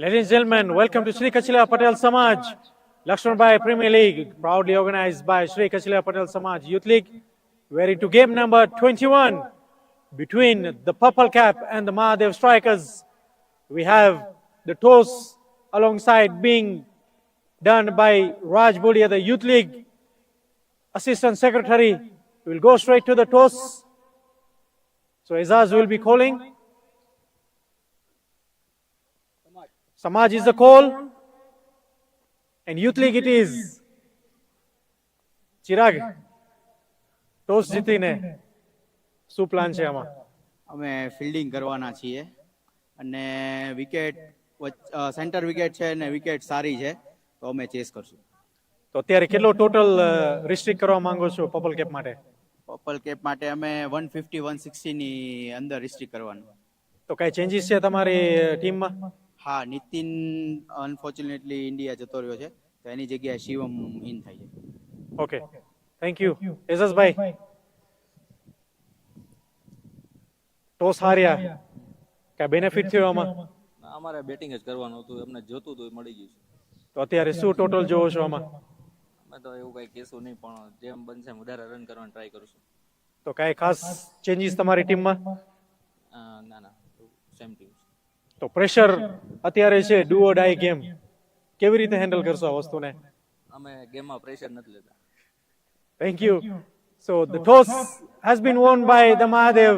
Ladies and gentlemen, welcome to Sri Kachila Patel Samaj, LAXMANBHAI Premier League, proudly organized by Sri Kachila Patel Samaj Youth League. We're into game number 21 between the Purple Cap and the MAHADEV Strikers. We have the toss alongside being done by Raj Budia, the Youth League Assistant Secretary. We'll go straight to the toss. So Azaz will be calling. Samaj is the call, and Youth League it is. Chirag, toss જીતીને શું plan છે આમાં? અમે fielding કરવાના છીએ અને wicket centre wicket છે અને વિકેટ સારી છે તો અમે ચેસ કરશું. તો અત્યારે કેટલો ટોટલ રિસ્ટ્રિક્ટ કરવા માંગો છો પર્પલ કેપ માટે? પર્પલ કેપ માટે અમે 150 160 ની અંદર રિસ્ટ્રિક્ટ કરવાનું. તો કઈ ચેન્જીસ છે તમારી ટીમમાં? હા, નીતિન અનફોર્ચ્યુનેટલી ઇન્ડિયા જતો રહ્યો છે તો એની જગ્યાએ શિવમ ઇન થાય છે. Okay, thank you. એઝસભાઈ, ટોસ હાર્યા, કઈ બેનિફિટ થયો આમાં? અમારે બેટિંગ જ કરવાનું હતું, એમને જોતું હતું એ મળી ગયું છે. તો અત્યારે શું ટોટલ જોવો છો આમાં? અમે તો એવું કઈ કહેશું નહીં, પણ જેમ બનશે વધારે રન કરવાનું ટ્રાય કરશું. તો કઈ ખાસ ચેન્જીસ તમારી ટીમમાં? ના ના, સેમ ટીમ. તો પ્રેશર અત્યારે છે, ડુ ઓર ડાઈ ગેમ, કેવી રીતે હેન્ડલ કરશો આ વસ્તુને? અમે ગેમમાં પ્રેશર નથી લેતા. Thank you. So the toss has been won by the Mahadev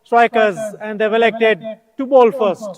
Strikers and they've elected to bowl first.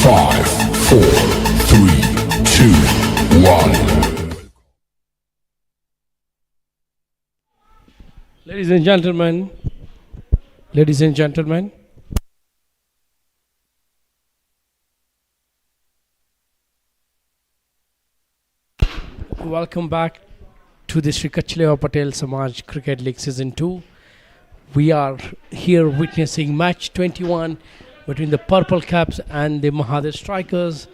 5, 4, 3, 2, 1. Ladies and gentlemen, welcome back to the Sri Kachlewa Patel Samaj Cricket League Season 2. We are here witnessing match 21 between the Purple Caps and the Mahadev Strikers.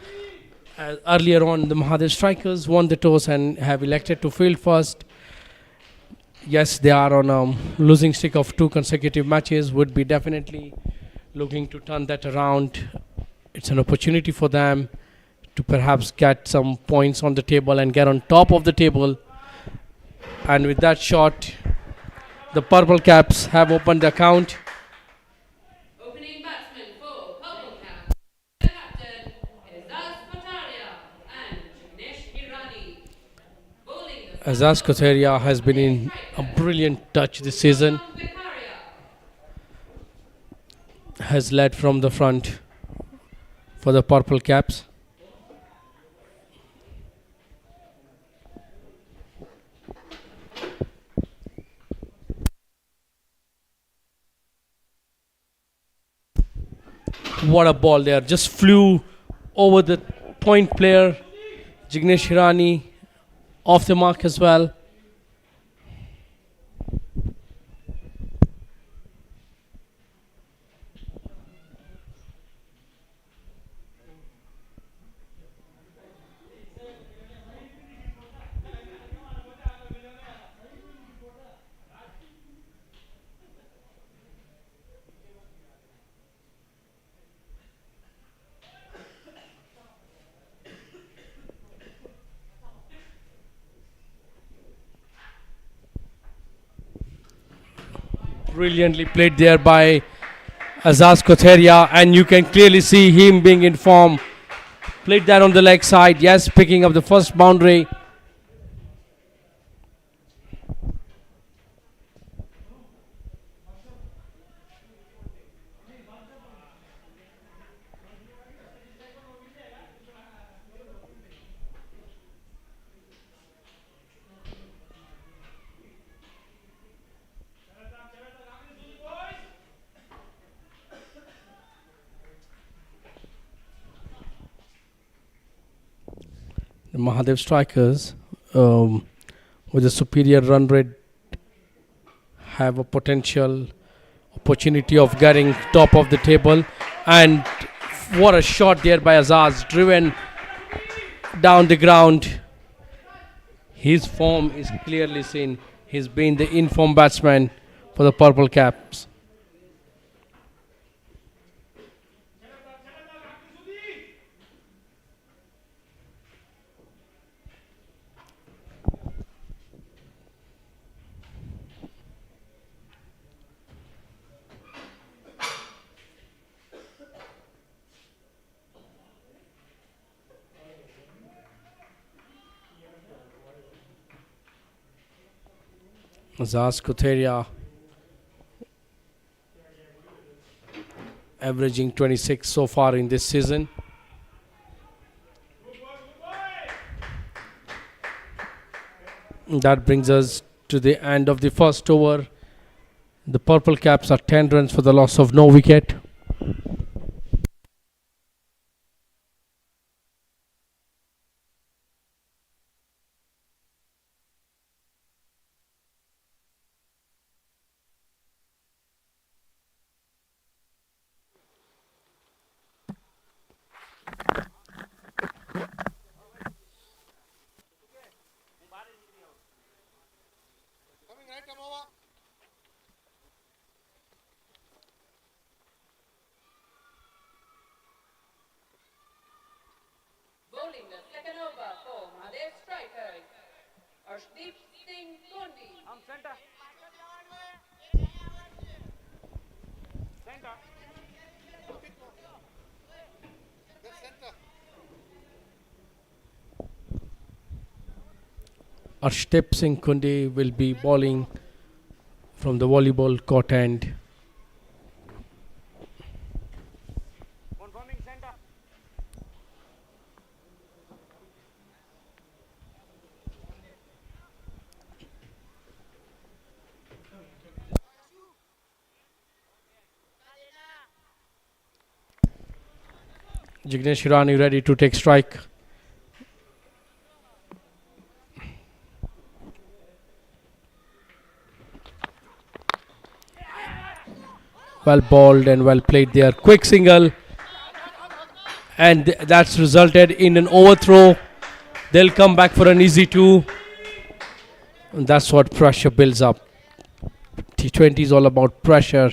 Earlier on, the Mahadev Strikers won the toss and have elected to field first. Yes, they are on a losing streak of 2 consecutive matches, would be definitely looking to turn that around. It's an opportunity for them to perhaps get some points on the table and get on top of the table. And with that shot, the Purple Caps have opened the account. Opening batsman for Purple Caps, the captain is Azaz Kotheria has been in a brilliant touch this season. Has led from the front for the Purple Caps. What a ball there, just flew over the point player, Jignesh Hirani, off the mark as well. Brilliantly played there by Azaz Kotheria, and you can clearly see him being in form. Played that on the leg side, yes, picking up the first boundary. The Mahadev Strikers, with a superior run rate, have a potential opportunity of getting top of the table. And what a shot there by Azaz, driven down the ground. His form is clearly seen. He's been the in-form batsman for the Purple Caps. Azaz Kotheria averaging 26 so far in this season. That brings us to the end of the first over. The Purple Caps are 10 runs for the loss of no wicket. Bowling the second over for Mahadev Strikers, Arshdeep Singh Gondi. Arshdeep Singh Kundi will be bowling from the volleyball court end. Jignesh Hirani ready to take strike. Well bowled and well played there. Quick single. And that's resulted in an overthrow. They'll come back for an easy 2. And that's what pressure builds up. T20 is all about pressure.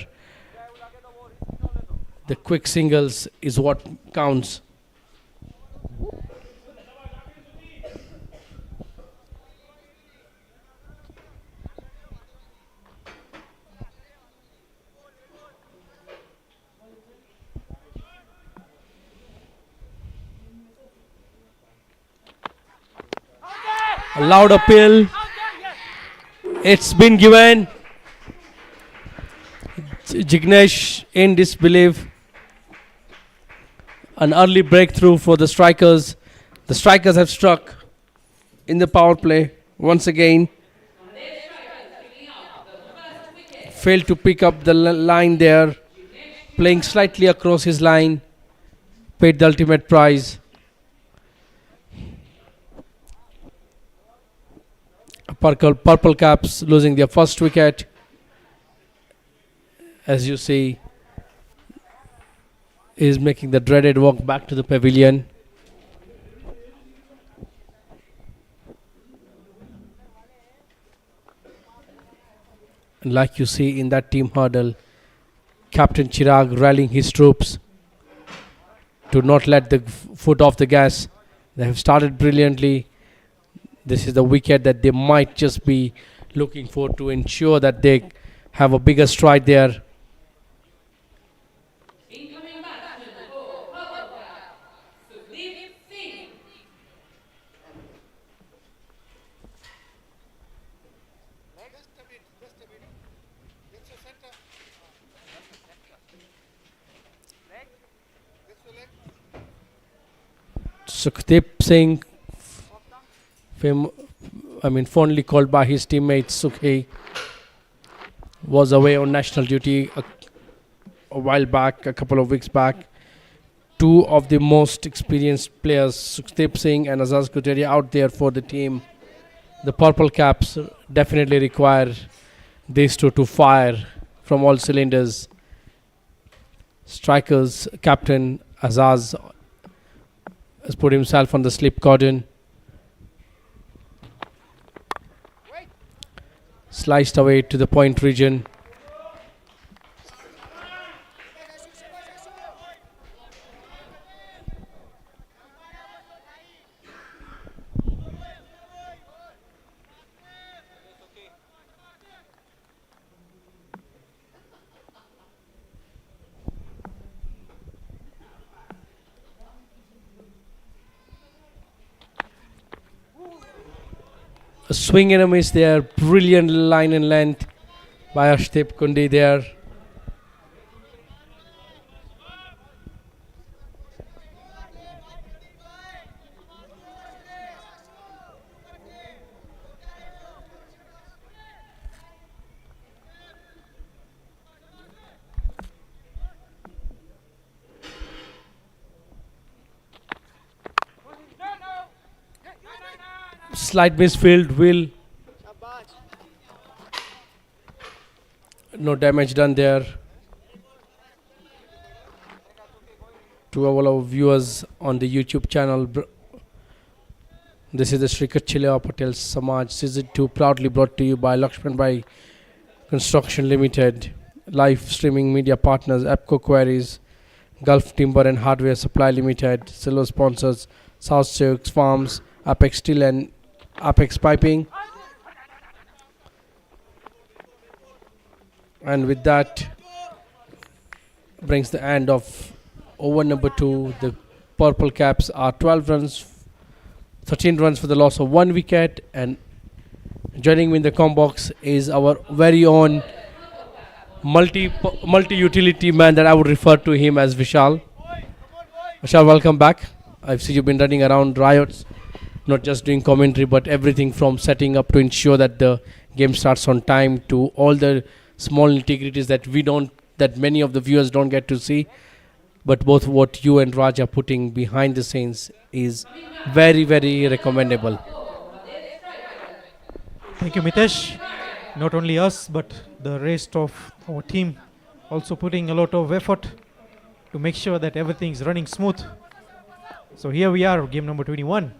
The quick singles is what counts. A loud appeal. It's been given. Jignesh in disbelief. An early breakthrough for the strikers. The strikers have struck in the power play once again. Failed to pick up the line there. Playing slightly across his line. Paid the ultimate prize. Purple Caps losing their first wicket. As you see, is making the dreaded walk back to the pavilion. And like you see in that team huddle, Captain Chirag rallying his troops to not let the foot off the gas. They have started brilliantly. This is the wicket that they might just be looking for to ensure that they have a bigger stride there. Incoming batsman for Pavitra, Sudeep Singh. Sukhdeep Singh, fondly called by his teammates Sukhi, was away on national duty a while back, a couple of weeks back. Two of the most experienced players, Sukhdeep Singh and Azaz Kuteria, out there for the team. The Purple Caps definitely require these two to fire from all cylinders. Strikers, Captain Azaz has put himself on the slip cordon. Sliced away to the point region. A swing and a miss there. Brilliant line and length by Arshdeep Kundi there. Slight misfield, will. No damage done there. To all our viewers on the YouTube channel, this is the Srikachilya Patel Samaj Season 2, proudly brought to you by LAXMANBHAI Construction Limited. Live streaming media partners, APCO Quarries, Gulf Timber and Hardware Supply Limited. Silver sponsors, South Sioux Farms, Apex Steel and Apex Piping. And with that brings the end of over number 2. The Purple Caps are 12 runs, 13 runs for the loss of 1 wicket. And joining me in the com box is our very own multi-utility man that I would refer to him as Vishal. Vishal, welcome back. I see you've been running around riots, not just doing commentary, but everything from setting up to ensure that the game starts on time to all the small nitty-gritties that many of the viewers don't get to see. but both what you and Raj are putting behind the scenes is very, very recommendable. Thank you, Mitesh. Not only us, but the rest of our team also putting a lot of effort to make sure that everything is running smooth. So here we are, game number 21.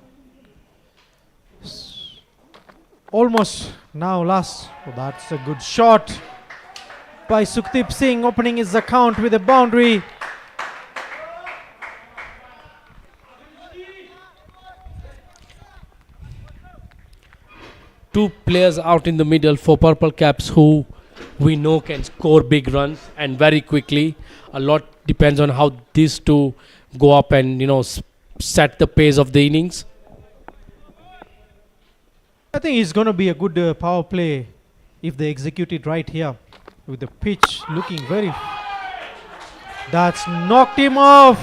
Almost now last. Oh, that's a good shot by Sukhdeep Singh, opening his account with a boundary. Two players out in the middle for Purple Caps who we know can score big runs and very quickly. A lot depends on how these two go up and set the pace of the innings. I think it's going to be a good power play if they execute it right here, with the pitch looking very... That's knocked him off.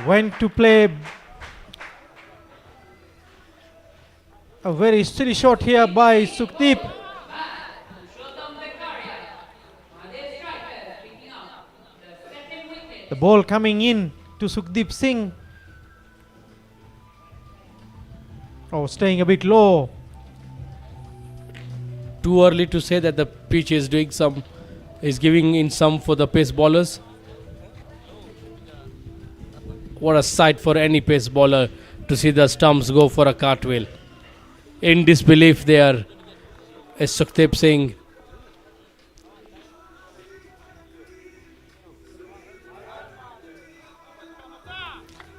Went to play a very silly shot here by Sukhdeep. The ball coming in to Sukhdeep Singh. Oh, staying a bit low. Too early to say that the pitch is giving in some for the pace bowlers. What a sight for any pace bowler to see the stumps go for a cartwheel. In disbelief there is Sukhdeep Singh.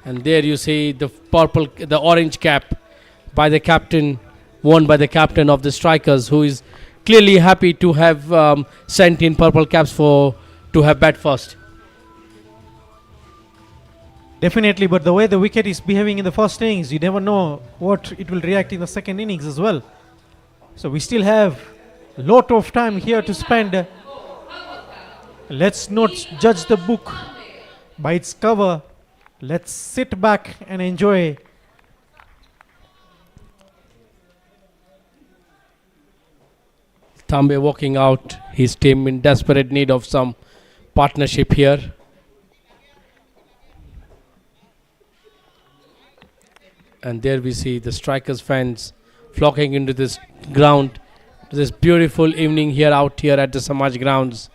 And there you see the orange cap by the captain, worn by the captain of the Strikers, who is clearly happy to have sent in purple caps to have bat first. Definitely, but the way the wicket is behaving in the first innings, you never know what it will react in the second innings as well. So we still have a lot of time here to spend. Let's not judge the book by its cover. Let's sit back and enjoy. Tambe walking out, his team in desperate need of some partnership here. And there we see the Strikers fans flocking into this ground, to this beautiful evening out here at the Samaj grounds.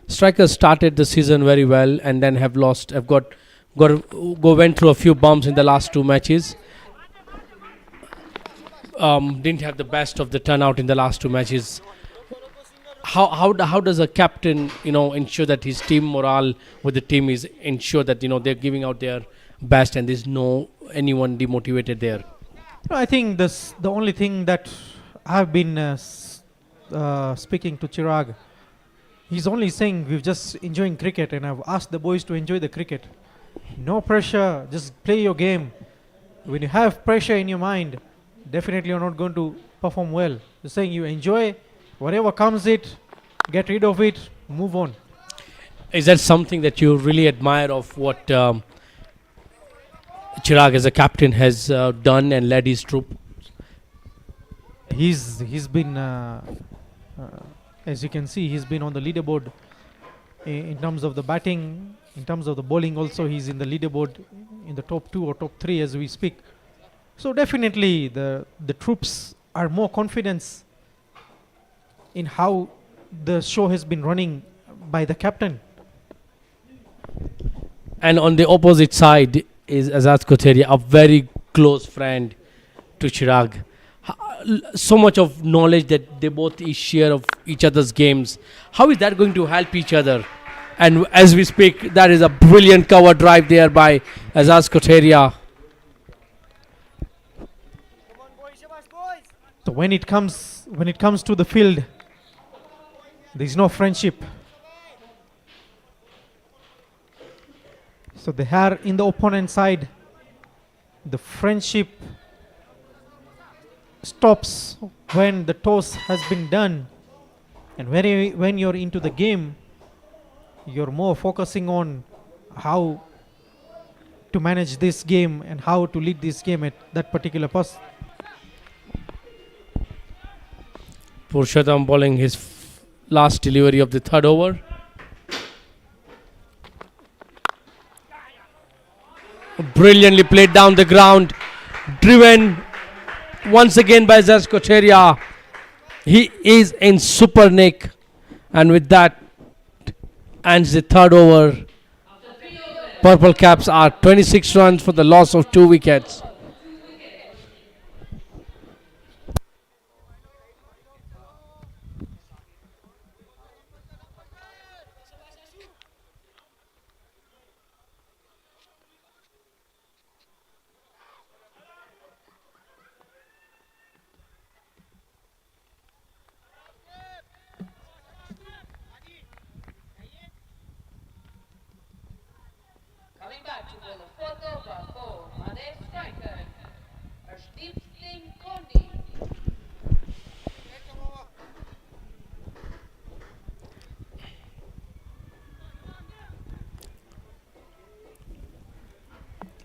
Strikers started the season very well and then have went through a few bumps in the last two matches. Didn't have the best of the turnout in the last two matches. How does a captain ensure that his team morale with the team is ensure that they're giving out their best and there's no anyone demotivated there? I think the only thing that I've been speaking to Chirag, he's only saying we're just enjoying cricket, and I've asked the boys to enjoy the cricket. No pressure, just play your game. When you have pressure in your mind, definitely you're not going to perform well. You're saying you enjoy whatever comes get rid of it, move on. Is that something that you really admire of what Chirag as a captain has done and led his troop? He's been, as you can see, he's been on the leaderboard in terms of the batting, in terms of the bowling also. He's in the leaderboard in the top 2 or top 3 as we speak. So definitely the troops are more confident in how the show has been running by the captain. And on the opposite side is Azad Koteria, a very close friend to Chirag. So much of knowledge that they both share of each other's games. How is that going to help each other? And as we speak, that is a brilliant cover drive there by Azad Koteria. So when it comes to the field, there is no friendship. So they are in the opponent side. The friendship stops when the toss has been done, and when you're into the game, you're more focusing on how to manage this game and how to lead this game at that particular post. Purushottam bowling his last delivery of the third over. Brilliantly played down the ground, driven once again by Zaz Kocheria. He is in super nick, and with that ends the third over. Purple Caps are 26 runs for the loss of 2 wickets. Coming back to bowl the fourth over for Mahadev striker, Arshdeep Singh Kondi.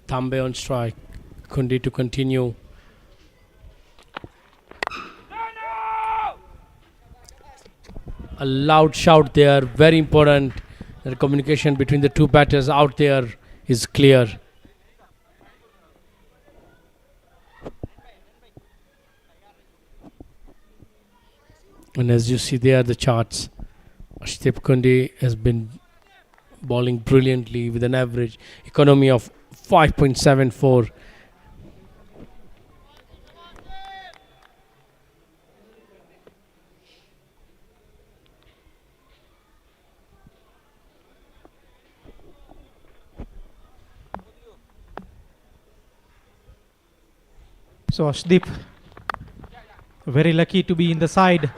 Thambe on strike. Kundi to continue. A loud shout there, very important. The communication between the two batters out there is clear. And as you see there, the charts, Arshdeep Kundi has been bowling brilliantly with an average economy of 5.74. So Arshdeep, very lucky to be in the side.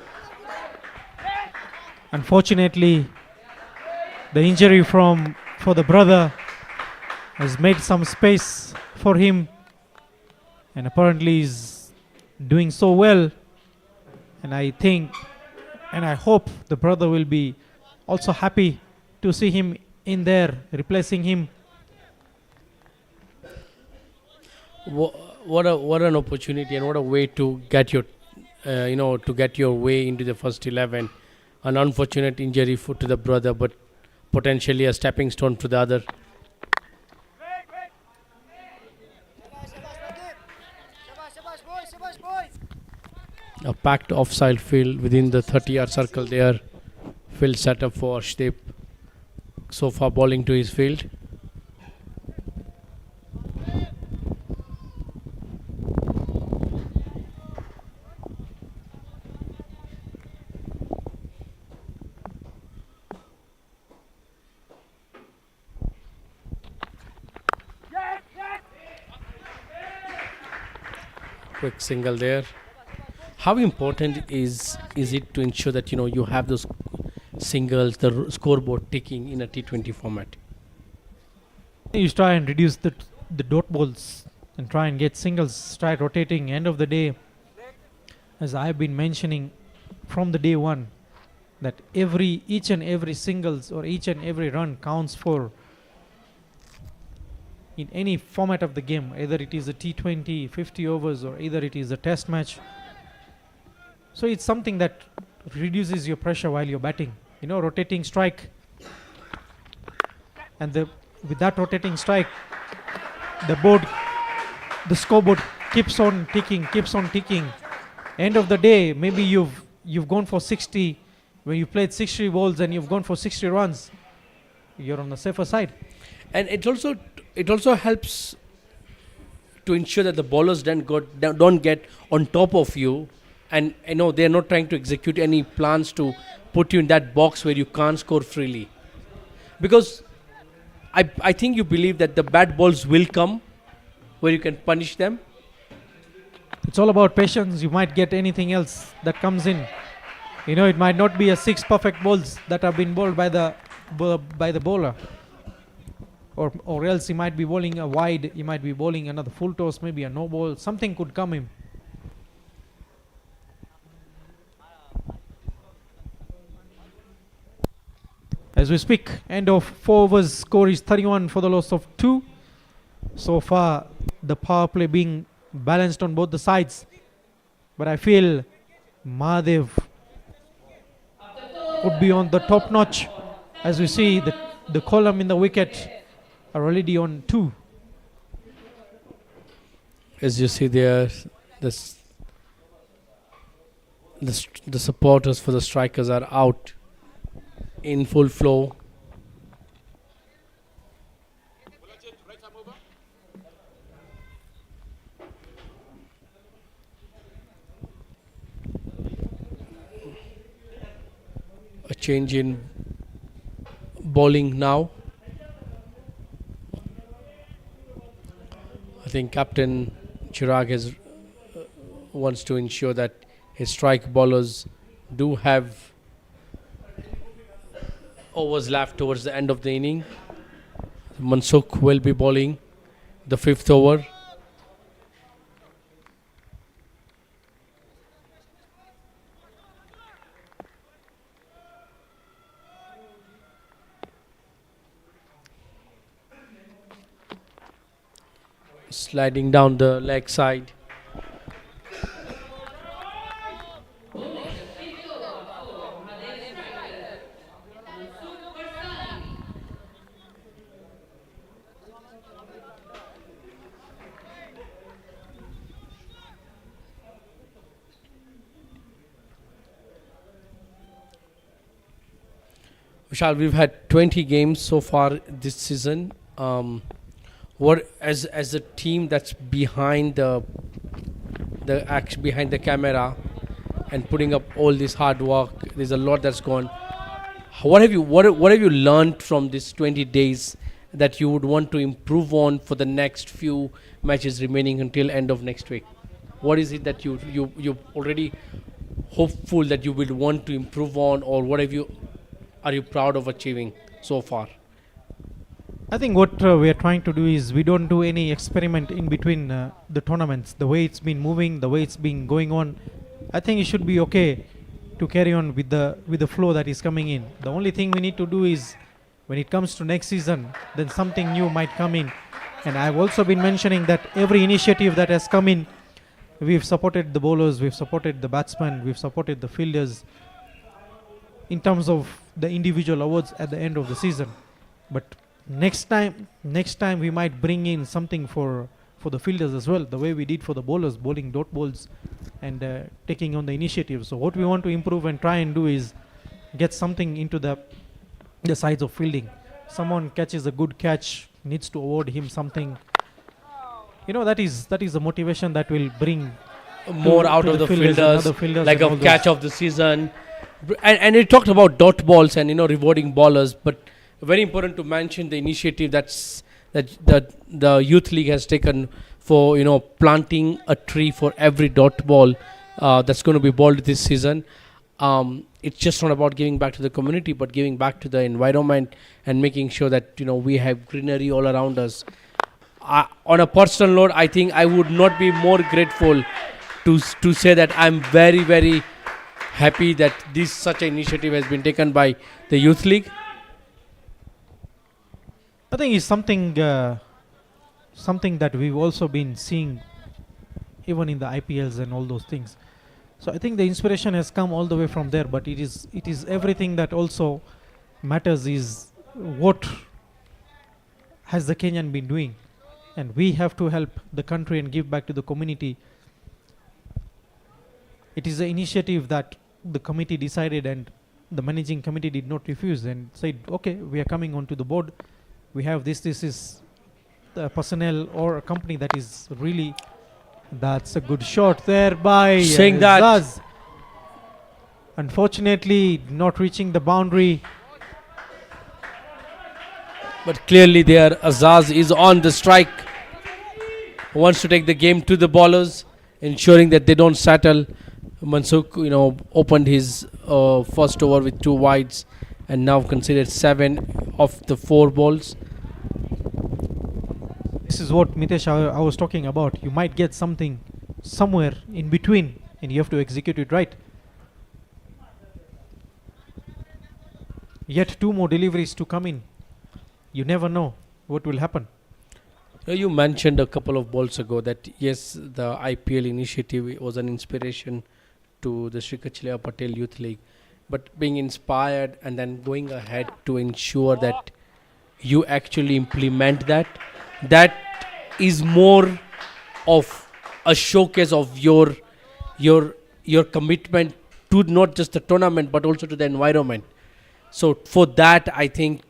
Unfortunately, the injury for the brother has made some space for him, and apparently is doing so well. And I think, and I hope the brother will be also happy to see him in there, replacing him. What an opportunity, and what a way to get your to get your way into the first 11. An unfortunate injury to the brother, but potentially a stepping stone to the other. A packed offside field within the 30-yard circle there. Field set up for Arshdeep. So far bowling to his field. Quick single there. How important is it to ensure that you have those singles, the scoreboard ticking in a T20 format? You try and reduce the dot balls and try and get singles, try rotating. End of the day, as I have been mentioning from the day one, that each and every singles or each and every run counts for in any format of the game, either it is a T20, 50 overs, or either it is a test match. So it's something that reduces your pressure while you're batting. Rotating strike. And with that rotating strike, the scoreboard keeps on ticking. End of the day, maybe you've gone for 60, when you played 60 balls and you've gone for 60 runs, you're on the safer side. And it also helps to ensure that the bowlers don't get on top of you, and they're not trying to execute any plans to put you in that box where you can't score freely. Because I think you believe that the bad balls will come where you can punish them. It's all about patience. You might get anything else that comes in. It might not be a 6 perfect balls that have been bowled by the bowler. Or else he might be bowling a wide, he might be bowling another full toss, maybe a no ball. Something could come in. As we speak, end of 4 overs, score is 31 for the loss of 2. So far, the power play being balanced on both the sides. But I feel Mahadev could be on the top notch. As we see, the column in the wicket are already on 2. As you see there, this, the supporters for the strikers are out in full flow. A change in bowling now. I think Captain Chirag wants to ensure that his strike bowlers do have overs left towards the end of the inning. Mansukh will be bowling the 5th over. Sliding down the leg side. Vishal, we've had 20 games so far this season. What as a team that's behind the behind the camera and putting up all this hard work, there's a lot that's gone. What have you learned from this 20 days that you would want to improve on for the next few matches remaining until end of next week? What is it that you already hopeful that you will want to improve on, or what are you proud of achieving so far? I think what we are trying to do is we don't do any experiment in between the tournaments. The way it's been moving, the way it's been going on, I think it should be okay to carry on with the flow that is coming in. The only thing we need to do is when it comes to next season, then something new might come in. And I've also been mentioning that every initiative that has come in, we've supported the bowlers, we've supported the batsmen, we've supported the fielders in terms of the individual awards at the end of the season. But next time we might bring in something for the fielders as well, the way we did for the bowlers, bowling dot balls and taking on the initiative. So what we want to improve and try and do is get something into the sides of fielding. Someone catches a good catch, needs to award him something. That is a motivation that will bring more out of the fielders, like a catch of the season. And you talked about dot balls and rewarding bowlers, but very important to mention the initiative that the youth league has taken for planting a tree for every dot ball that's going to be bowled this season. It's just not about giving back to the community, but giving back to the environment and making sure that we have greenery all around us. On a personal note, I think I would not be more grateful to say that I'm very, very happy that such an initiative has been taken by the youth league. I think it's something that we've also been seeing even in the IPLs and all those things. So I think the inspiration has come all the way from there, but it is everything that also matters is what has the Kenyan been doing, and we have to help the country and give back to the community. It is an initiative that the committee decided, and the managing committee did not refuse and said, okay, we are coming onto the board. We have this is the personnel or a company that is really. That's a good shot there by saying that Zaz. Unfortunately not reaching the boundary, but clearly there Azaz is on the strike, wants to take the game to the bowlers, ensuring that they don't settle. Mansukh opened his first over with 2 wides and now considered 7 of the 4 balls. this is what Mitesh I was talking about. You might get something somewhere in between and you have to execute it right. Yet 2 more deliveries to come in. You never know what will happen. You mentioned a couple of balls ago that yes, the IPL initiative was an inspiration to the Sri Kachilaya Patel Youth League, but being inspired and then going ahead to ensure that you actually implement that, that is more of a showcase of your commitment to not just the tournament but also to the environment. So for that, I think,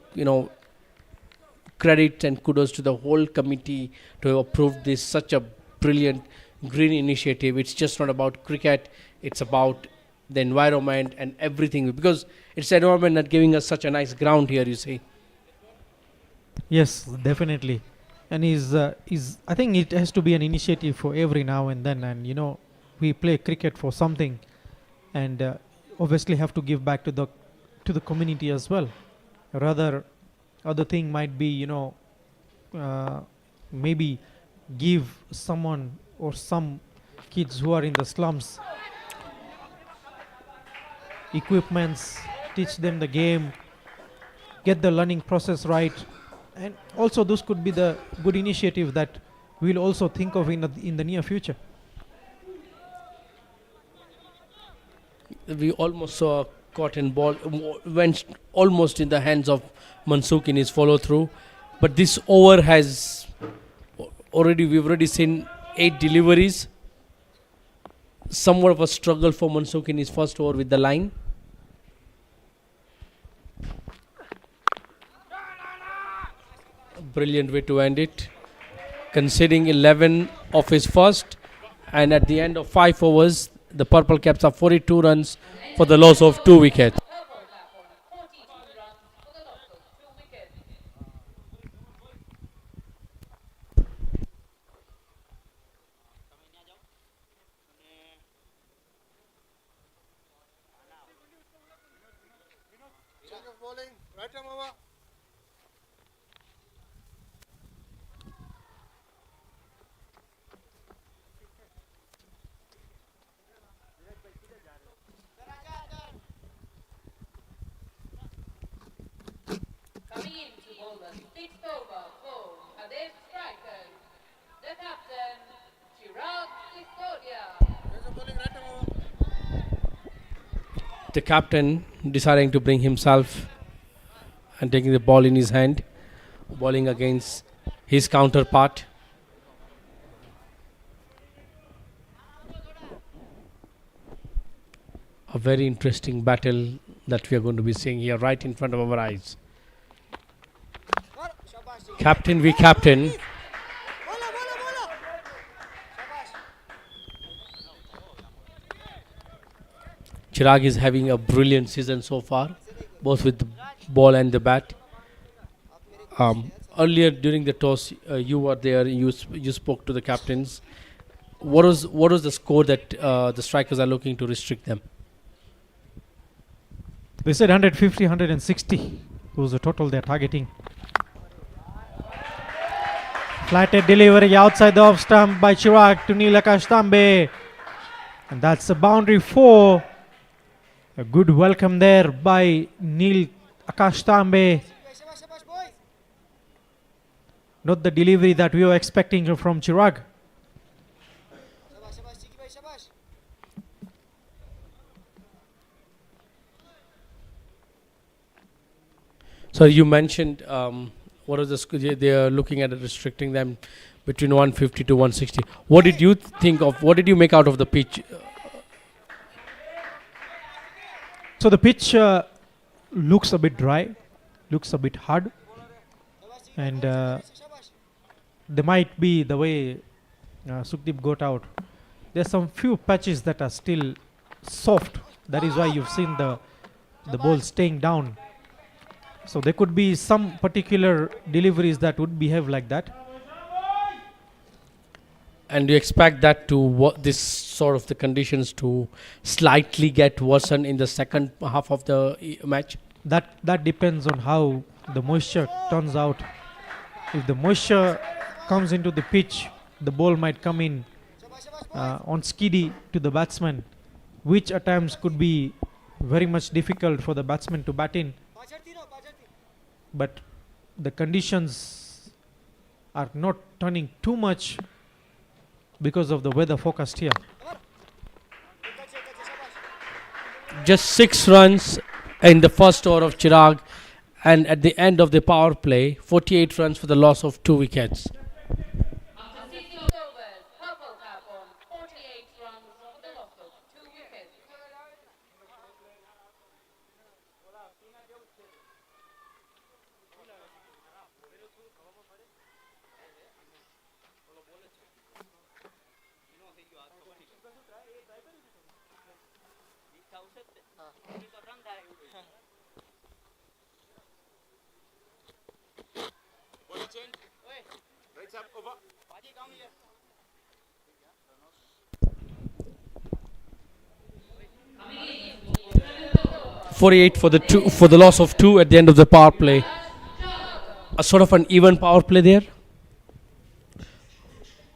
credit and kudos to the whole committee to have approved this such a brilliant green initiative. It's just not about cricket, it's about the environment and everything, because it's the environment that giving us such a nice ground here, you see. Yes, definitely. And I think it has to be an initiative for every now and then. And we play cricket for something, and obviously have to give back to the community as well. Rather, other thing might be maybe give someone or some kids who are in the slums equipments, teach them the game, get the learning process right. And also those could be the good initiative that we'll also think of in the near future. We almost saw a cotton ball went almost in the hands of Mansukh in his follow through, but this over has we've already seen 8 deliveries. Somewhat of a struggle for Mansukh in his first over with the line. A brilliant way to end it, conceding 11 of his first, and at the end of 5 overs the Purple Caps are 42 runs for the loss of 2 wickets. Purple Cap on 42 runs for the loss of 2 wickets. Coming in to bowl the 6th over for MAHADEV strikers, the captain, Chirag. The captain deciding to bring himself and taking the ball in his hand, bowling against his counterpart. A very interesting battle that we are going to be seeing here right in front of our eyes. Captain v captain. Chirag is having a brilliant season so far, both with the ball and the bat. Earlier during the toss, you were there. You spoke to the captains. What was the score that the strikers are looking to restrict them? They said 150, 160 was the total they're targeting. Flatted delivery outside the off stump by Chirag to Neil Akashtambe. And that's a boundary 4. A good welcome there by Neil Akashtambe. Not the delivery that we were expecting from Chirag. So you mentioned what is the they are looking at restricting them between 150 to 160. What did you think of? What did you make out of the pitch? So the pitch looks a bit dry, looks a bit hard, and there might be the way Sukhdeep got out. There's some few patches that are still soft. That is why you've seen the ball staying down. So there could be some particular deliveries that would behave like that. And you expect that to this sort of the conditions to slightly get worsened in the second half of the match? That depends on how the moisture turns out. If the moisture comes into the pitch, the ball might come in on skiddy to the batsman, which at times could be very much difficult for the batsman to bat in. But the conditions are not turning too much because of the weather forecast here. Just 6 runs in the first over of Chirag, and at the end of the power play, 48 runs for the loss of 2 wickets. After 6 overs, purple cap on 48 runs for the loss of 2 wickets. .48 for the loss of 2 at the end of the power play. A sort of an even power play there.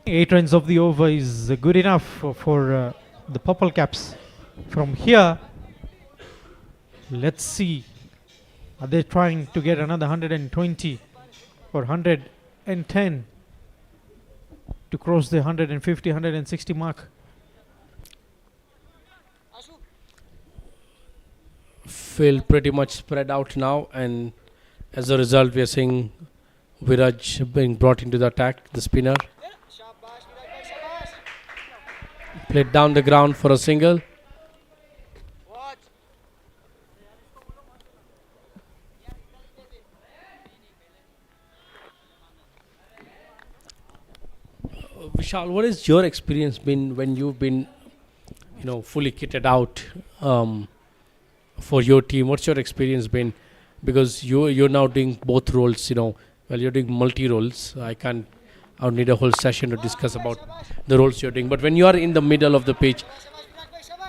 8 runs of the over is good enough for the purple caps. From here, let's see. Are they trying to get another 120 or 110 to cross the 150, 160 mark? Field pretty much spread out now, and as a result, we are seeing Viraj being brought into the attack, the spinner. Played down the ground for a single. Vishal, what has your experience been when you've been, fully kitted out for your team? What's your experience been? Because you're now doing both roles. You're doing multi roles. I would need a whole session to discuss about the roles you're doing. But when you are in the middle of the pitch,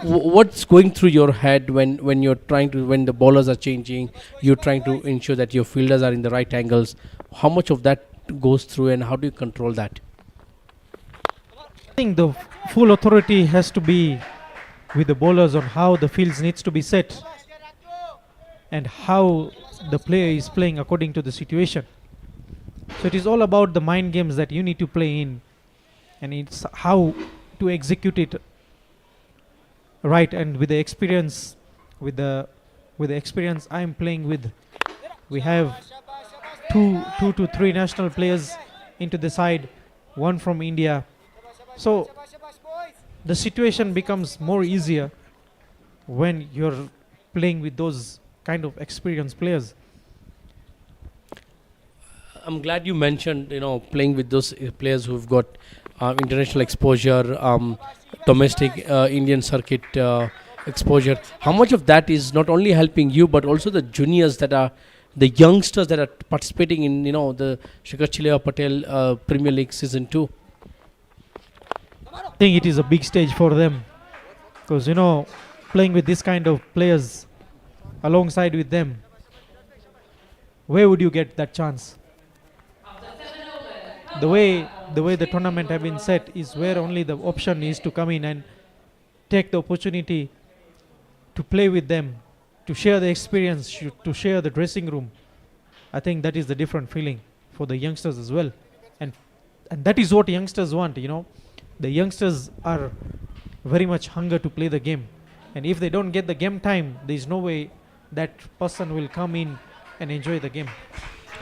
what's going through your head when the bowlers are changing, you're trying to ensure that your fielders are in the right angles? How much of that goes through, and how do you control that? I think the full authority has to be with the bowlers on how the fields needs to be set and how the player is playing according to the situation. So it is all about the mind games that you need to play in, and it's how to execute it right. And with the experience, with the experience I'm playing with, we have two to three national players into the side, one from India. So the situation becomes more easier when you're playing with those kind of experienced players. I'm glad you mentioned, playing with those players who've got international exposure, domestic Indian circuit exposure. How much of that is not only helping you, but also the juniors the youngsters that are participating in, the Chirag Patel Premier League Season 2? I think it is a big stage for them because, playing with this kind of players alongside with them, where would you get that chance? The way the tournament have been set is where only the option is to come in and take the opportunity to play with them, to share the experience, to share the dressing room. I think that is the different feeling for the youngsters as well, and that is what youngsters want. The youngsters are very much hunger to play the game, and if they don't get the game time, there is no way that person will come in and enjoy the game.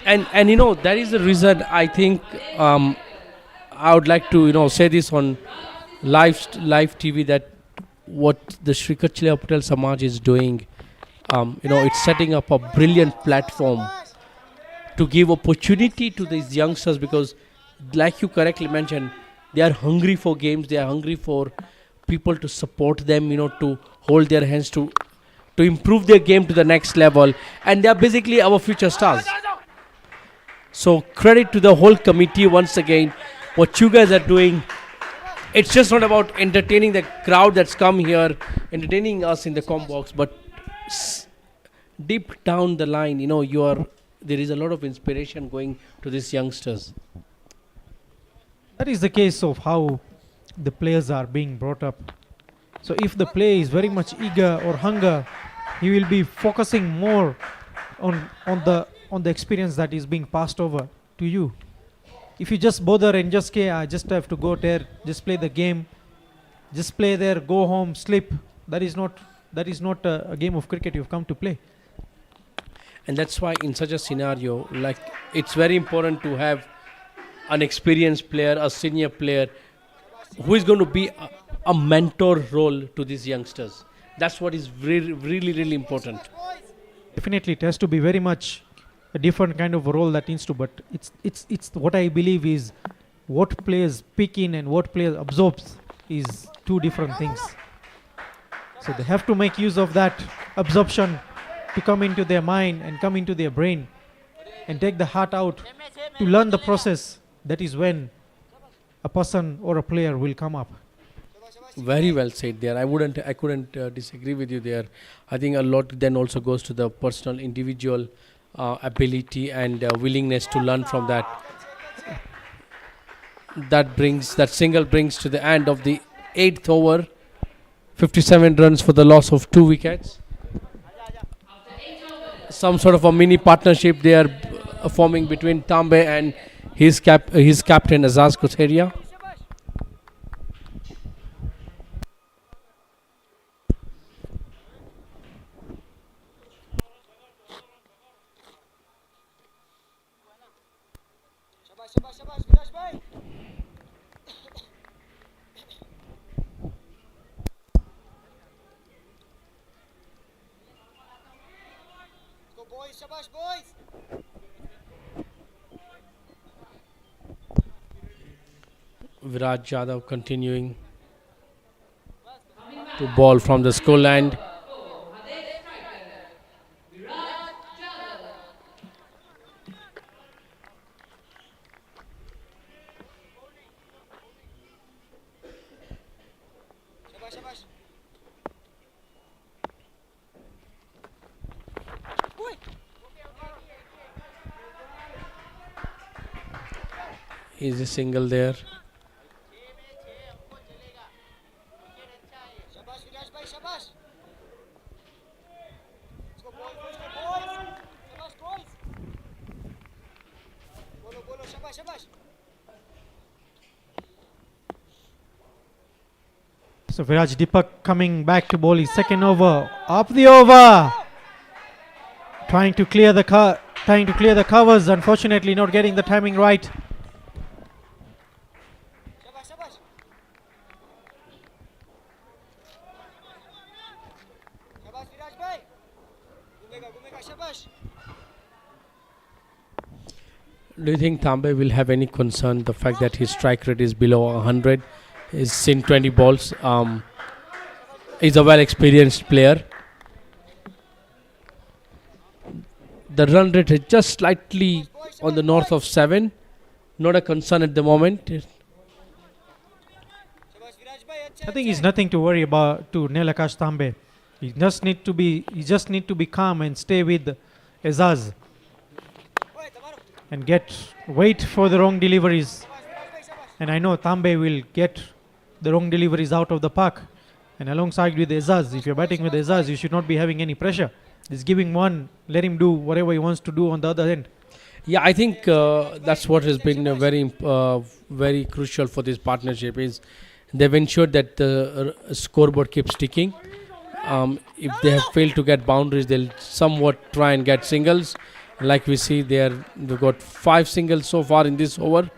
And that is the reason I think I would like to say this on live TV, that what the Chirag Patel Samaj is doing, it's setting up a brilliant platform to give opportunity to these youngsters, because like you correctly mentioned, they are hungry for games, they are hungry for people to support them, to hold their hands, to improve their game to the next level, and they are basically our future stars. So credit to the whole committee once again, what you guys are doing. It's just not about entertaining the crowd that's come here, entertaining us in the com box, but deep down the line, there is a lot of inspiration going to these youngsters. That is the case of how the players are being brought up. So if the player is very much eager or hunger, he will be focusing more on the experience that is being passed over to you. if you just bother and just say, I just have to go there, just play the game, just play there, go home, sleep, that is not a game of cricket you've come to play. And that's why in such a scenario, like, it's very important to have an experienced player, a senior player, who is going to be a mentor role to these youngsters. That's what is really, really, really important. Definitely, it has to be very much a different kind of a role that needs to, but it's what I believe is what players pick in and what players absorbs is two different things. So they have to make use of that absorption to come into their mind and come into their brain and take the heart out to learn the process. That is when a person or a player will come up. Very well said there. I couldn't disagree with you there. I think a lot then also goes to the personal, individual ability and willingness to learn from that. That single brings to the end of the 8th over. 57 runs for the loss of 2 wickets. Some sort of a mini partnership they are forming between Tambe and his captain Azaz Kotheria. Viraj Yadav continuing to ball from the score line. Is a single there. So Viraj Dipak coming back to bowl his second over. Up the over. Trying to clear the covers. Unfortunately, not getting the timing right. Do you think Tambe will have any concern the fact that his strike rate is below 100? He's in 20 balls. He's a well-experienced player. The run rate is just slightly on the north of 7. Not a concern at the moment. I think he's nothing to worry about to Nelakash Tambe. He just need to be calm and stay with Azaz and wait for the wrong deliveries. And I know Tambe will get the wrong deliveries out of the park. And alongside with Azaz, if you're batting with Azaz, you should not be having any pressure. Just giving one, let him do whatever he wants to do on the other end. Yeah, I think that's what has been very crucial for this partnership is they've ensured that the scoreboard keeps ticking. If they have failed to get boundaries, they'll somewhat try and get singles. Like we see there, they've got 5 singles so far in this over.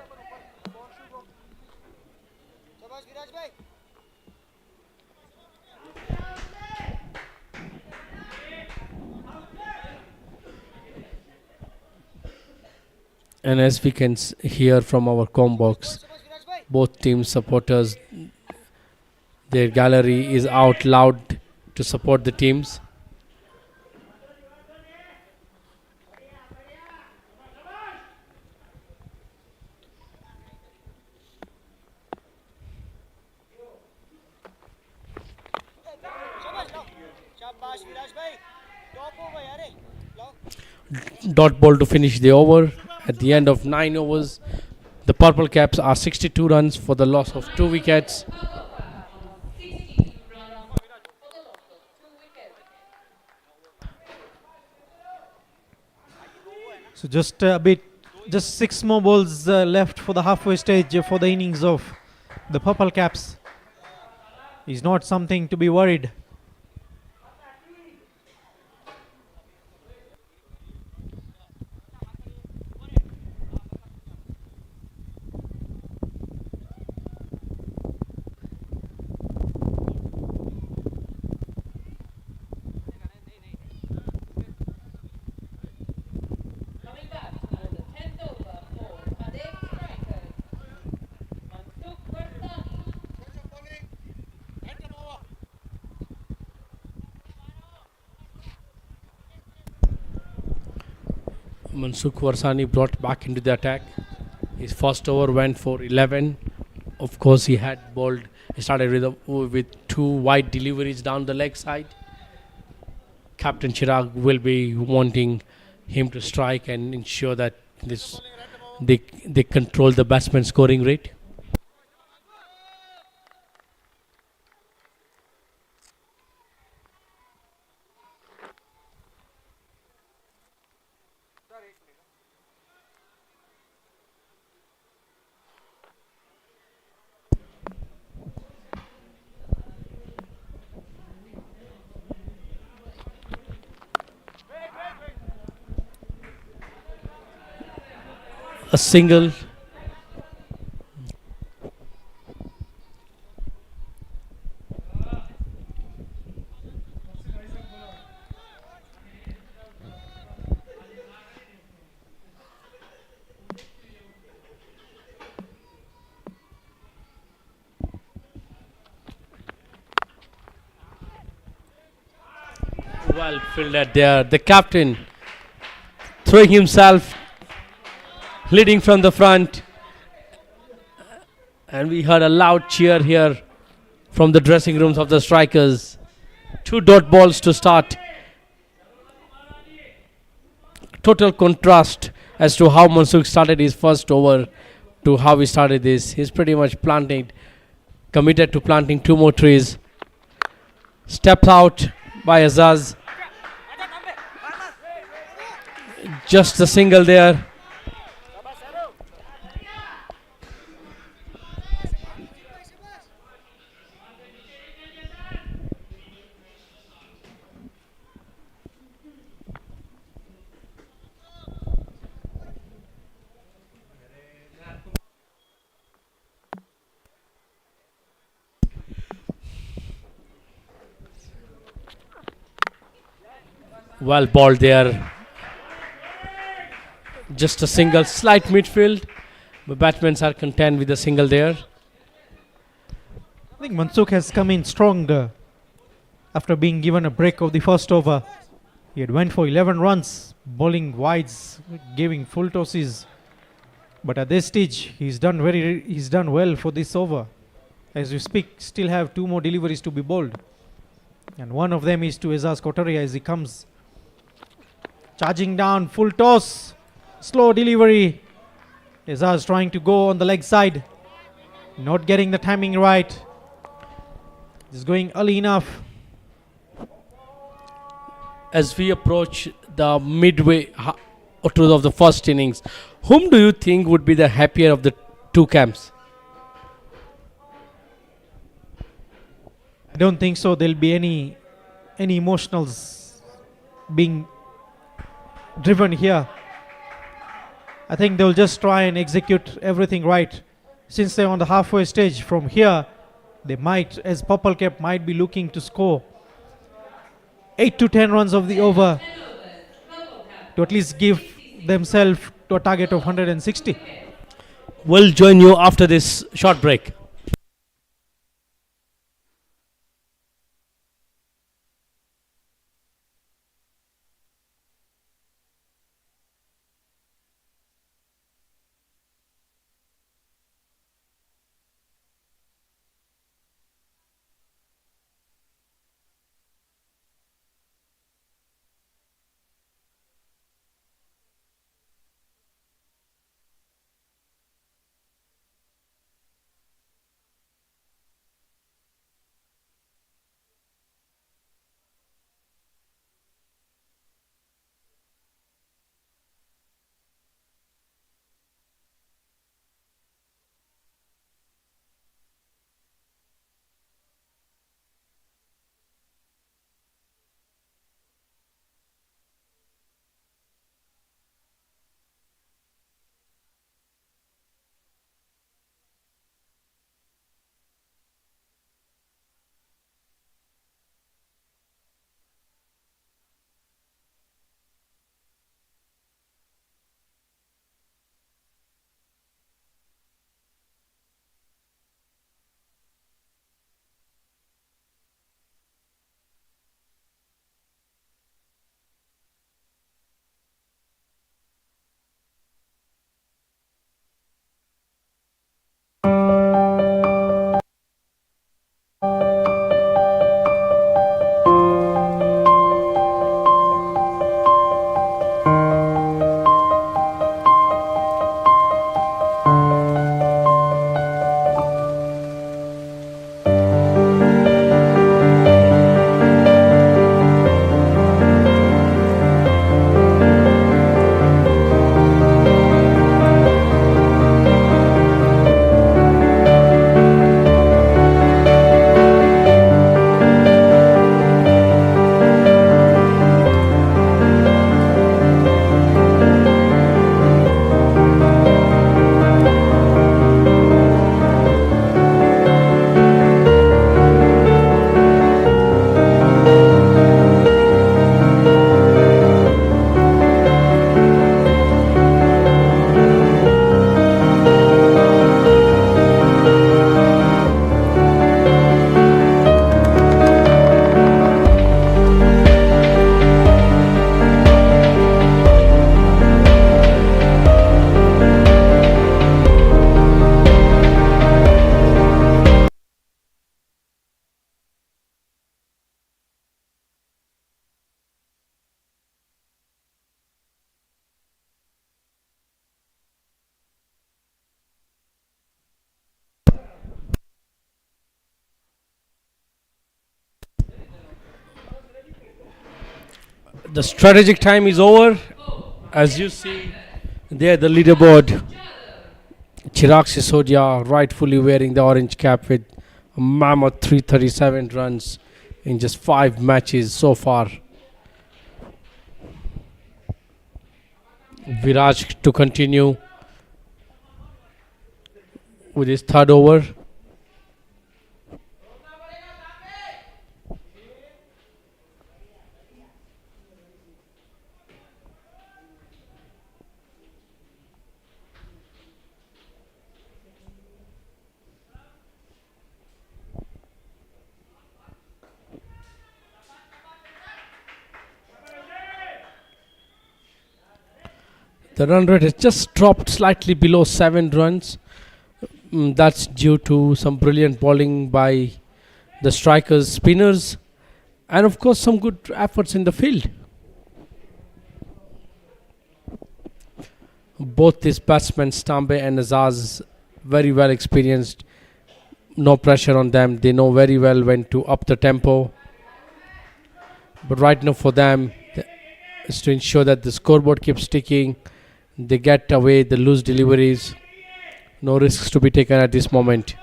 And as we can hear from our comm box, both team supporters, their gallery is out loud to support the teams. Dot ball to finish the over. At the end of 9 overs, the Purple Caps are 62 runs for the loss of 2 wickets. So just a bit Just 6 more balls left for the halfway stage for the innings of the Purple Caps. Is not something to be worried. Coming back for the 10th over for MAHADEV strikers. Mansukh Varsani. Mansook Warsani brought back into the attack. His first over went for 11. Of course, he had bowled. He started with 2 wide deliveries down the leg side. Captain Chirag will be wanting him to strike and ensure that they control the batsman's scoring rate. A single. Well fielded there. The captain throwing himself, leading from the front. And we heard a loud cheer here from the dressing rooms of the strikers. 2 dot balls to start. Total contrast as to how Mansook started his first over to how he started this. He's pretty much committed to planting 2 more trees. Steps out by Azaz. Just a single there. Well balled there. Just a single, slight midfield. The batsmen are content with a single there. I think Mansook has come in strong after being given a break of the first over. He had went for 11 runs, bowling wides, giving full tosses. But at this stage, he's done well for this over. As we speak, still have 2 more deliveries to be bowled. And one of them is to Azaz Kotaria as he comes. Charging down, full toss, slow delivery. Azaz trying to go on the leg side. Not getting the timing right. Just going early enough. As we approach the midway of the first innings, whom do you think would be the happier of the 2 camps? I don't think so. There'll be any emotionals being driven here. I think they'll just try and execute everything right. Since they're on the halfway stage, from here, they might, as Purple Cap, might be looking to score 8 to 10 runs of the over to at least give themselves to a target of 160. We'll join you after this short break. The strategic time is over. As you see there, the leaderboard. Chirag Sisodia rightfully wearing the orange cap with a mammoth 337 runs in just 5 matches so far. Viraj to continue with his third over. The run rate has just dropped slightly below 7 runs. That's due to some brilliant bowling by the strikers, spinners, and of course some good efforts in the field. Both these batsmen, Stambe and Azaz, very well experienced. No pressure on them. They know very well when to up the tempo. But right now for them is to ensure that the scoreboard keeps ticking. They get away the loose deliveries. No risks to be taken at this moment.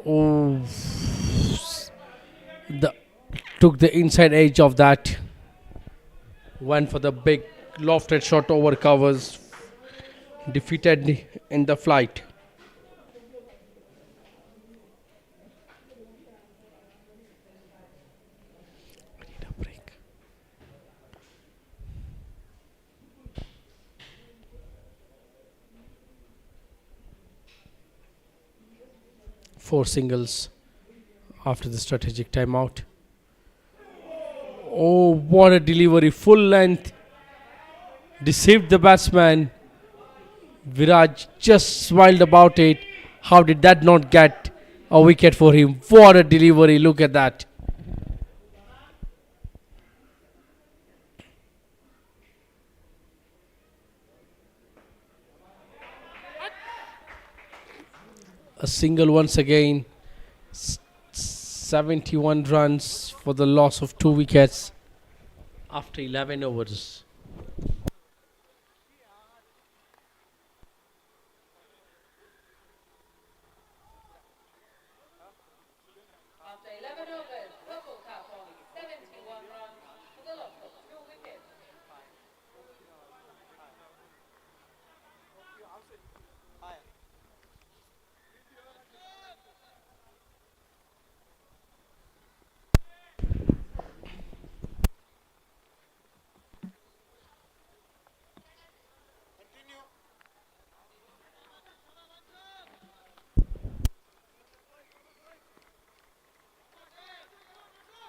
Oh, took the inside edge of that. Went for the big lofted shot over covers. Defeated in the flight. Break. 4 singles after the strategic timeout. Oh, what a delivery! Full length. Deceived the batsman. Viraj just smiled about it. How did that not get a wicket for him? What a delivery! Look at that. A single once again. 71 runs for the loss of 2 wickets after 11 overs. After 11 overs, Purple Cap on 71 runs for the loss of 2 wickets.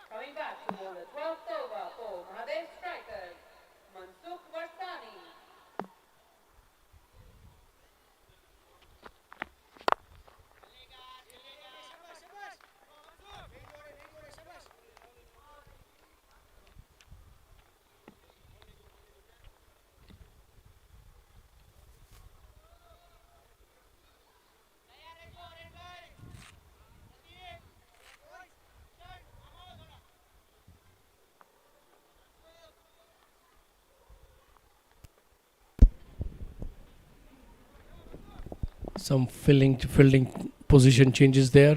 Coming back to bowl the 12th over for MAHADEV strikers, Mansukh Varsani. Some fielding position changes there.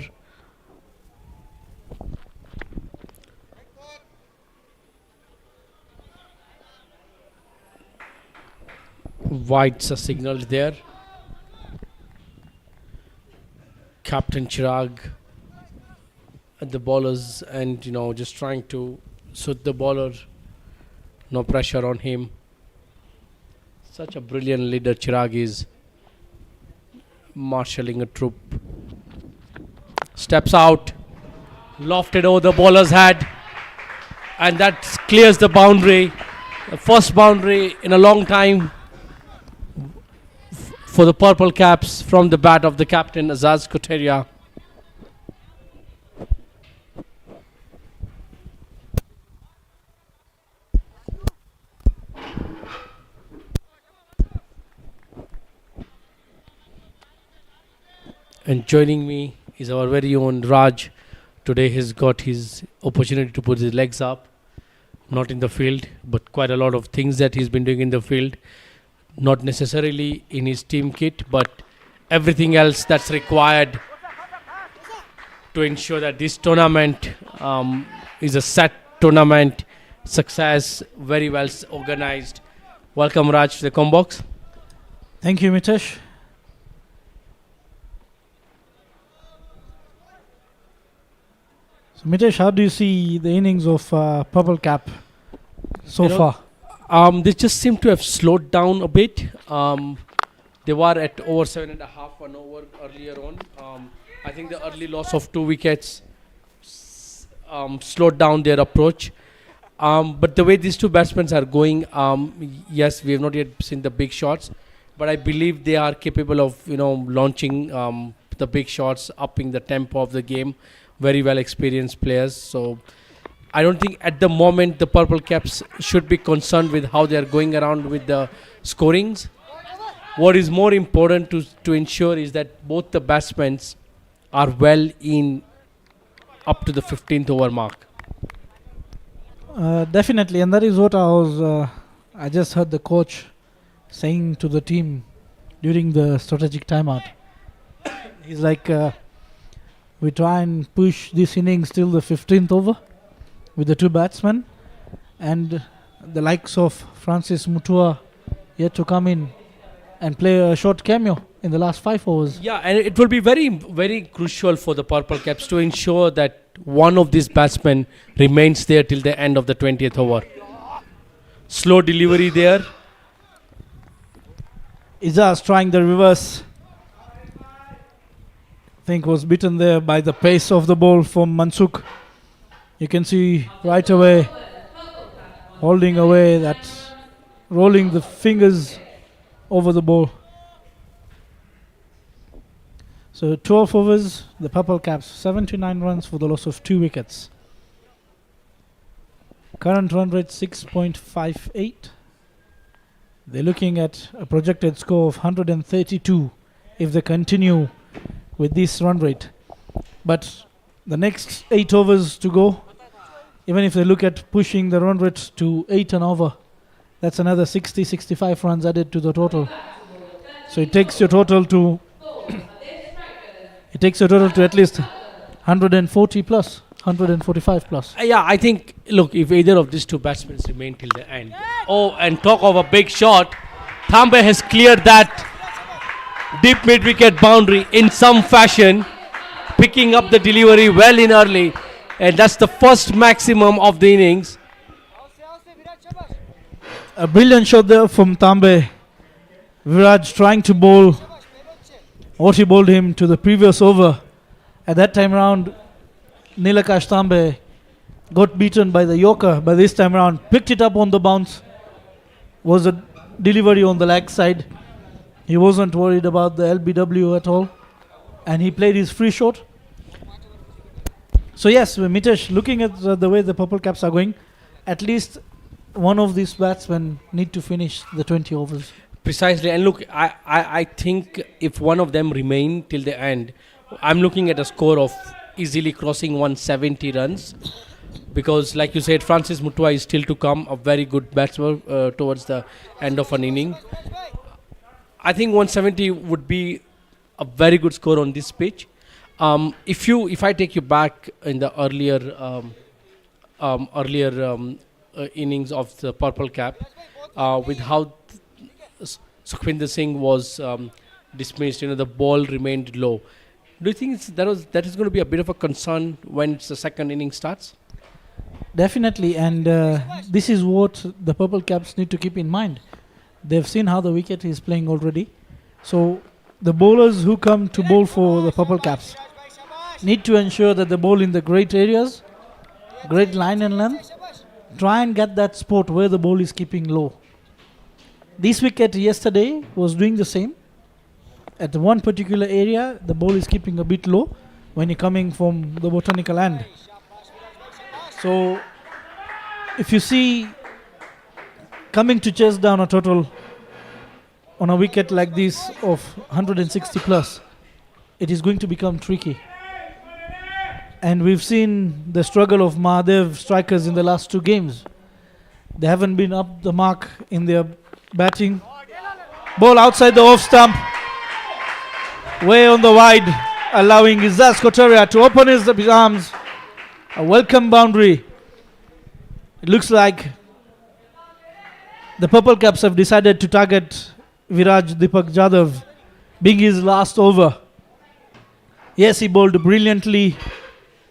Wides are signaled there. Captain Chirag at the bowlers and just trying to suit the bowler. No pressure on him. Such a brilliant leader Chirag is. Marshalling a troop. Steps out. Lofted over the bowler's head. And that clears the boundary. The first boundary in a long time for the Purple Caps from the bat of the captain Azaz Koteria. And joining me is our very own Raj. Today he's got his opportunity to put his legs up, not in the field, but quite a lot of things that he's been doing in the field, not necessarily in his team kit, but everything else that's required to ensure that this tournament is a set tournament, success, very well organized. Welcome, Raj, to the Combox. Thank you, Mitesh. So, Mitesh, how do you see the innings of Purple Cap so You know, far? They just seem to have slowed down a bit. They were at over 7.5 1 over earlier on. I think the early loss of 2 wickets slowed down their approach. But the way these two batsmen are going, yes, we have not yet seen the big shots, but I believe they are capable of, launching the big shots, upping the tempo of the game. Very well experienced players. So I don't think at the moment the Purple Caps should be concerned with how they are going around with the scorings. What is more important to ensure is that both the batsmen are well in up to the 15th over mark. Definitely, and that is what I just heard the coach saying to the team during the strategic timeout. He's like, we try and push this innings till the 15th over with the two batsmen, and the likes of Francis Mutua yet to come in and play a short cameo in the last 5 overs. Yeah, and it will be very, very crucial for the Purple Caps to ensure that one of these batsmen remains there till the end of the 20th over. Slow delivery there. Ijaz trying the reverse. I think was beaten there by the pace of the ball from Mansukh. You can see right away holding away that, rolling the fingers over the ball. So 12 overs, the Purple Caps 79 runs for the loss of 2 wickets. Current run rate 6.58. They're looking at a projected score of 132 if they continue with this run rate. But the next 8 overs to go, even if they look at pushing the run rate to 8 and over, that's another 60-65 runs added to the total. So it takes your total to at least 140 plus, 145 plus. Yeah, I think, look, if either of these two batsmen remain till the end. Oh, and talk of a big shot. Thambe has cleared that deep mid-wicket boundary in some fashion, picking up the delivery well in early, and that's the first maximum of the innings. A brilliant shot there from Thambe. Viraj trying to bowl what he bowled him to the previous over. At that time round, Nilakash Thambe got beaten by the Yorker, but this time round picked it up on the bounce. Was a delivery on the leg side. He wasn't worried about the LBW at all, and he played his free shot. So yes, Mitesh, looking at the way the Purple Caps are going, at least one of these batsmen need to finish the 20 overs. Precisely, and look, I think if one of them remain till the end, I'm looking at a score of easily crossing 170 runs, because like you said, Francis Mutua is still to come, a very good batsman towards the end of an inning. I think 170 would be a very good score on this pitch. If I take you back in the earlier innings of the Purple Cap, with how Sukhvinder Singh was dismissed, the ball remained low. Do you think that is going to be a bit of a concern when the second inning starts? Definitely, and this is what the Purple Caps need to keep in mind. They've seen how the wicket is playing already. So the bowlers who come to bowl for the Purple Caps need to ensure that they bowl in the great areas, great line and length. Try and get that spot where the ball is keeping low. This wicket yesterday was doing the same. At one particular area, the ball is keeping a bit low when you're coming from the botanical end. So if you see coming to chase down a total on a wicket like this of 160 plus, it is going to become tricky. And we've seen the struggle of MAHADEV strikers in the last 2 games. They haven't been up the mark in their batting. Ball outside the off stump. Way on the wide, allowing Izzaz Kotaria to open his arms. A welcome boundary. It looks like the Purple Caps have decided to target Viraj Dipak Jadhav, being his last over. Yes, he bowled brilliantly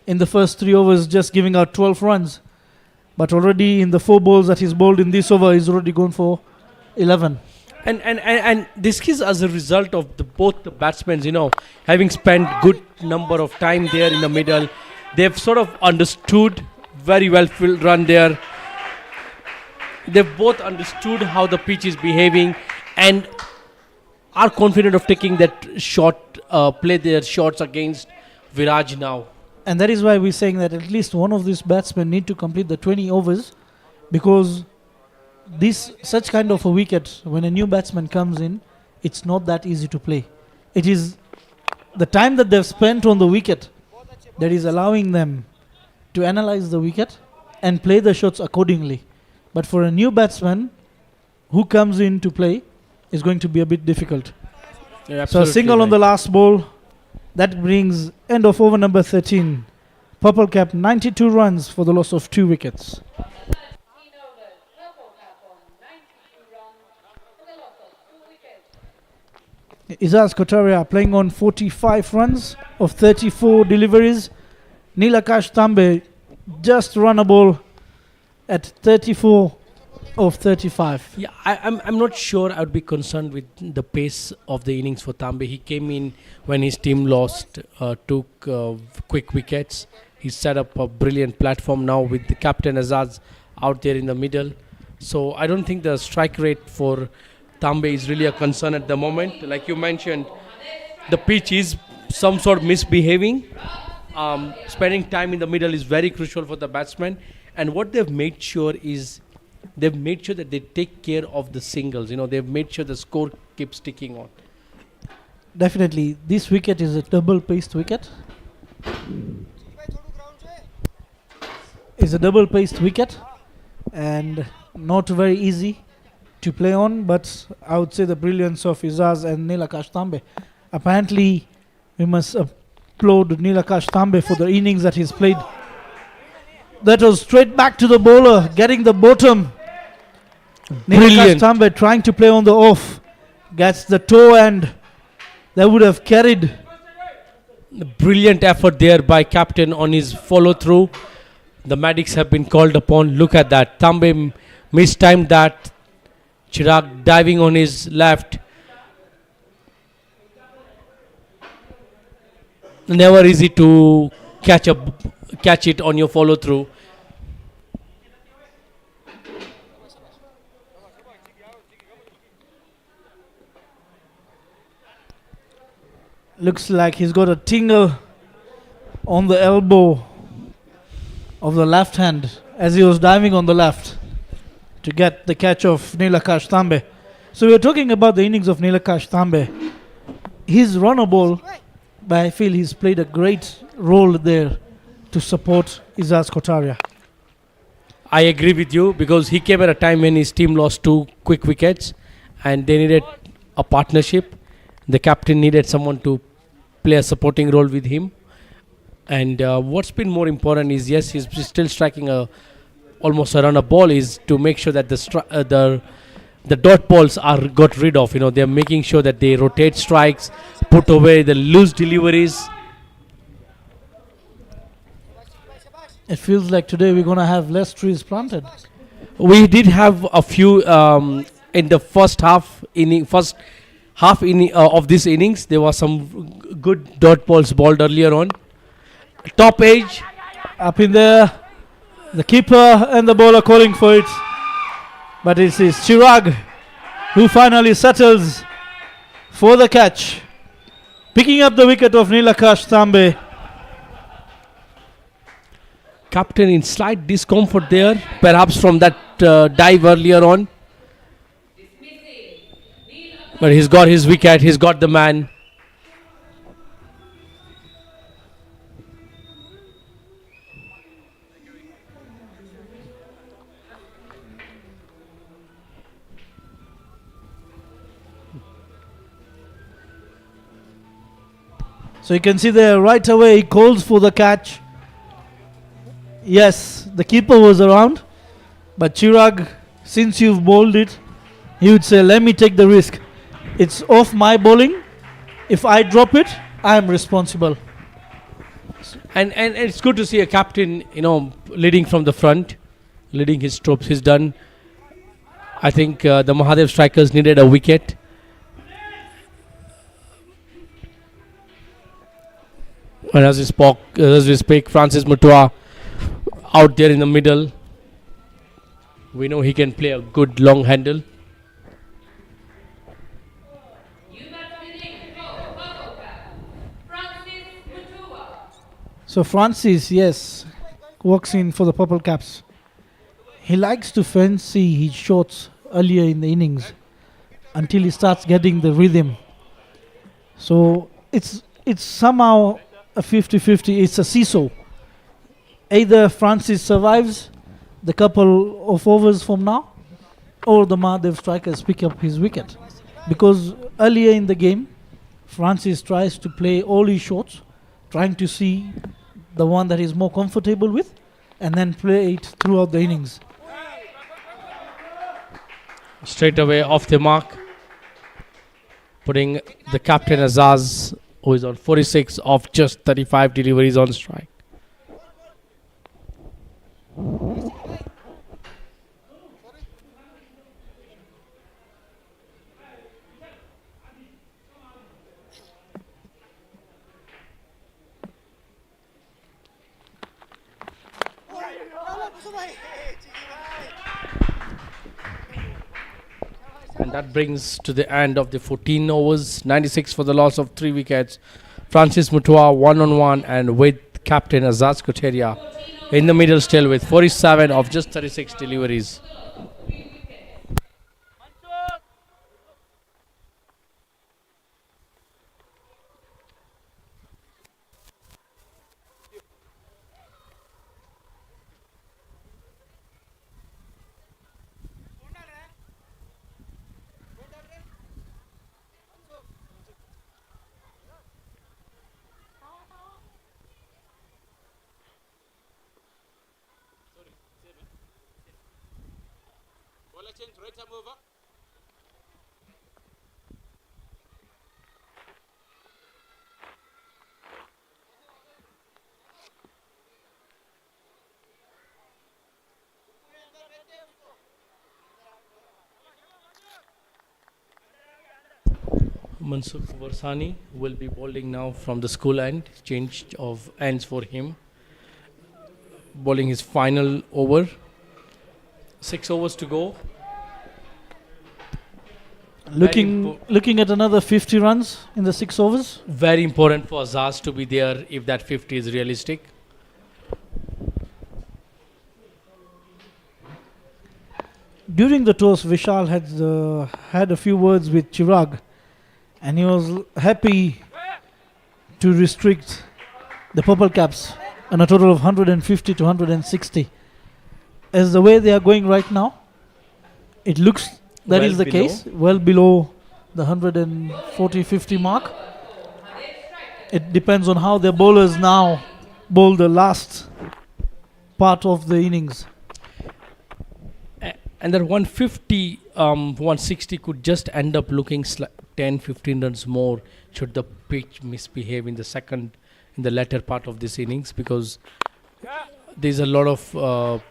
in the first 3 overs, just giving out 12 runs. But already in the 4 balls that he's bowled in this over, he's already gone for 11. And this is as a result of both the batsmen, having spent good number of time there in the middle. They've sort of understood very well field run there. They've both understood how the pitch is behaving and are confident of taking that shot, play their shots against Viraj now. And that is why we're saying that at least one of these batsmen need to complete the 20 overs, because such kind of a wicket, when a new batsman comes in, it's not that easy to play. It is the time that they've spent on the wicket that is allowing them to analyze the wicket and play the shots accordingly. But for a new batsman who comes in to play, is going to be a bit difficult. So a single on the last ball. That brings end of over number 13. Purple Cap 92 runs for the loss of 2 wickets. 13 overs, Purple Cap on 92 runs for the loss of 2 wickets. Izzaz Kotaria playing on 45 runs of 34 deliveries. Nilakash Tambe just run a ball at 34 of 35. Yeah, I'm not sure I would be concerned with the pace of the innings for Tambe. He came in when his team lost, took quick wickets. He set up a brilliant platform now with the captain Azaz out there in the middle. So I don't think the strike rate for Tambe is really a concern at the moment. Like you mentioned, the pitch is some sort of misbehaving. Spending time in the middle is very crucial for the batsman. And what they've made sure is they've made sure that they take care of the singles. They've made sure the score keeps ticking on. Definitely, this wicket is a double-paced wicket. It's a double-paced wicket and not very easy to play on, but I would say the brilliance of Izzaz and Nilakash Tambe. Apparently, we must applaud Nilakash Tambe for the innings that he's played. That was straight back to the bowler, getting the bottom. Nilakash Tambe trying to play on the off. Gets the toe and that would have carried. Brilliant effort there by captain on his follow-through. The medics have been called upon. Look at that. Tambe mistimed that. Chirag diving on his left. Never easy to catch it on your follow-through. Looks like he's got a tingle on the elbow of the left hand as he was diving on the left to get the catch of Nilakash Tambe. So we were talking about the innings of Nilakash Tambe. His runner ball, but I feel he's played a great role there to support Izzaz Kotaria. I agree with you, because he came at a time when his team lost 2 quick wickets and they needed a partnership. The captain needed someone to play a supporting role with him. And what's been more important is, yes, he's still striking almost a runner ball, is to make sure that the dot balls are got rid of. They're making sure that they rotate strikes, put away the loose deliveries. It feels like today we're going to have less trees planted. We did have a few in the first half of this innings. There was some good dot balls balled earlier on. Top edge. Up in there. The keeper and the bowler calling for it. But it is Chirag who finally settles for the catch. Picking up the wicket of Nilakash Tambe. Captain in slight discomfort there, perhaps from that dive earlier on. But he's got his wicket, he's got the man. So you can see there right away he calls for the catch. Yes, the keeper was around, but Chirag, since you've bowled it, he would say, let me take the risk. It's off my bowling. If I drop it, I am responsible. And it's good to see a captain, leading from the front, leading his troops. He's done. I think the Mahadev strikers needed a wicket. And as we speak, Francis Mutua out there in the middle. We know he can play a good long handle. So Francis, yes, walks in for the Purple Caps. He likes to fancy his shots earlier in the innings until he starts getting the rhythm. So it's somehow a 50-50. It's a seesaw. Either Francis survives the couple of overs from now, or the Mahadev strikers pick up his wicket. Because earlier in the game, Francis tries to play all his shots, trying to see the one that he's more comfortable with, and then play it throughout the innings. Straight away off the mark, putting the captain Azaz, who is on 46 of just 35 deliveries on strike. And that brings to the end of the 14 overs, 96 for the loss of 3 wickets. Francis Mutua 1-on-1 and with captain Azaz Koteria in the middle still with 47 of just 36 deliveries. Mansukh Varsani will be bowling now from the school end. Change of ends for him. Bowling his final over. 6 overs to go. Looking at another 50 runs in the 6 overs. Very important for Azaz to be there if that 50 is realistic. During the toss, Vishal had a few words with Chirag, and he was happy to restrict the Purple Caps on a total of 150 to 160. As the way they are going right now, it looks that is the case, well below the 140-50 mark. It depends on how their bowlers now bowl the last part of the innings. And that 150, 160 could just end up looking 10-15 runs more should the pitch misbehave in the latter part of this innings, because there's a lot of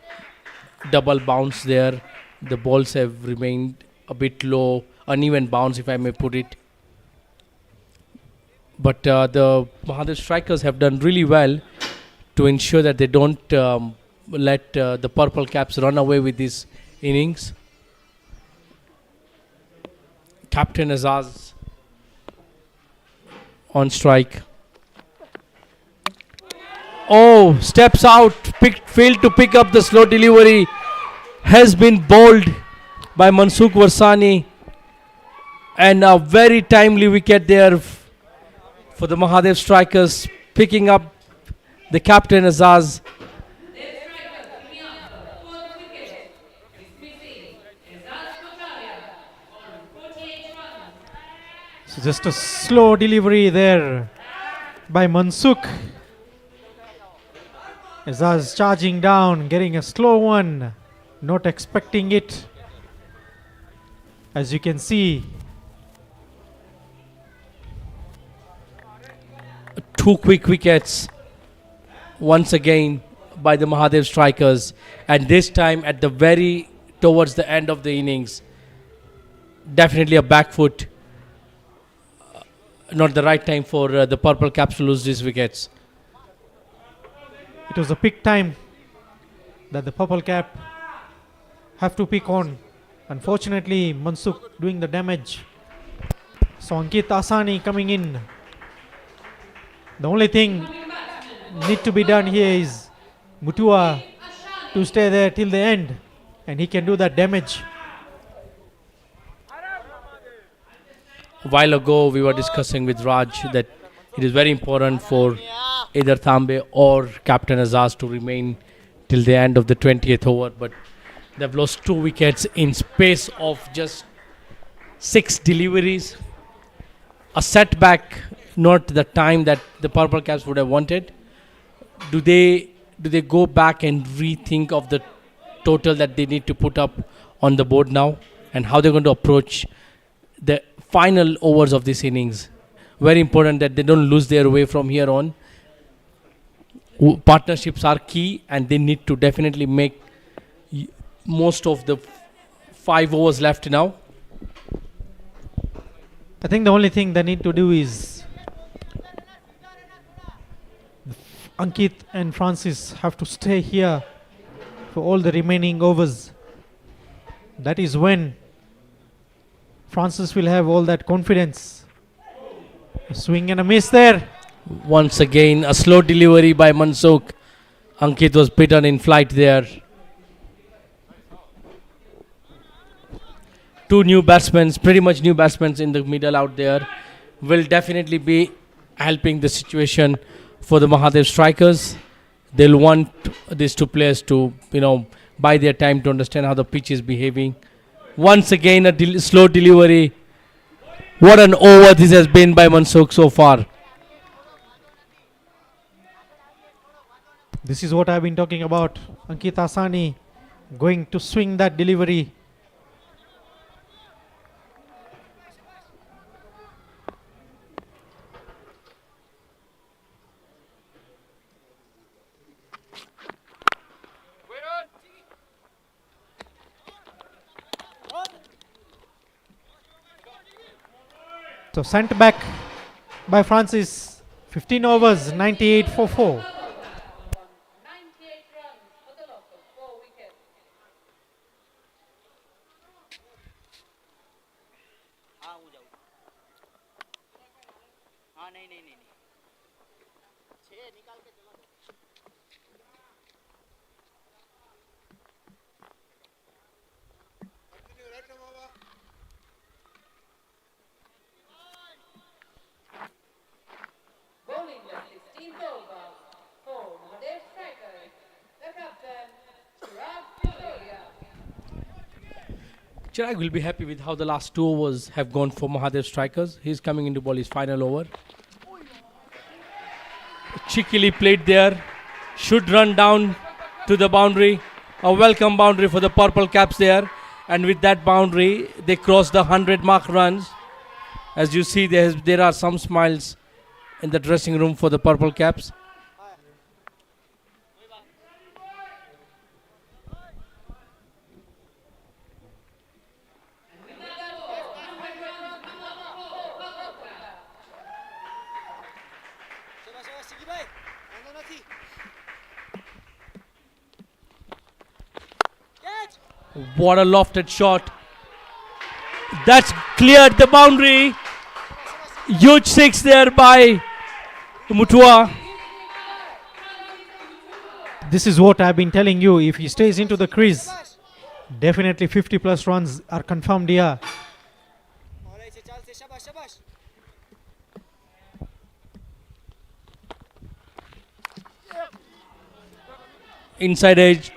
double bounce there. The balls have remained a bit low, uneven bounce if I may put it. But the Mahadev strikers have done really well to ensure that they don't let the Purple Caps run away with this innings. Captain Azaz on strike. Oh, steps out, failed to pick up the slow delivery. Has been bowled by Mansukh Varsani, and a very timely wicket there for the Mahadev strikers, picking up the captain Azaz. So just a slow delivery there by Mansukh. Azaz charging down, getting a slow one, not expecting it. As you can see, 2 quick wickets once again by the Mahadev strikers, and this time at the very towards the end of the innings. Definitely a back foot. Not the right time for the Purple Caps to lose these wickets. it was a pick time that the Purple Cap have to pick on. Unfortunately, Mansukh doing the damage. So Ankit Asani coming in. The only thing need to be done here is Mutua to stay there till the end, and he can do that damage. A while ago, we were discussing with Raj that it is very important for either Thambe or Captain Azaz to remain till the end of the 20th over, but they've lost 2 wickets in space of just 6 deliveries. A setback, not the time that the Purple Caps would have wanted. Do they go back and rethink of the total that they need to put up on the board now, and how they're going to approach the final overs of this innings? Very important that they don't lose their way from here on. Partnerships are key, and they need to definitely make most of the 5 overs left now. I think the only thing they need to do is Ankit and Francis have to stay here for all the remaining overs. That is when Francis will have all that confidence. A swing and a miss there. Once again, a slow delivery by Mansukh. Ankit was beaten in flight there. 2 new batsmen, pretty much new batsmen in the middle out there, will definitely be helping the situation for the Mahadev strikers. They'll want these 2 players to, buy their time to understand how the pitch is behaving. Once again, a slow delivery. What an over this has been by Mansukh so far. This is what I've been talking about. Ankit Asani going to swing that delivery. So sent back by Francis. 15 overs, 98 for 4. 98 runs for the loss of 4 wickets. Bowling the 16th over for Mahadev strikers. The captain, Chirag. Chirag will be happy with how the last 2 overs have gone for Mahadev strikers. He's coming in to bowl his final over. Cheekily played there. Should run down to the boundary. A welcome boundary for the Purple Caps there. And with that boundary, they cross the 100 mark runs. As you see, there are some smiles in the dressing room for the Purple Caps. What a lofted shot. That's cleared the boundary. Huge 6 there by Mutua. This is what I've been telling you. If he stays into the crease, definitely 50 plus runs are confirmed here. Inside edge.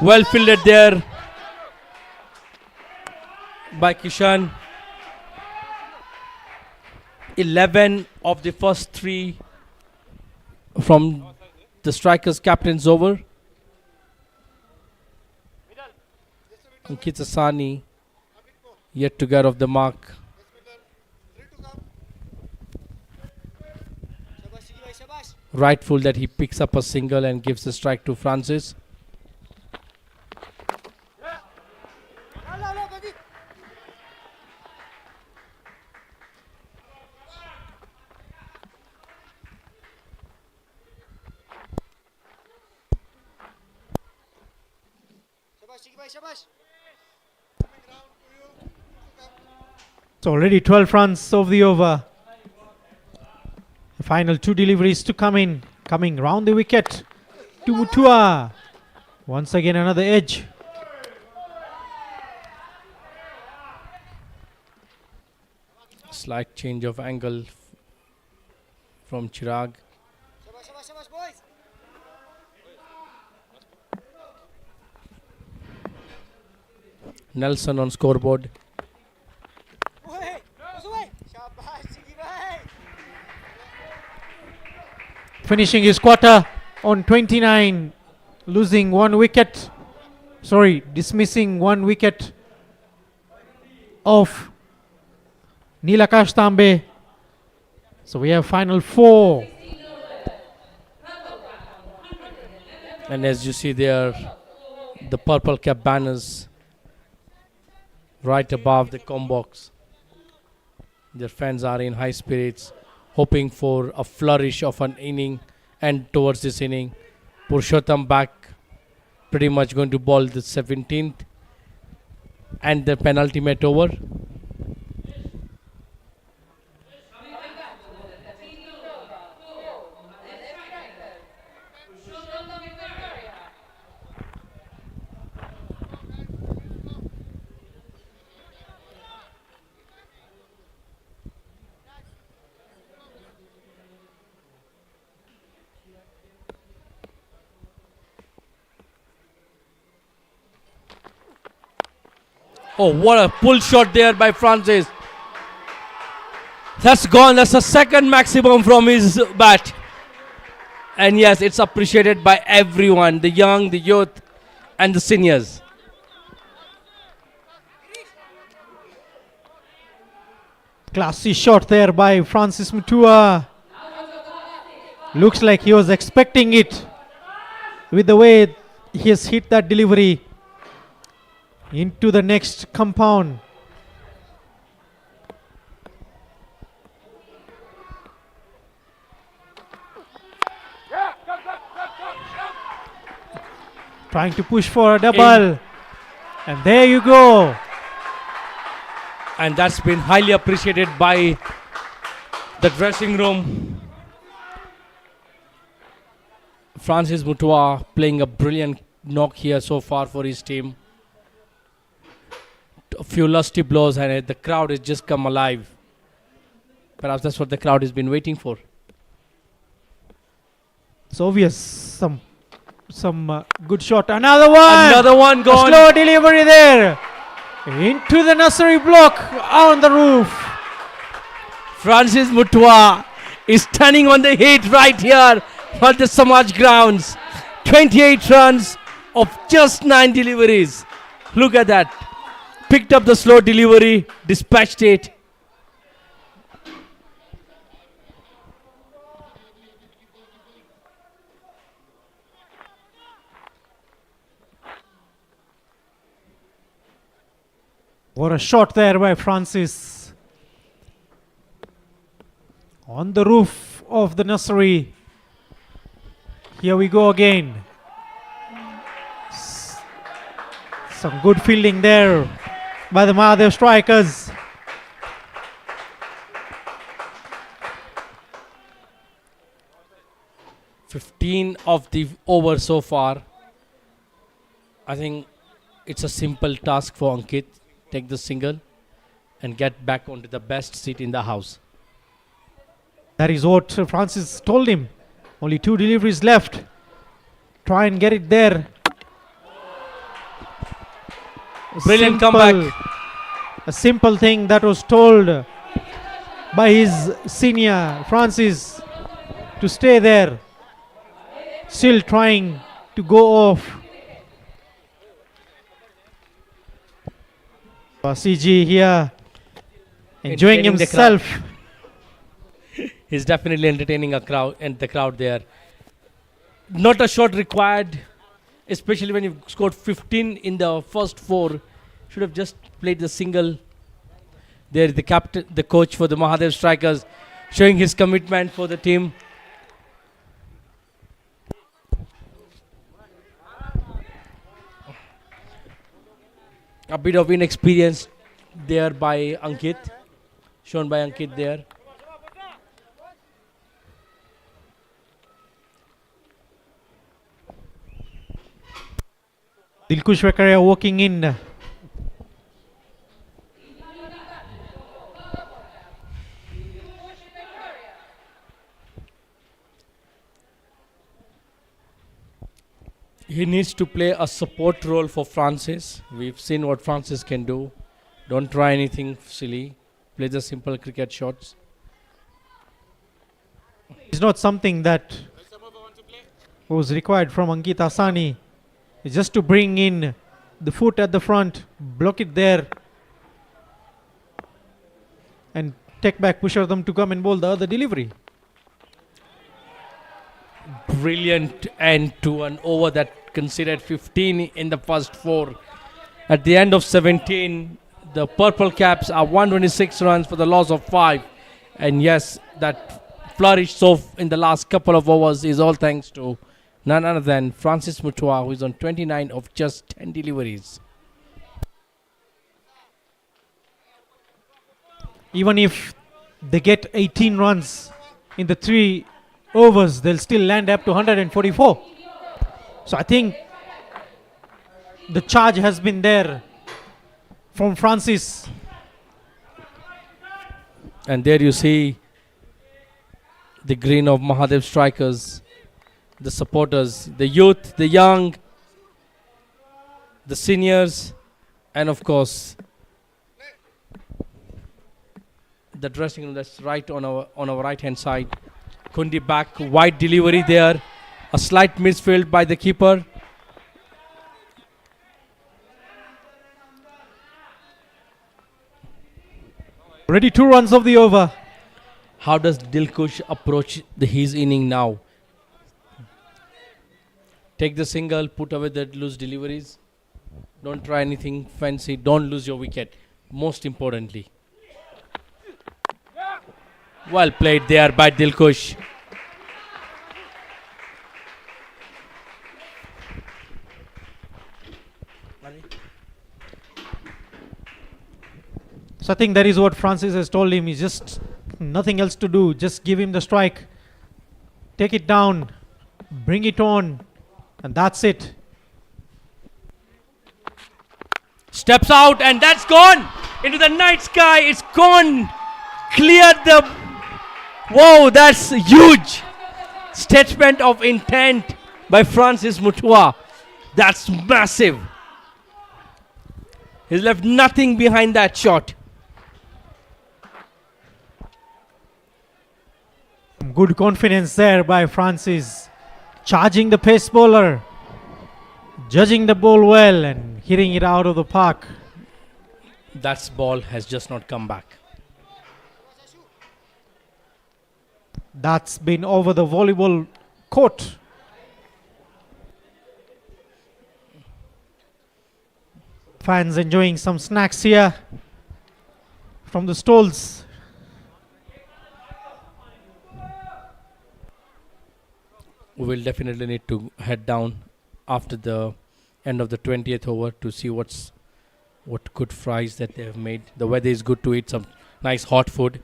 Well fielded there by Kishan. 11 of the first 3 from the striker's captain's over. Ankit Asani yet to get off the mark. Rightful that he picks up a single and gives the strike to Francis. It's already 12 runs of the over. The final 2 deliveries to come in. Coming round the wicket to Mutua. Once again another edge. Slight change of angle from Chirag. Nelson on scoreboard. Finishing his quarter on 29, losing 1 wicket. Sorry, dismissing 1 wicket of Nilakash Tambe. So we have final 4. And as you see there, the purple cap banners right above the com box. Their fans are in high spirits, hoping for a flourish of an inning, and towards this inning, Purushottam back, pretty much going to bowl the 17th and the penultimate over. Oh, what a pull shot there by Francis. That's gone. That's the second maximum from his bat. And yes, it's appreciated by everyone, the young, the youth, and the seniors. Classy shot there by Francis Mutua. Looks like he was expecting it with the way he has hit that delivery into the next compound. Trying to push for a double. And there you go. And that's been highly appreciated by the dressing room. Francis Mutua playing a brilliant knock here so far for his team. A few lusty blows and the crowd has just come alive. Perhaps that's what the crowd has been waiting for. It's obvious. Some good shot. Another one. Another one gone. A slow delivery there. Into the nursery block on the roof. Francis Mutua is standing on the hit right here on the Samaj grounds. 28 runs of just 9 deliveries. Look at that. Picked up the slow delivery, dispatched it. What a shot there by Francis. On the roof of the nursery. Here we go again. Some good fielding there by the Mahadev strikers. "15 of the over so far." I think it's a simple task for Ankit. Take the single and get back onto the best seat in the house. That is what Francis told him. Only 2 deliveries left. Try and get it there. Brilliant comeback. A simple thing that was told by his senior Francis to stay there. still trying to go off. CG here enjoying Entertaining the crowd. himself. He's definitely entertaining a crowd and the crowd there. Not a shot required, especially when you scored 15 in the first 4. Should have just played the single. There is the captain, the coach for the Mahadev Strikers, showing his commitment for the team. A bit of inexperience there by Ankit, shown by Ankit there. Dilkush Vekaria walking in. He needs to play a support role for Francis. We've seen what Francis can do. Don't try anything silly. Play the simple cricket shots. It's not something that was required from Ankit Asani. It's just to bring in the foot at the front, block it there, and take back Pushartham to come and bowl the other delivery. Brilliant end to an over that considered 15 in the first 4. At the end of 17, the Purple Caps are 126 runs for the loss of 5. And yes, that flourish in the last couple of overs is all thanks to none other than Francis Mutua, who is on 29 of just 10 deliveries. Even if they get 18 runs in the 3 overs, they'll still land up to 144. So I think the charge has been there from Francis. And there you see the green of Mahadev Strikers, the supporters, the youth, the young, the seniors, and of course the dressing room that's right on our right hand side. Kundi back, wide delivery there, a slight misfield by the keeper. Already 2 runs of the over. How does Dilkush approach his inning now? Take the single, put away the loose deliveries. Don't try anything fancy. Don't lose your wicket. Most importantly. Well played there by Dilkush. So I think that is what Francis has told him. He's just nothing else to do. Just give him the strike. Take it down. Bring it on. And that's it. Steps out and that's gone into the night sky. It's gone. Cleared the... Wow, that's huge. Statement of intent by Francis Mutua. That's massive. He's left nothing behind that shot. Good confidence there by Francis. Charging the pace bowler. Judging the ball well and hitting it out of the park. That ball has just not come back. That's been over the volleyball court. Fans enjoying some snacks here from the stalls. We will definitely need to head down after the end of the 20th over to see what good fries that they have made. The weather is good to eat some nice hot food.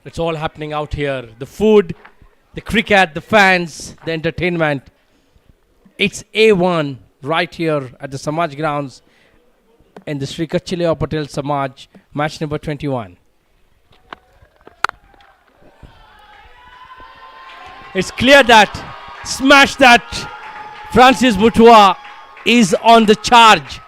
It's all happening out here. The food, the cricket, the fans, the entertainment. It's A1 right here at the Samaj grounds in the Sri Kachileo Patel Samaj, match number 21. It's clear that, smash that, Francis Mutua is on the charge.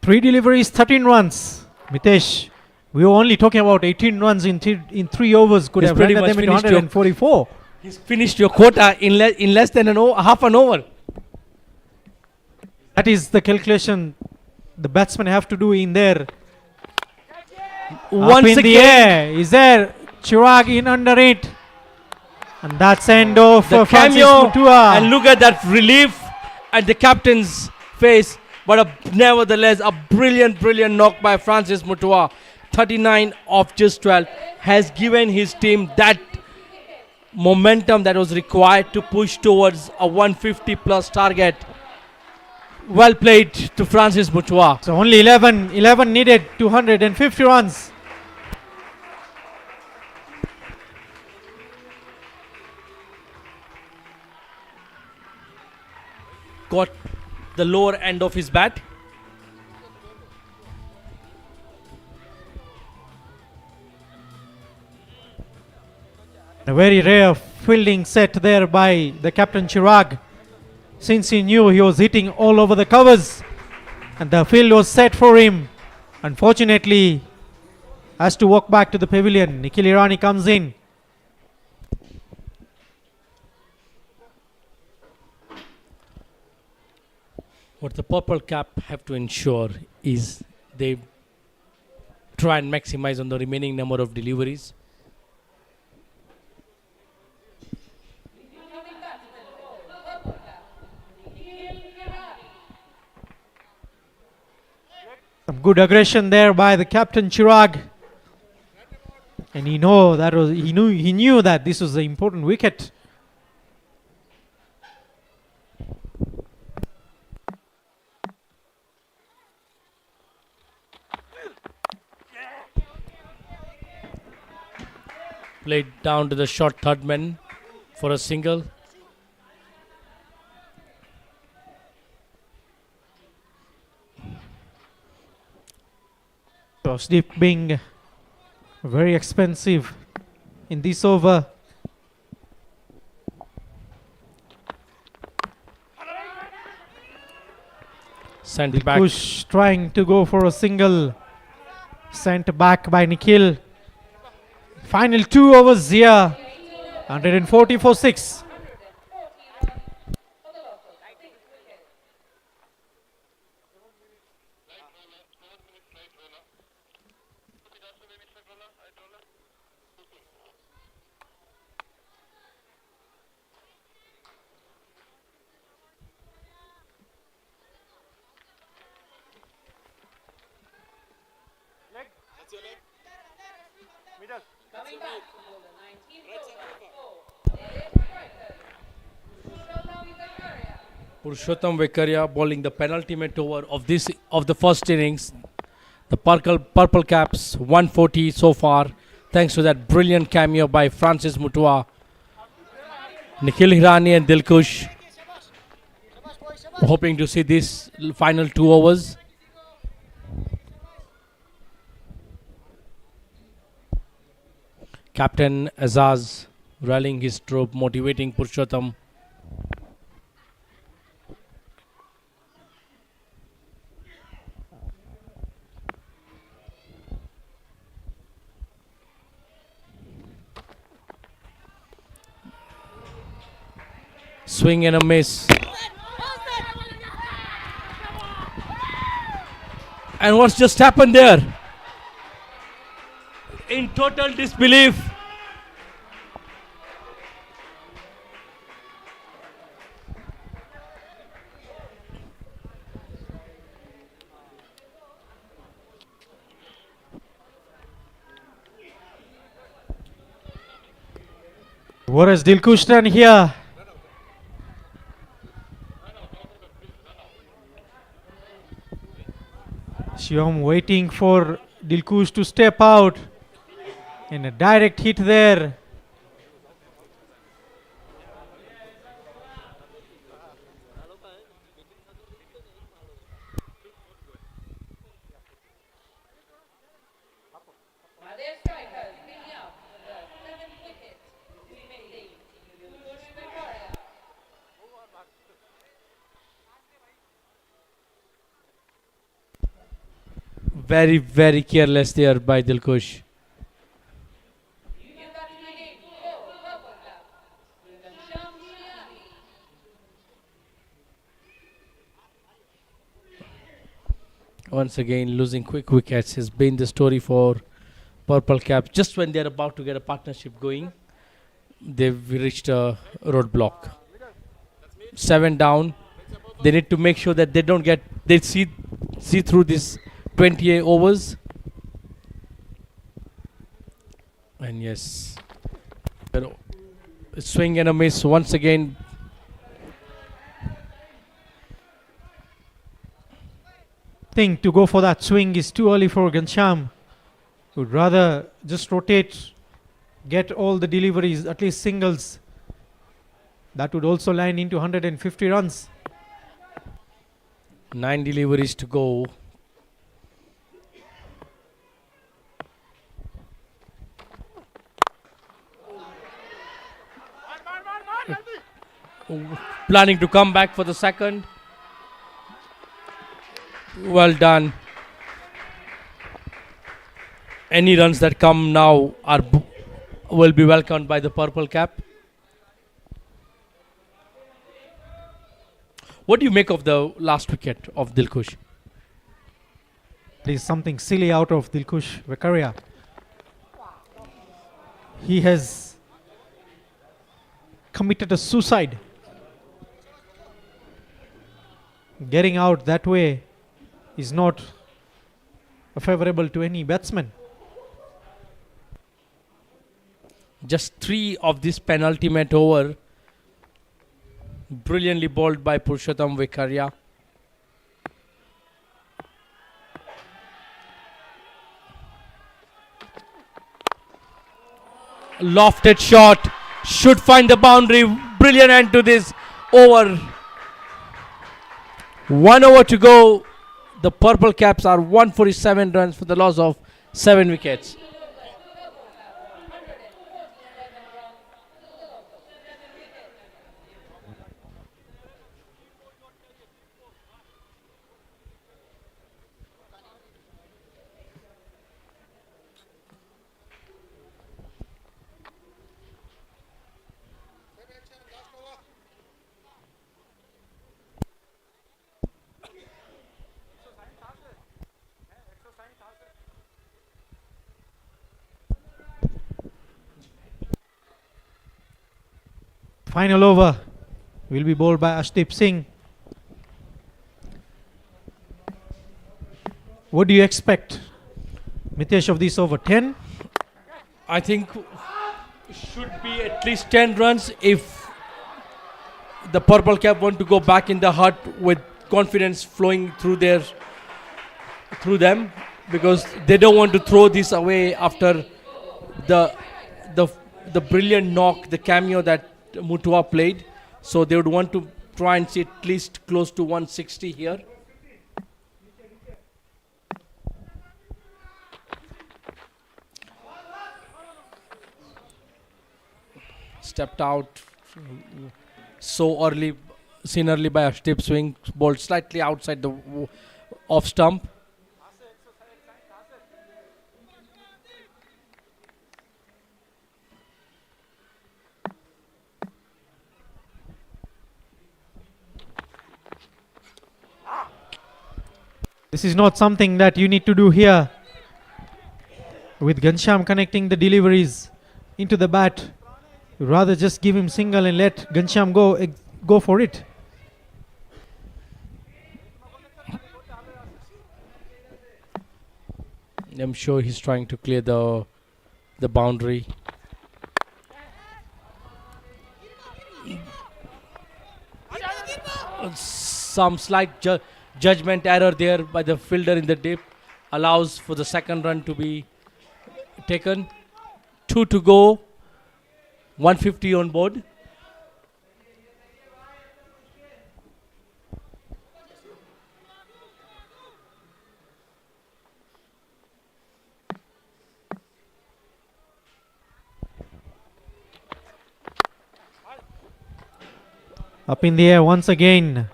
3 deliveries, 13 runs. Mitesh, we were only talking about 18 runs in 3 overs. Could He's have pretty rendered much them into finished your- 144. He's finished your quota in less than half an over. That is the calculation the batsmen have to do in there. Once Up in the again, air. Is there Chirag in under it? And that's end of the Francis cameo, Mutua. and look at that relief at the captain's face. But nevertheless, a brilliant knock by Francis Mutua. 39 of just 12 has given his team that momentum that was required to push towards a 150 plus target. Well played to Francis Mutua. So only 11 needed, 250 runs. Got the lower end of his bat. A very rare fielding set there by the captain Chirag, since he knew he was hitting all over the covers and the field was set for him. Unfortunately, has to walk back to the pavilion. Nikhil Irani comes in. What the purple cap have to ensure is they try and maximize on the remaining number of deliveries. Some good aggression there by the captain Chirag, and he knew that this was an important wicket. Played down to the short third man for a single. So Deep being very expensive in this over. Sent back. Push trying to go for a single, sent back by Nikhil. Final 2 overs here, 140 for 6. Coming back to the 19th over, Purushottam Vekaria bowling the penultimate over of the first innings. The purple caps 140 so far, thanks to that brilliant cameo by Francis Mutua. Nikhil Hirani and Dilkush hoping to see this final 2 overs. Captain Azaz rallying his troop, motivating Purushottam. Swing and a miss. And what's just happened there? In total disbelief. What has Dilkush done here? Shivam waiting for Dilkush to step out, and a direct hit there. Mahadev strikers picking up the 7th wicket, defending Push Victoria. Very, very careless there by Dilkush. New batting again for Purple Club. Ghanshyam Shiani. Once again, losing quick wickets has been the story for Purple Cap. Just when they're about to get a partnership going, they've reached a roadblock. 7 down. They need to make sure that they don't get, they see through this 28 overs. And yes, a swing and a miss once again. Think to go for that swing is too early for Ghanshyam. Would rather just rotate, get all the deliveries, at least singles. That would also land into 150 runs. 9 deliveries to go. Planning to come back for the second. Well done. Any runs that come now will be welcomed by the Purple Cap. What do you make of the last wicket of Dilkush? There is something silly out of Dilkush Vekaria. He has committed a suicide. Getting out that way is not favorable to any batsman. Just 3 of this penultimate over. Brilliantly bowled by Purushottam Vekaria. Lofted shot. Should find the boundary. Brilliant end to this over. 1 over to go. The Purple Caps are 147 runs for the loss of 7 wickets. Final over will be bowled by Ashdeep Singh. What do you expect, Mitesh, of this over? 10? I think should be at least 10 runs if the Purple Cap want to go back in the hut with confidence flowing through them, because they don't want to throw this away after the brilliant knock, the cameo that Mutua played. So they would want to try and see at least close to 160 here. Stepped out so early, seen early by Ashdeep swing, bowled slightly outside the off stump. This is not something that you need to do here. With Ghanshyam connecting the deliveries into the bat, rather just give him single and let Ghanshyam go for it. I'm sure he's trying to clear the boundary. Some slight judgment error there by the fielder in the dip allows for the second run to be taken. 2 to go, 150 on board. Up in the air once again.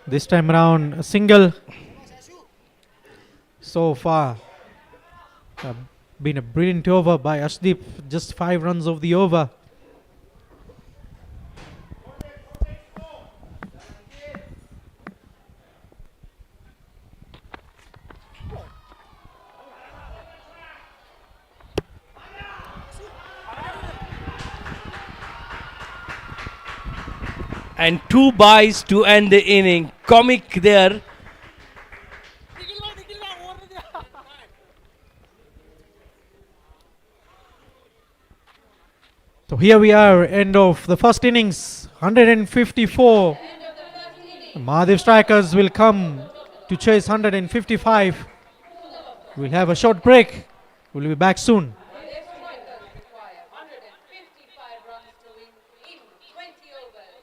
This time around, a single. so far. Been a brilliant over by Ashdeep. Just 5 runs of the over. And 2 byes to end the inning. Comic there. So here we are, end of the first innings, 154. Mahadev strikers will come to chase 155. We'll have a short break. We'll be back soon. Mahadev strikers require 155 runs to win in 20 overs.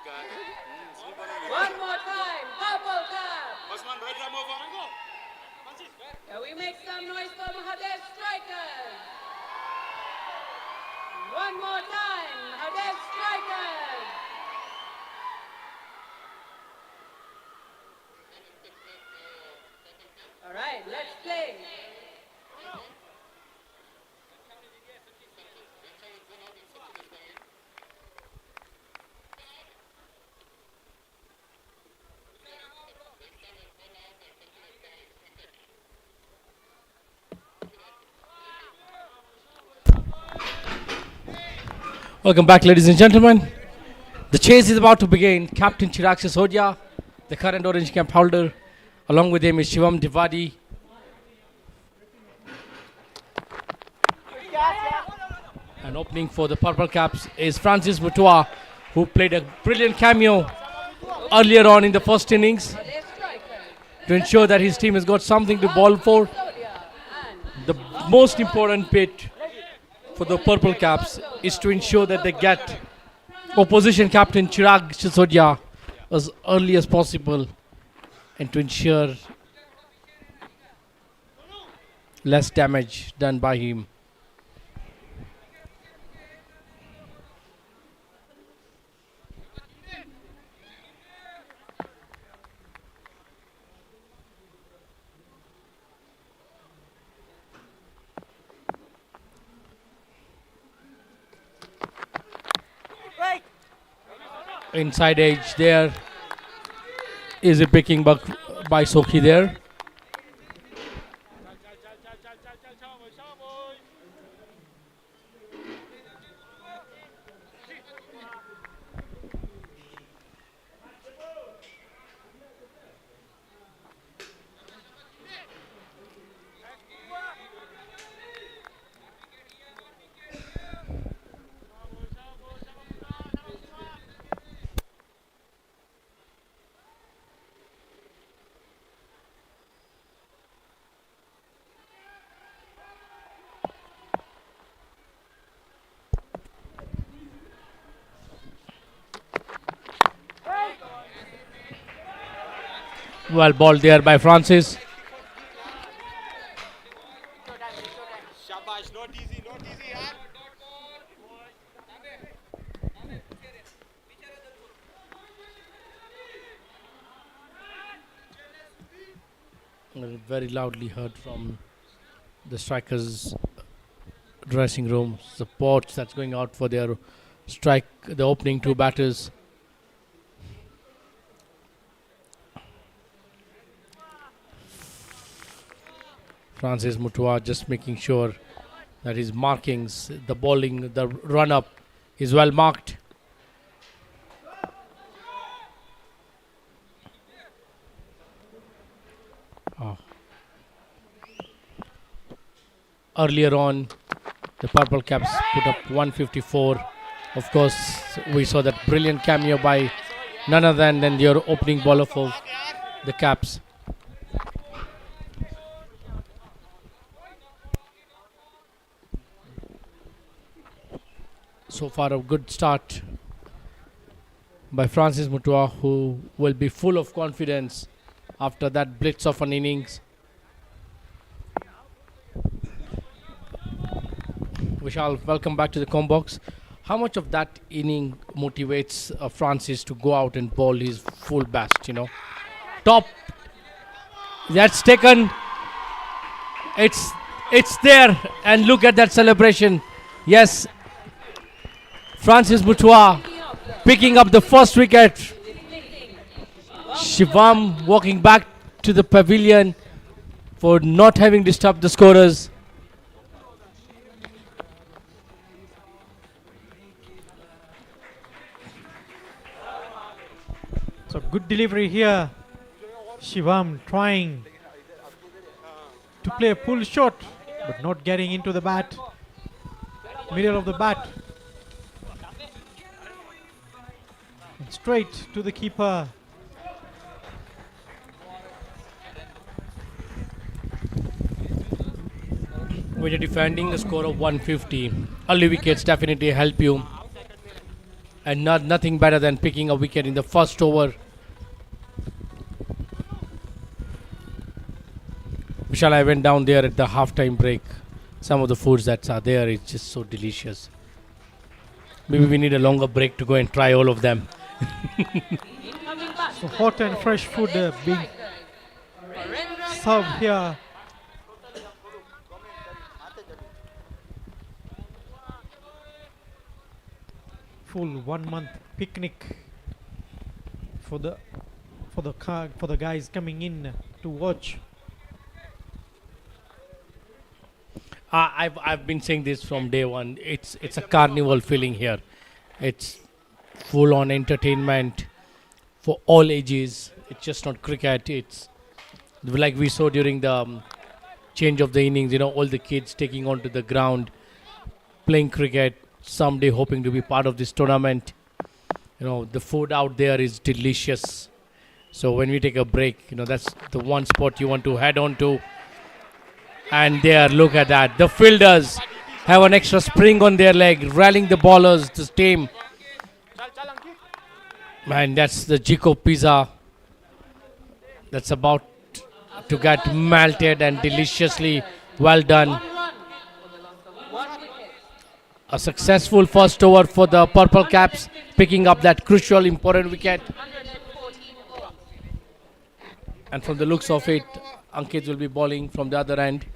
One more time, purple cap. Can we make some noise for Mahadev strikers? One more time, Mahadev strikers. All right, let's play. Welcome back, ladies and gentlemen. The chase is about to begin. Captain Chirag Sisodia, the current orange cap holder, along with him is Shivam Divadi. And opening for the purple caps is Francis Mutua, who played a brilliant cameo earlier on in the first innings Mahadev strikers. to ensure that his team has got something to ball for. The most important bit for the purple caps is to ensure that they get opposition captain Chirag Sisodia as early as possible and to ensure less damage done by him. Inside edge there is a picking buck by Soki there. Well ball there by Francis. Very loudly heard from the strikers' dressing room. Support that's going out for their strike, the opening two batters. Francis Mutua just making sure that his markings, the bowling, the run up is well marked. Earlier on, the purple caps put up 154. Of course, we saw that brilliant cameo by none other than your opening bowler for the caps. So far, a good start by Francis Mutua, who will be full of confidence after that blitz of an innings. Vishal, welcome back to the Combox. How much of that inning motivates Francis to go out and bowl his full best, you know? Top. That's taken. It's there. And look at that celebration. Yes. Francis Mutua picking up the first wicket. Shivam walking back to the pavilion for not having disturbed the scorers. So good delivery here. Shivam trying to play a pull shot, but not getting into the bat, middle of the bat. And straight to the keeper. When you're defending the score of 150, early wickets definitely help you. and nothing better than picking a wicket in the first over. Vishal, I went down there at the halftime break. Some of the foods that are there, it's just so delicious. Maybe we need a longer break to go and try all of them. So hot and fresh food being served here. Full 1 month picnic for the guys coming in to watch. I've been saying this from day one. It's a carnival feeling here. It's full on entertainment for all ages. It's just not cricket. It's like we saw during the change of the innings. You know, all the kids taking onto the ground, playing cricket. Someday hoping to be part of this tournament. You know, the food out there is delicious. So when we take a break, you know, that's the one spot you want to head on to. And there, look at that. The fielders have an extra spring on their leg, rallying the ballers, this team. Man, that's the Jico pizza that's about to get melted and deliciously well done. A successful first over for the Purple Caps, picking up that crucial, important wicket. And from the looks of it, Ankit will be bowling from the other end.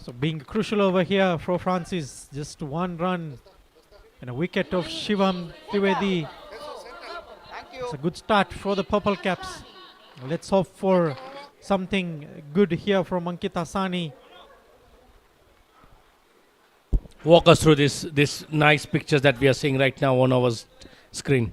So being crucial over here for Francis, just 1 run and a wicket of Shivam Trivedi. It's a good start for the Purple Caps. Let's hope for something good here from Ankit Asani. Walk us through this nice pictures that we are seeing right now on our screen.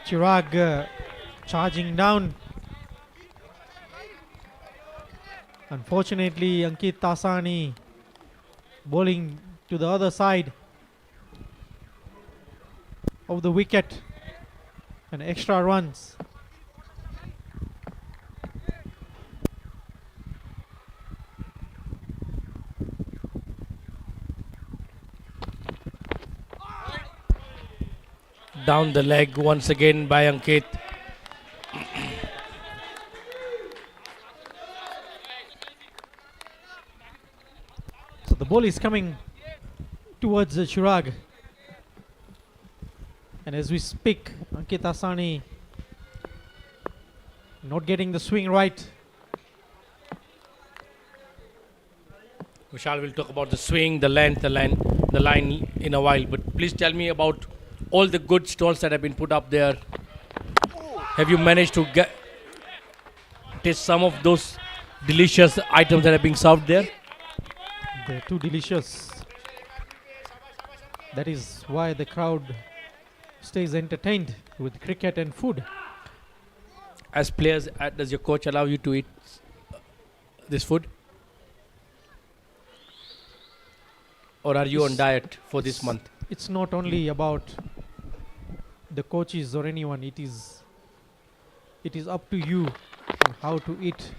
Chirag charging down. Unfortunately, Ankit Asani bowling to the other side of the wicket and extra runs. Down the leg once again by Ankit. So the ball is coming towards Chirag. And as we speak, Ankit Asani not getting the swing right. Vishal will talk about the swing, the length, the line in a while. But please tell me about all the good stalls that have been put up there. Have you managed to taste some of those delicious items that are being served there? They're too delicious. That is why the crowd stays entertained with cricket and food. As players, does your coach allow you to eat this food? Or are you on diet for this month? It's not only about the coaches or anyone. It is up to you on how to eat.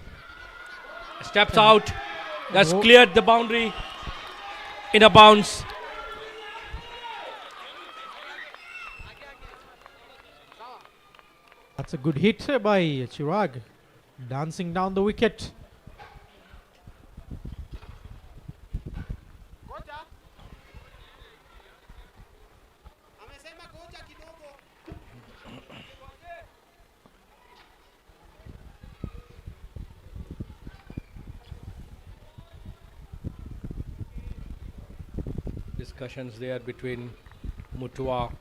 Steps out. That's cleared the boundary in a bounce. That's a good hit by Chirag, dancing down the wicket. Discussions there between Mutua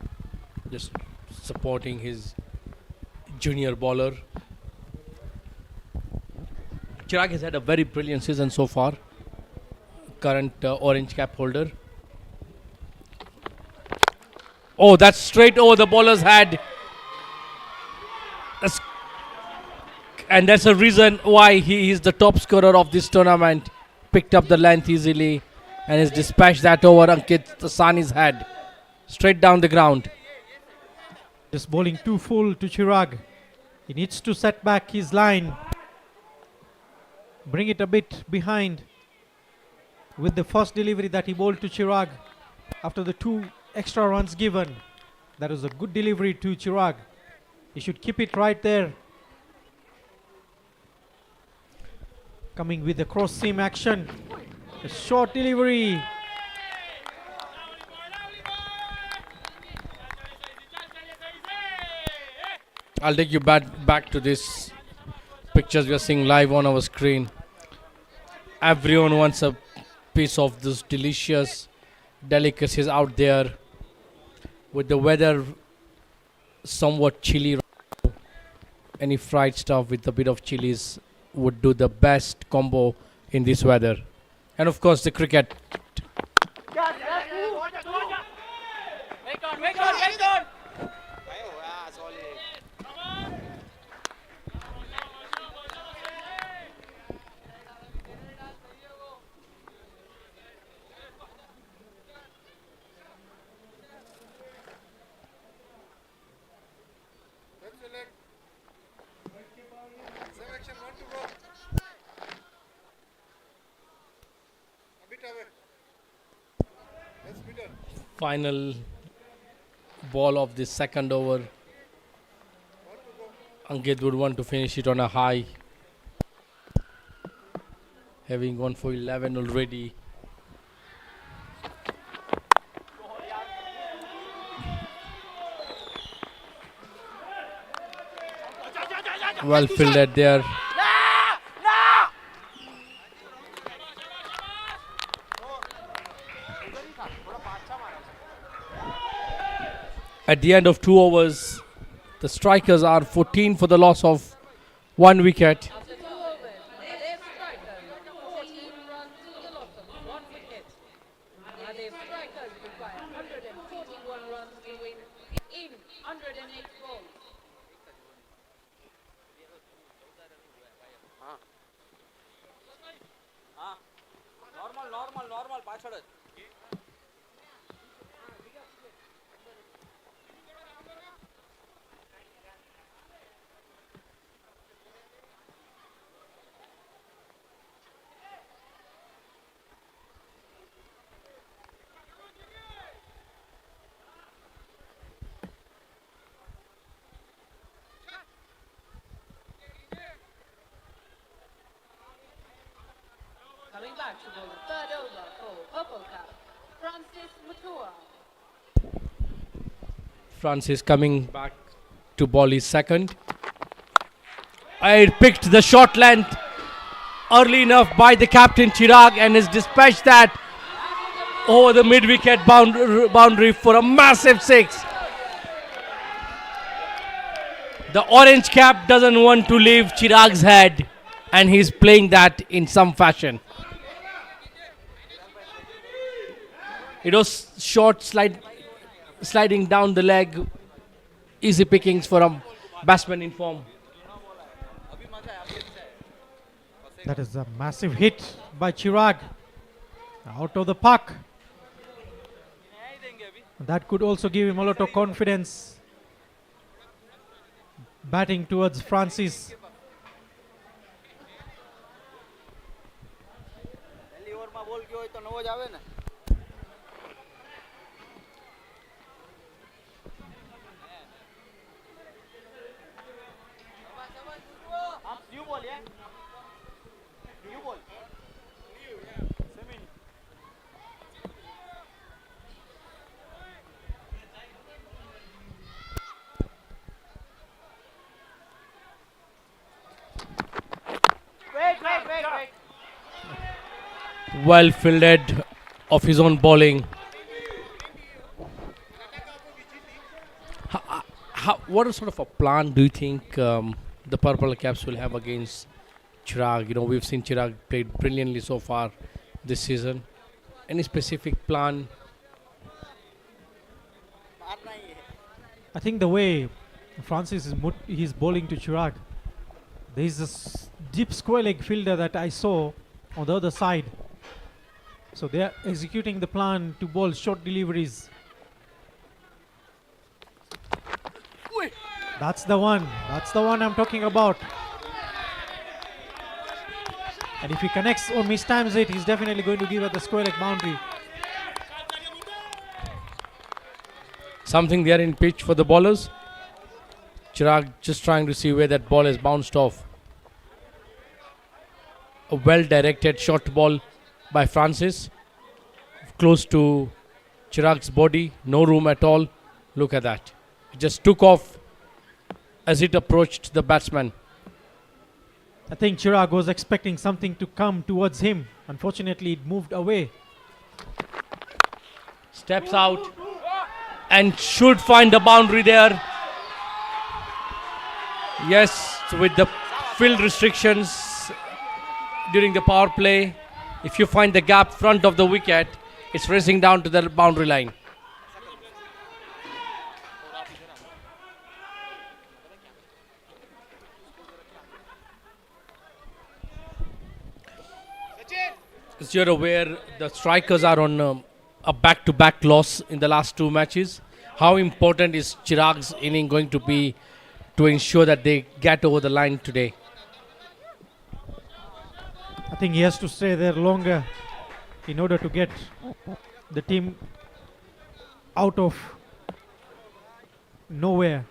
just supporting his junior bowler. Chirag has had a very brilliant season so far. Current orange cap holder. Oh, that's straight over the bowler's head. And that's the reason why he is the top scorer of this tournament. picked up the length easily and has dispatched that over Ankit Sani's head. Straight down the ground. Just bowling too full to Chirag. He needs to set back his line. Bring it a bit behind with the first delivery that he bowled to Chirag after the 2 extra runs given. That was a good delivery to Chirag. He should keep it right there. Coming with the cross seam action. A short delivery. I'll take you back to this pictures we are seeing live on our screen. Everyone wants a piece of this delicious delicacies out there. With the weather somewhat chilly, any fried stuff with a bit of chilies would do the best combo in this weather. And of course the cricket. Final ball of the second over. Ankit would want to finish it on a high, having gone for 11 already. Well fielded there. At the end of 2 overs, the strikers are 14 for the loss of 1 wicket. After 2 overs, Mahadev strikers 14 runs to the loss of 1 wicket. Mahadev strikers require 141 runs to win in 108 balls. Normal પાછળ જ Coming back to bowl the third over for Purple Cap, Francis Mutua. Francis coming back to bowl his second. I picked the short length early enough by the captain Chirag and has dispatched that over the mid-wicket boundary for a massive 6. The orange cap doesn't want to leave Chirag's head and he's playing that in some fashion. It was short sliding down the leg. Easy pickings for a batsman in form. That is a massive hit by Chirag. Out of the park. That could also give him a lot of confidence. Batting towards Francis. Well fielded of his own bowling. What sort of a plan do you think the Purple Caps will have against Chirag? You know, we've seen Chirag played brilliantly so far this season. Any specific plan? I think the way Francis is bowling to Chirag, there is a deep square leg fielder that I saw on the other side. So they are executing the plan to bowl short deliveries. That's the one. That's the one I'm talking about. And if he connects or mistimes it, he's definitely going to give it the square leg boundary. Something there in pitch for the bowlers. Chirag just trying to see where that ball has bounced off. A well-directed short ball by Francis. Close to Chirag's body. No room at all. Look at that. It just took off as it approached the batsman. I think Chirag was expecting something to come towards him. Unfortunately, it moved away. Steps out and should find the boundary there. Yes, so with the field restrictions during the power play, if you find the gap front of the wicket, it's racing down to the boundary line. As you're aware, the strikers are on a back-to-back loss in the last two matches. How important is Chirag's inning going to be to ensure that they get over the line today? I think he has to stay there longer in order to get the team out of nowhere.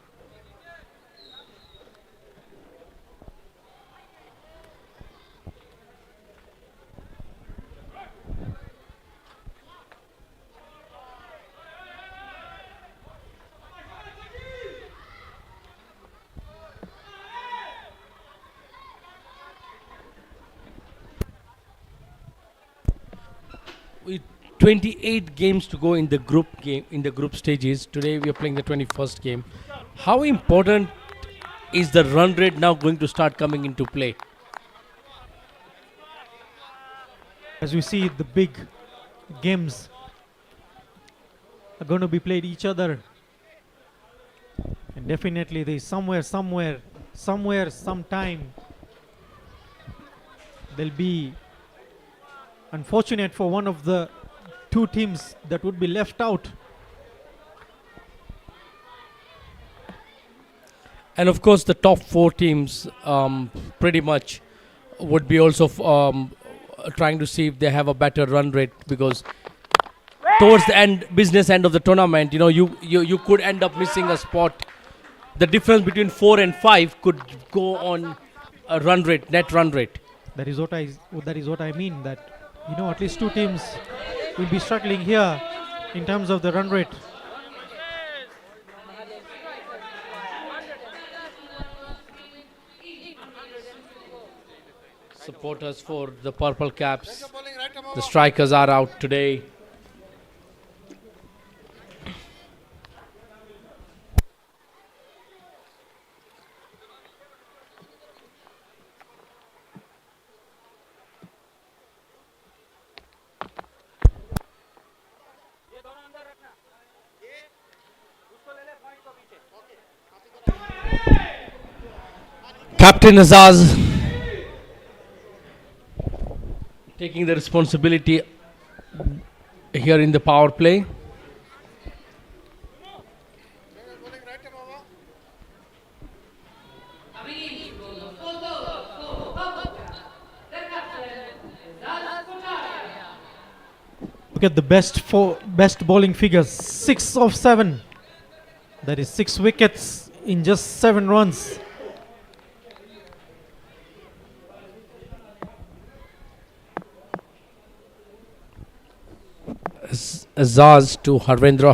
With 28 games to go in the group stages, today we are playing the 21st game. How important is the run rate now going to start coming into play? As we see, the big games are going to be played each other, and definitely there is sometime there'll be unfortunate for one of the two teams that would be left out. And of course, the top four teams pretty much would be also trying to see if they have a better run rate, because towards the business end of the tournament, you could end up missing a spot. The difference between 4 and 5 could go on a run rate, net run rate. That is what I mean. That at least two teams will be struggling here in terms of the run rate. Mahadev strikers require 131 runs to win in 104. Supporters for the Purple Caps. The strikers are out today. Captain Azaz taking the responsibility here in the power play. Look at the best bowling figures. 6 of 7. That is 6 wickets in just 7 runs. Azaz to Harvendra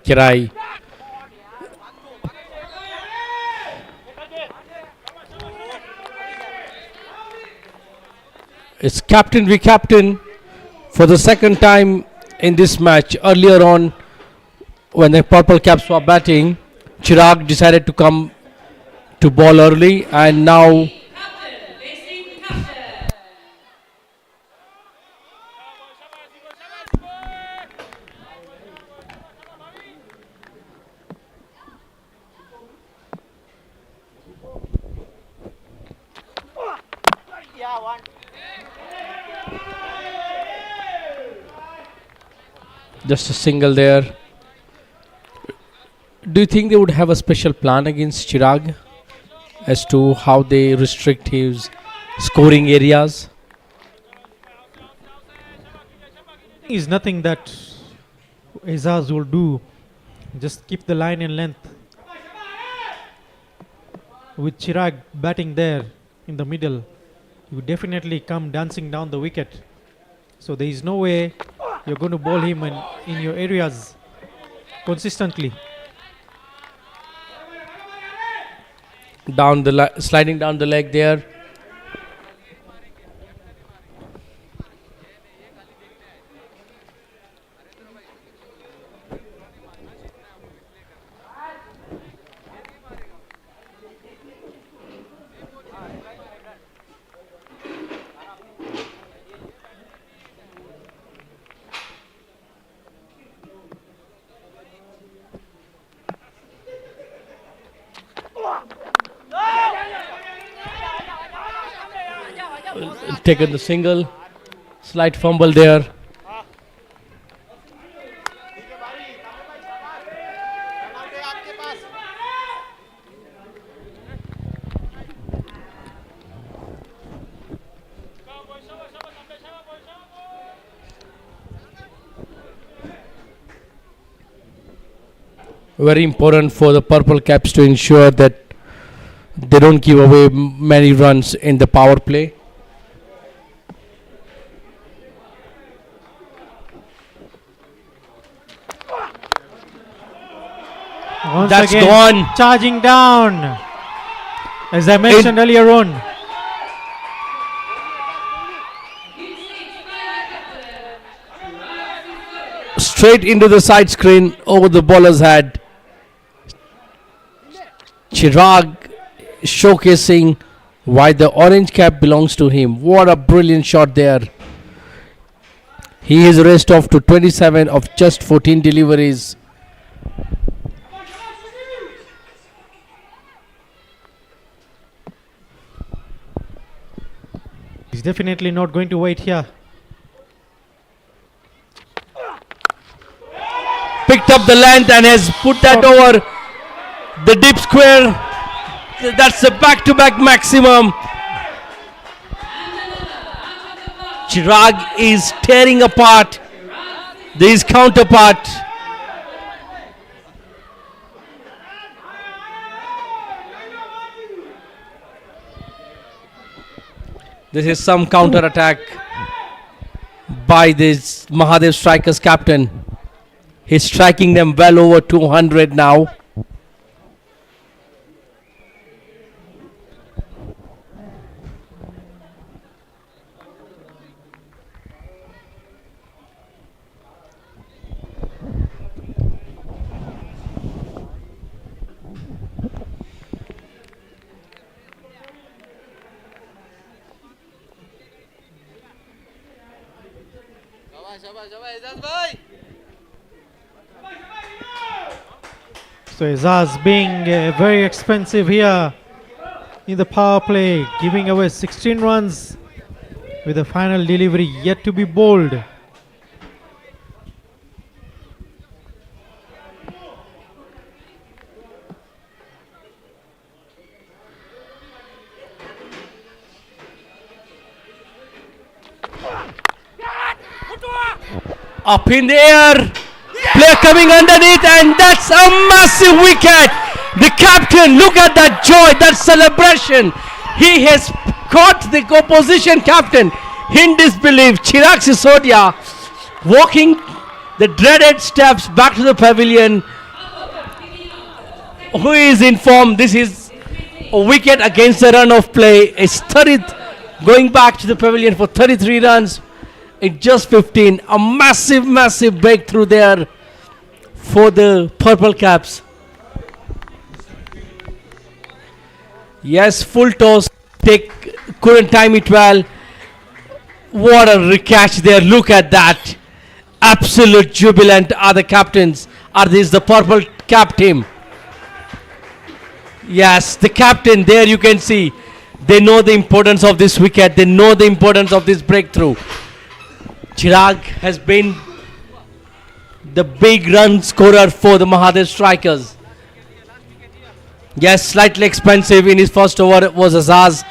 Kirai. It's captain v captain for the second time in this match. Earlier on, when the Purple Caps were batting, Chirag decided to come to bowl early, and now Just a single there. Do you think they would have a special plan against Chirag as to how they restrict his scoring areas? Is nothing that Azaz will do. Just keep the line in length. With Chirag batting there in the middle, you definitely come dancing down the wicket. So there is no way you're going to bowl him in your areas consistently. Down the sliding down the leg there. Taken the single, slight fumble there. Very important for the Purple Caps to ensure that they don't give away many runs in the power play. Once That's again, gone. charging down. As I mentioned earlier on. Straight into the side screen over the bowler's head. Chirag showcasing why the orange cap belongs to him. What a brilliant shot there. He is raced off to 27 of just 14 deliveries. He's definitely not going to wait here. Picked up the length and has put that over the deep square. That's a back-to-back maximum. Chirag is tearing apart his counterpart. This is some counter-attack by this Mahadev Strikers captain. He's striking them well over 200 now. So Azaz being very expensive here in the power play, giving away 16 runs with the final delivery yet to be bowled. Up in the air, player coming underneath, and that's a massive wicket. The captain, look at that joy, that celebration. He has caught the opposition captain in disbelief. Chirag Sisodia walking the dreaded steps back to the pavilion. Who is informed this is a wicket against the run of play. It's 30th going back to the pavilion for 33 runs. In just 15, a massive breakthrough there for the Purple Caps. Yes, full toss, couldn't time it well. What a recatch there, look at that. Absolute jubilant are the captains. Are these the Purple Cap team? Yes, the captain there you can see. They know the importance of this wicket. They know the importance of this breakthrough. Chirag has been the big run scorer for the Mahadev strikers. Yes, slightly expensive in his first over was Azaz,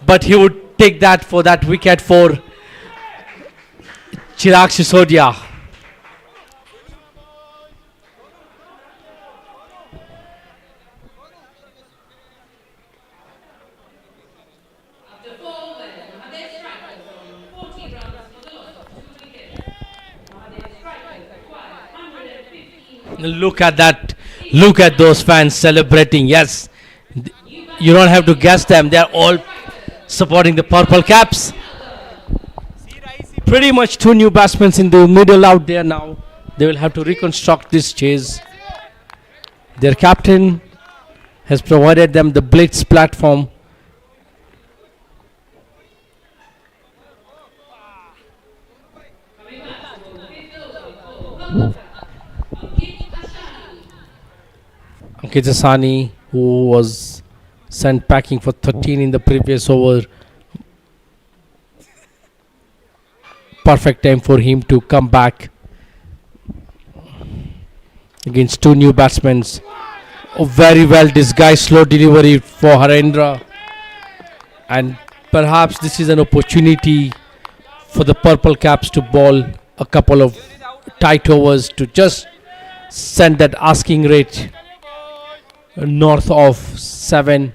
but he would take that for that wicket for Chirag Sisodia. Look at that. Look at those fans celebrating. Yes, you don't have to guess them. They are all supporting the purple caps. Pretty much two new batsmen in the middle out there now. They will have to reconstruct this chase. Their captain has provided them the blitz platform. Ankit Asani, who was sent packing for 13 in the previous over. Perfect time for him to come back against two new batsmen. A very well disguised slow delivery for Harendra. And perhaps this is an opportunity for the purple caps to bowl a couple of tight overs to just send that asking rate north of 7.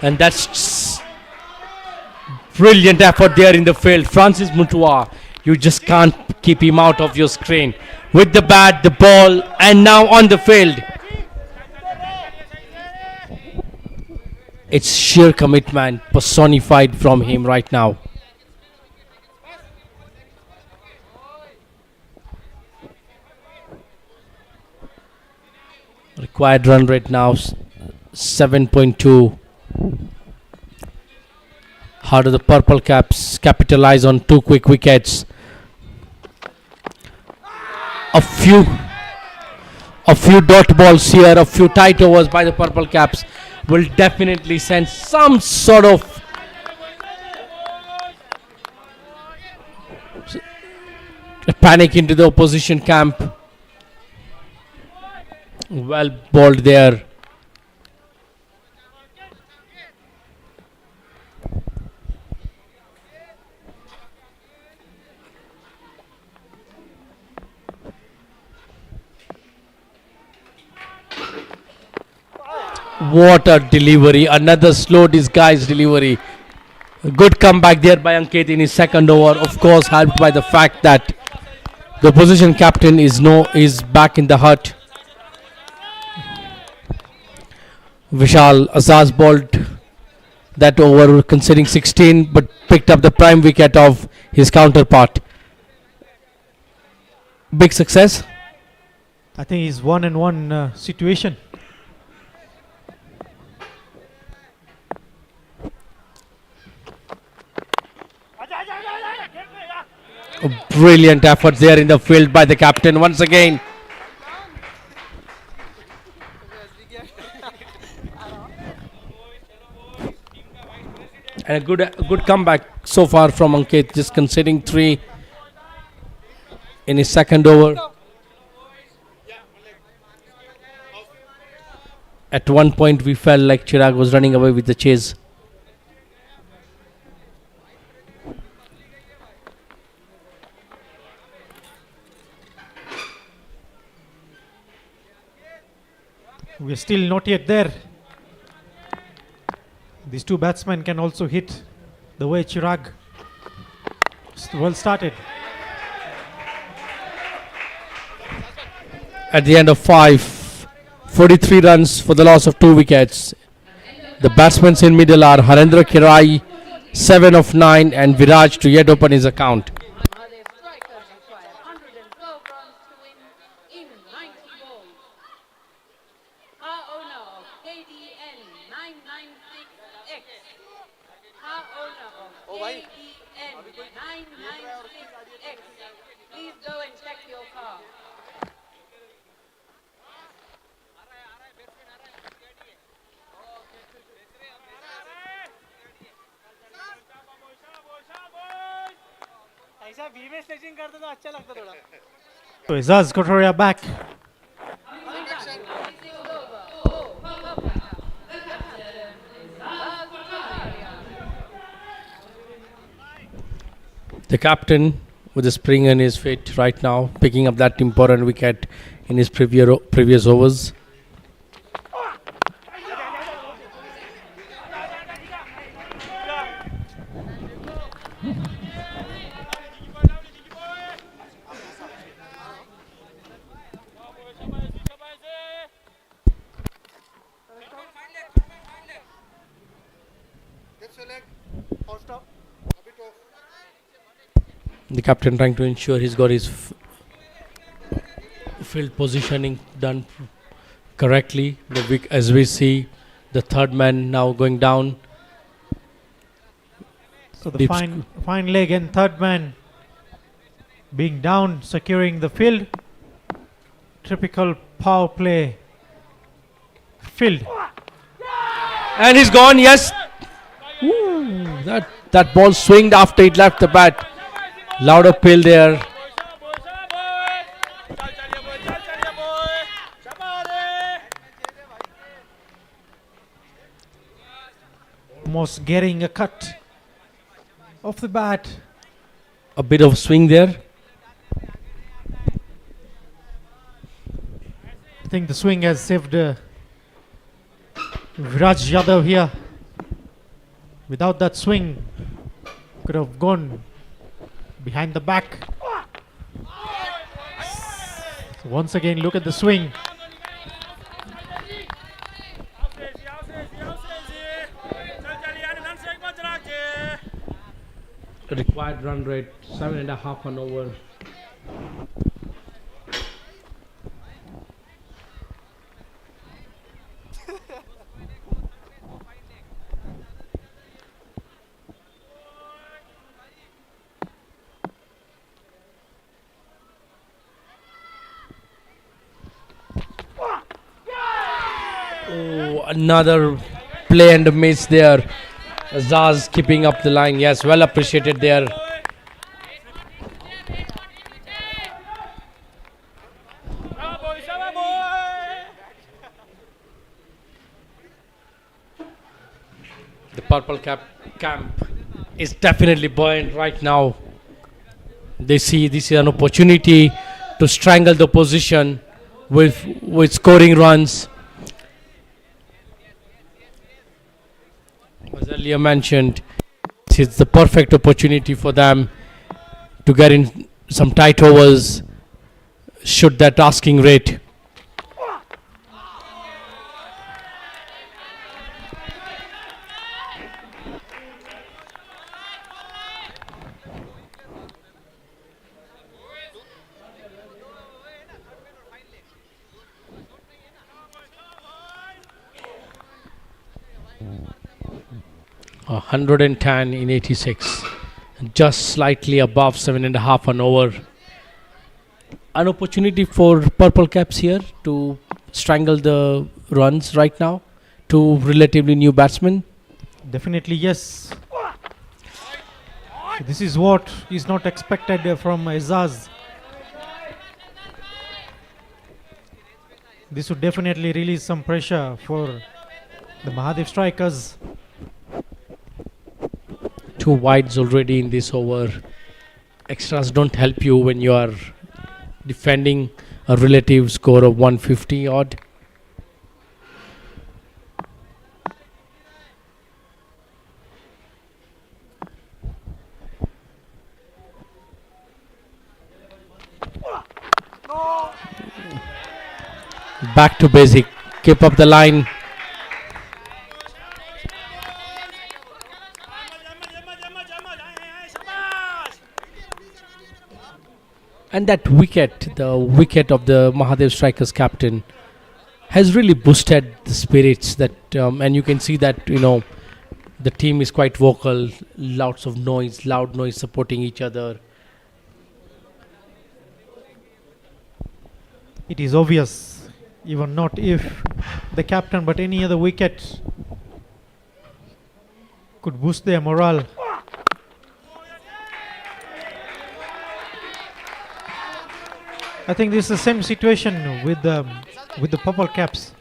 And that's brilliant effort there in the field. Francis Mutua, you just can't keep him out of your screen. With the bat, the ball, and now on the field. It's sheer commitment personified from him right now. Required run rate now 7.2. How do the purple caps capitalize on two quick wickets? A few dot balls here, a few tight overs by the purple caps will definitely send some sort of panic into the opposition camp. Well bowled there. What a delivery, another slow disguised delivery. A good comeback there by Ankit in his second over, of course helped by the fact that the opposition captain is back in the hut. Vishal Azaz bowled that over conceding 16 but picked up the prime wicket of his counterpart. Big success. I think it's 1-1 situation. A brilliant effort there in the field by the captain once again. And a good comeback so far from Ankit, just conceding 3 in his second over. At one point we felt like Chirag was running away with the chase. We're still not yet there. These two batsmen can also hit the way Chirag. Well started. At the end of 43 runs for the loss of 2 wickets. The batsmen in middle are Harendra Kirai, 7 of 9, and Viraj to yet open his account. Mahadev strikers require 112 runs to win in 90 balls. Our owner of KDN 996X car owner of AEN 996X, please go and check your car. So Izaz Kotoria back. The captain with the spring in his feet right now, picking up that important wicket in his previous overs. The captain trying to ensure he's got his field positioning done correctly. As we see, the third man now going down. So the fine leg and third man being down, securing the field. Typical power play field. And he's gone, yes. Ooh, that ball swinged after it left the bat. Loud appeal there. Almost getting a cut off the bat. A bit of swing there. I think the swing has saved Viraj Yadav here. Without that swing, could have gone behind the back. So once again, look at the swing. The required run rate 7.5 an over. Oh, another play and a miss there. Zaz keeping up the line. Yes, well appreciated there. The purple cap camp is definitely buoyant right now. They see this is an opportunity to strangle the opposition with scoring runs. As earlier mentioned, it's the perfect opportunity for them to get in some tight overs should that asking rate. A 110 in 86, just slightly above 7.5 an over. An opportunity for purple caps here to strangle the runs right now to relatively new batsmen. Definitely yes. This is what is not expected from Izaz. This would definitely release some pressure for the Mahadev strikers. 2 wides already in this over. Extras don't help you when you are defending a relative score of 150 odd. Back to basic. Keep up the line. And that wicket, the wicket of the Mahadev strikers captain, has really boosted the spirits. That and you can see that the team is quite vocal, lots of noise, loud noise supporting each other. It is obvious, even not if the captain but any other wicket could boost their morale. I think this is the same situation with the purple caps.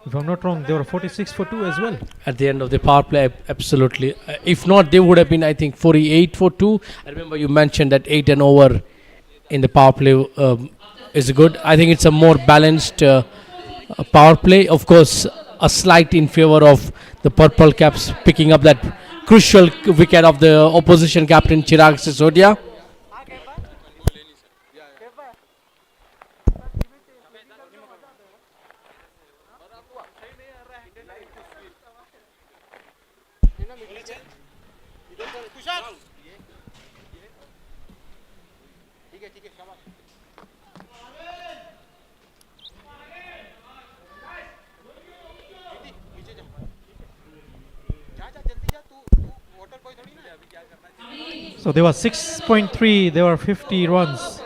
If I'm not wrong, they were 46 for 2 as well. At the end of the power play, absolutely. If not, they would have been, I think, 48 for 2. I remember you mentioned that 8 and over in the power play is good. I think it's a more balanced power play. Of course, a slight in favor of the purple caps picking up that crucial wicket of the opposition captain Chirag Sisodia. So they were 6.3, there were 50 runs.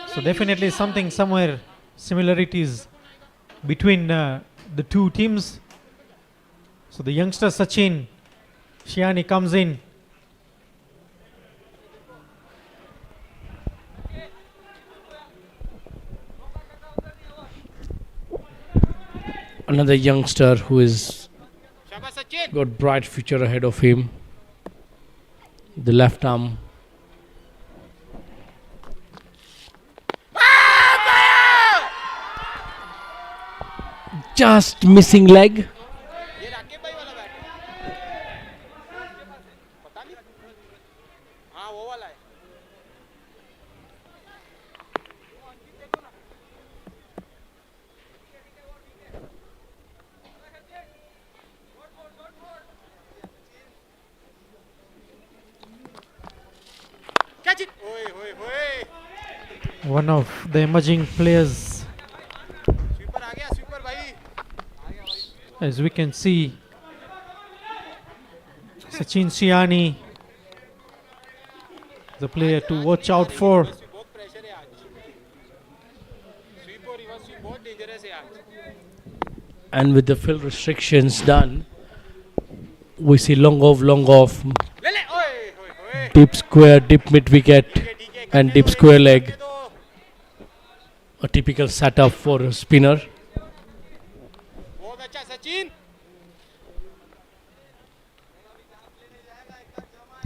So definitely something somewhere similarities between the two teams. So the youngster Sachin Shiani comes in. Another youngster who is got bright future ahead of him. The left arm. Just missing leg. One of the emerging players, as we can see, Sachin Siani, the player to watch out for. And with the field restrictions done, we see long off, deep square, deep mid wicket, and deep square leg. A typical setup for a spinner.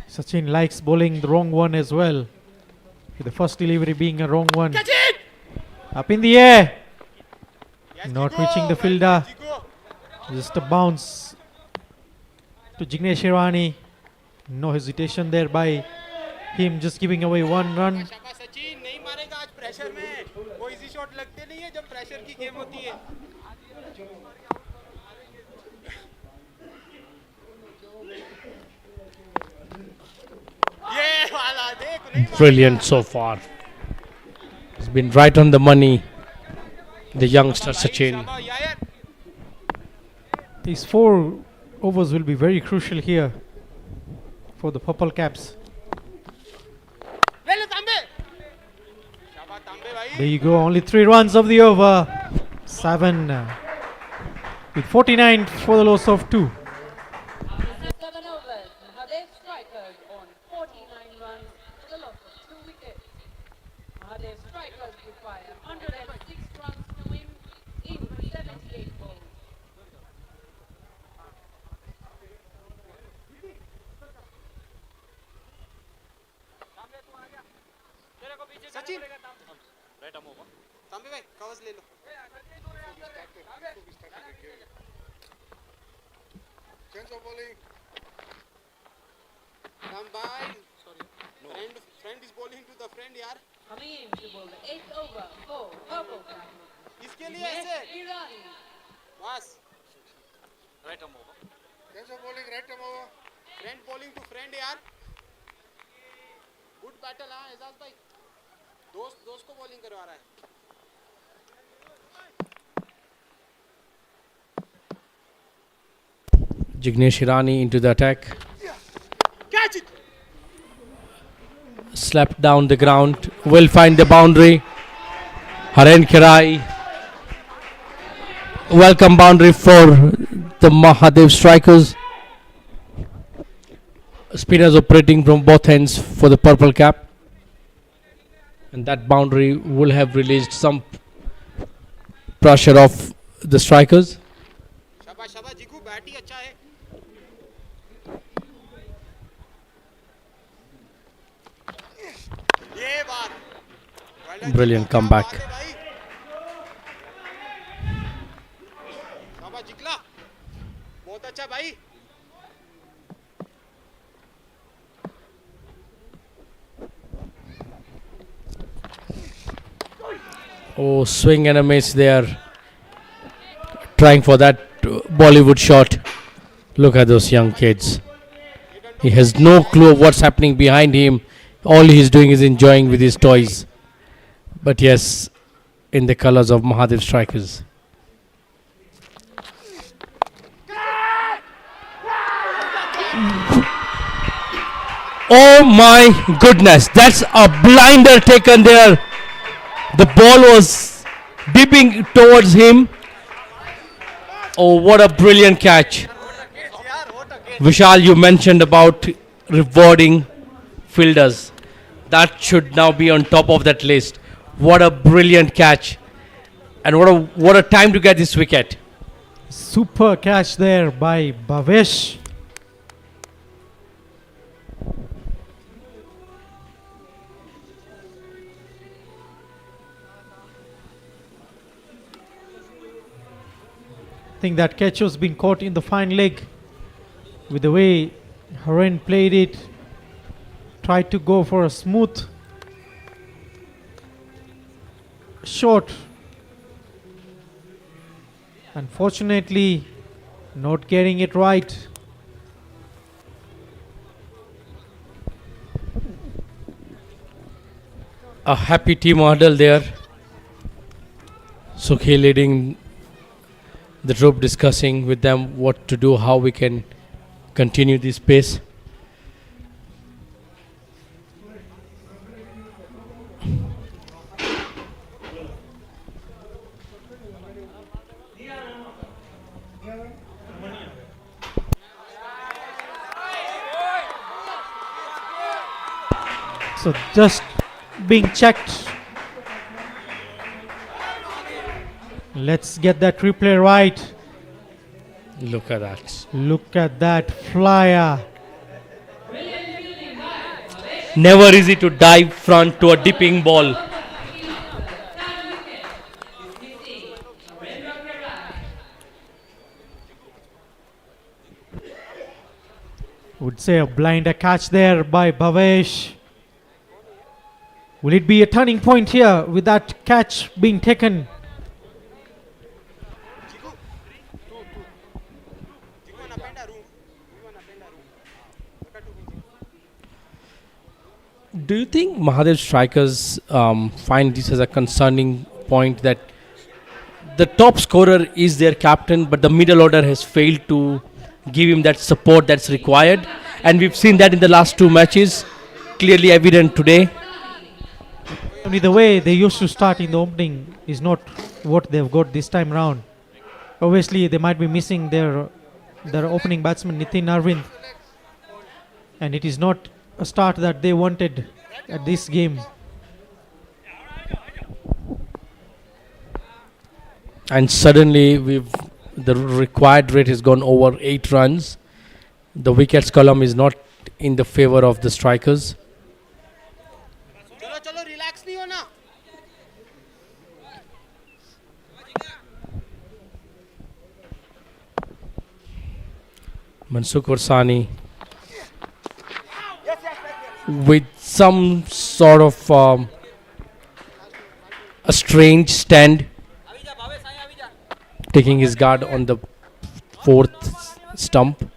Sachin likes bowling the wrong one as well, with the first delivery being a wrong one. Up in the air, not reaching the fielder. Just a bounce to Jignesh Irani. No hesitation there by him, just giving away one run. Brilliant so far. He's been right on the money, the youngster Sachin. These 4 overs will be very crucial here for the purple caps. There you go, only 3 runs of the over. 7 with 49 for the loss of 2. 7 overs. Mahadev strikers on 49 runs for the loss of 2 wickets. Mahadev strikers require 106 runs to win in 78 balls. Sachin right हम होगा तांबे भाई covers ले लो change of bowling भाई sorry friend is bowling to the friend यार Coming in to bowl the 8th over for purple cap. इसके लिए ऐसे Irani. बस राइट हम होगा चेंज ऑफ बॉलिंग राइट हम होगा फ्रेंड बॉलिंग टू फ्रेंड यार गुड बैटल हां एजाज भाई दोस्त को बॉलिंग करवा रहा है Jignesh Irani into the attack. Slapped down the ground. Will find the boundary. Haren Kirai. Welcome boundary for the Mahadev strikers. Spinners operating from both ends for the purple cap. And that boundary will have released some pressure off the strikers. Brilliant comeback. Oh, swing and a miss there. Trying for that Bollywood shot. Look at those young kids. He has no clue of what's happening behind him. All he's doing is enjoying with his toys. But yes, in the colors of Mahadev strikers. Oh my goodness, that's a blinder taken there. The ball was dipping towards him. Oh, what a brilliant catch. Vishal, you mentioned about rewarding fielders. That should now be on top of that list. What a brilliant catch. And what a time to get this wicket. Super catch there by Bhavesh. I think that catch has been caught in the fine leg with the way Haren played it. Tried to go for a smooth shot. Unfortunately, not getting it right. A happy team huddle there. Sukhi leading the group, discussing with them what to do, how we can continue this pace. So just being checked. Let's get that replay right. Look at that. Look at that flyer. Never easy to dive front to a dipping ball. Would say a blinder catch there by Bhavesh. Will it be a turning point here with that catch being taken? Do you think Mahadev strikers find this as a concerning point, that the top scorer is their captain, but the middle order has failed to give him that support that's required? And we've seen that in the last two matches, clearly evident today. Only the way they used to start in the opening is not what they've got this time round. Obviously, they might be missing their opening batsman Nitin Arvind, and it is not a start that they wanted at this game. And suddenly the required rate has gone over 8 runs. The wickets column is not in the favor of the strikers. Mansukh Warsani with some sort of a strange stand, taking his guard on the 4th stump.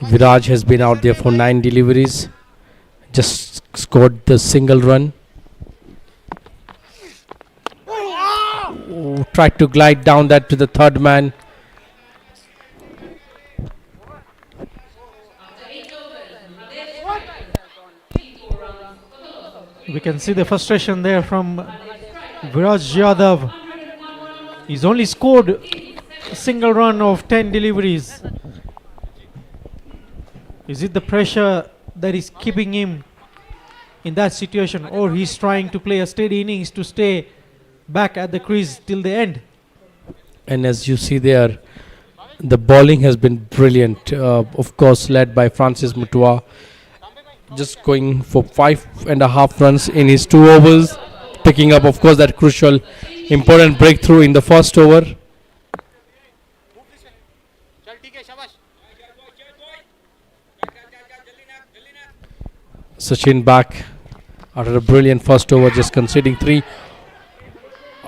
Viraj has been out there for 9 deliveries, just scored the single run. tried to glide down that to the third man. We can see the frustration there from Viraj Yadav. He's only scored a single run of 10 deliveries. Is it the pressure that is keeping him in that situation, or he's trying to play a steady innings to stay back at the crease till the end? And as you see there, the bowling has been brilliant. Of course, led by Francis Mutua, just going for 5.5 runs in his 2 overs, picking up, of course, that crucial, important breakthrough in the first over. Sachin back after a brilliant first over, just conceding 3.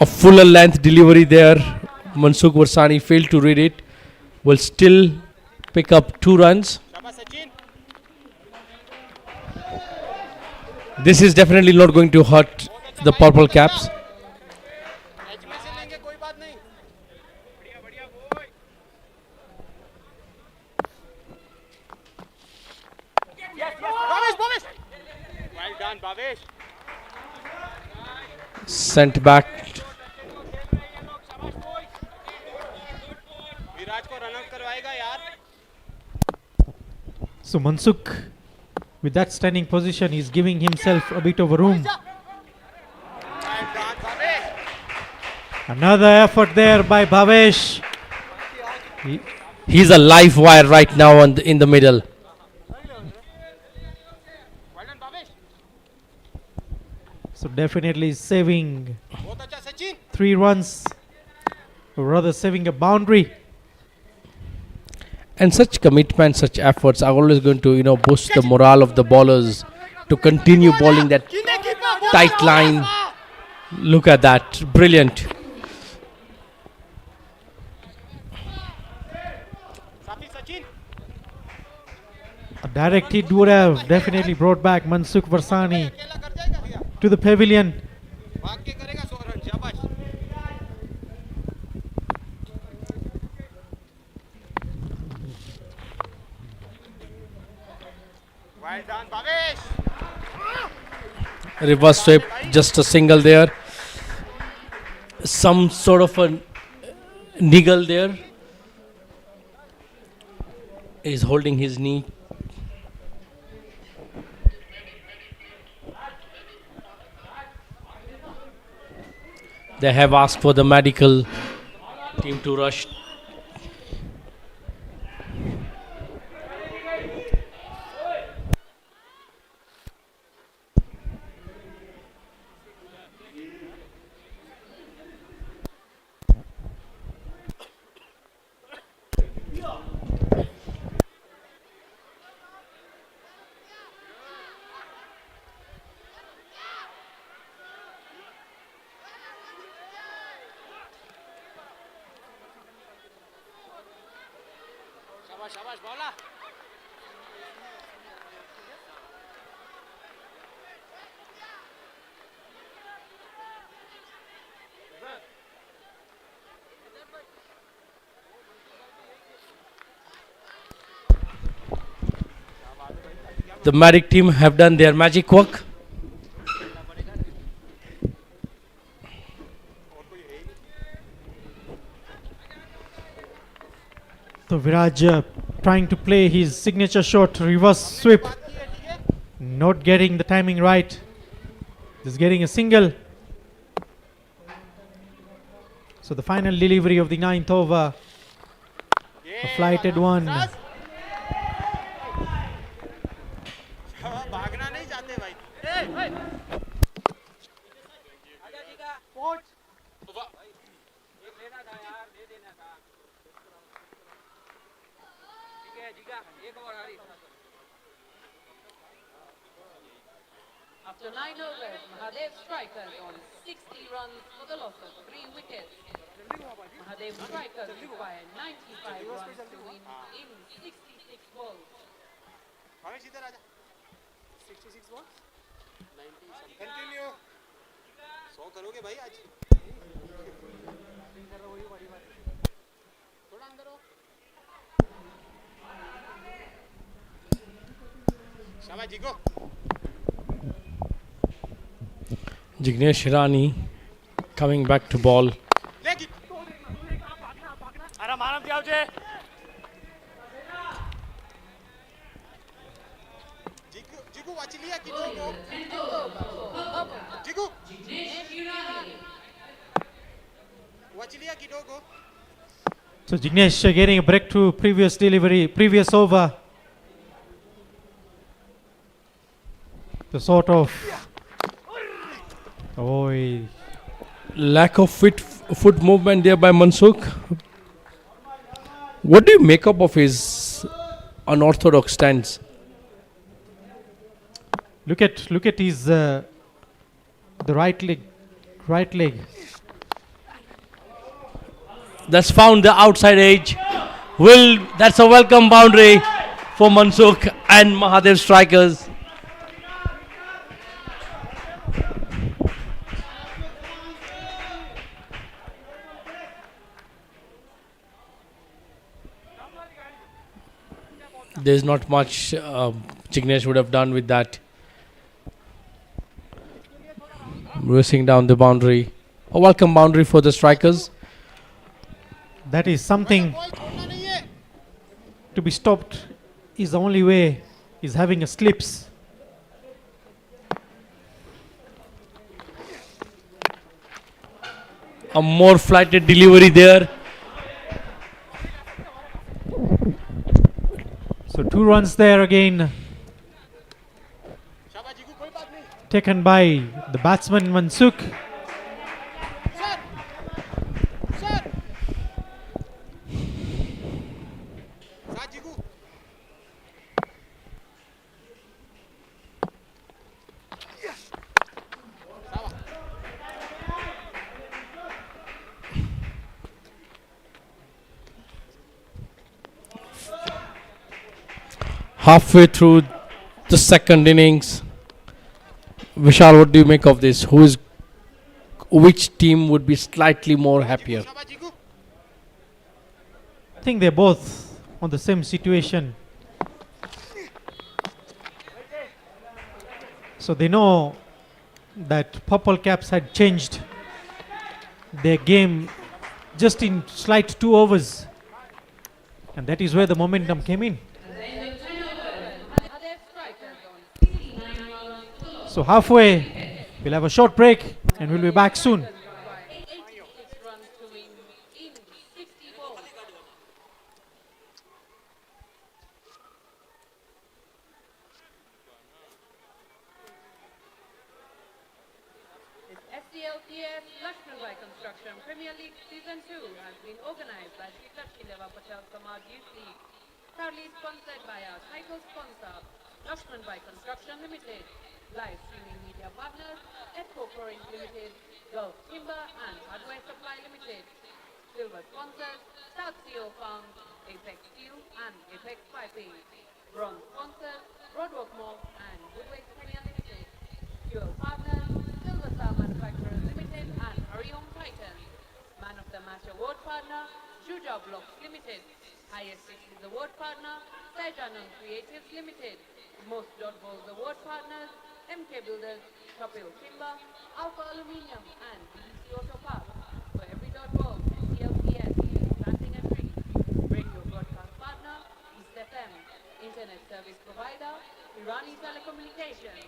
A fuller length delivery there. Mansukh Varsani failed to read it. Will still pick up 2 runs. This is definitely not going to hurt the Purple Caps. Sent back. So Mansukh, with that standing position, is giving himself a bit of a room. Another effort there by Bhavesh. He's a live wire right now in the middle. So definitely saving 3 runs, or rather saving a boundary. And such commitment, such efforts are always going to, boost the morale of the bowlers to continue bowling that tight line. Look at that, brilliant. A direct hit would have definitely brought back Mansukh Varsani to the pavilion. Reverse sweep, just a single there. Some sort of a niggle there. He's holding his knee. They have asked for the medical team to rush. The medic team have done their magic work. So Viraj trying to play his signature shot, reverse sweep. Not getting the timing right. Just getting a single. So the final delivery of the 9th over. A flighted one. After 9 overs, Mahadev strikers on 60 runs for the loss of 3 wickets. Mahadev strikers require 95 runs to win in 66 balls. 66 balls? 90 continue 100 करोगे भाई आज Jignesh Hirani coming back to ball. So Jignesh getting a breakthrough, previous delivery, previous over. The sort of Lack of foot movement there by Mansukh. What do you make up of his unorthodox stance? look at his the right leg. That's found the outside edge. That's a welcome boundary for Mansukh and Mahadev strikers. There's not much Jignesh would have done with that. Racing down the boundary. A welcome boundary for the strikers. That is something to be stopped. Is the only way is having a slips. A more flighted delivery there. So 2 runs there again, taken by the batsman Mansukh. Halfway through the second innings, Vishal, what do you make of this? Which team would be slightly more happier? I think they're both on the same situation. So they know that Purple Caps had changed their game just in slight 2 overs, and that is where the momentum came in. So halfway, we'll have a short break and we'll be back soon. 86 runs to win in 60 balls. This SCLPS LAXMANBHAI Construction Premier League Season 2 has been organized by Patel Samaj Youth League, proudly sponsored by our title sponsor, LAXMANBHAI Construction Limited. Live streaming media partners, Edco Flooring Limited, Gulf Timber and Hardware Supply Limited. Silver sponsors, South CO Farms, Apex Steel and Apex Piping. Bronze sponsors, Broadwalk Mall and Woodways Premier Limited. Fuel partners, Silver Star Manufacturers Limited and Hariom Titan. Man of the Match Award partner, Shuja Blocks Limited. Highest Sixes Award partner, Sajanam Creatives Limited. Most dot balls award partners, MK Builders, Kapil Timber, Alpha Aluminium and BBC Auto Parts. For every dot ball, SCLPS is planting a tree. Radio broadcast partner, East FM. Internet service provider, Irani Telecommunications.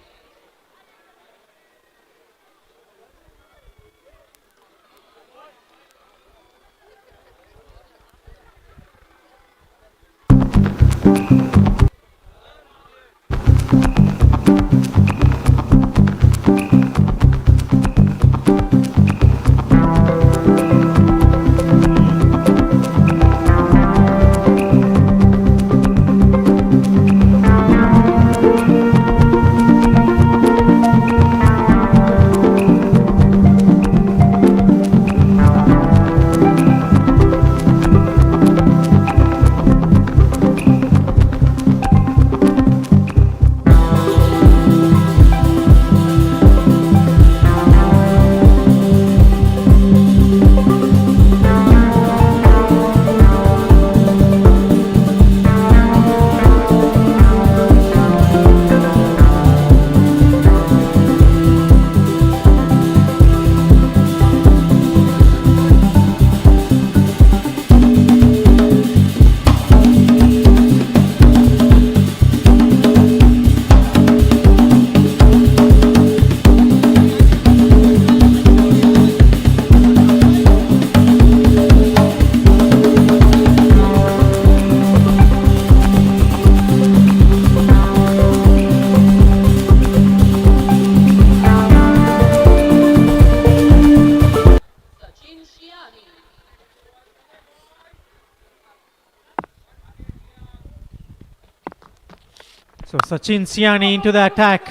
So Sachin Siani into the attack.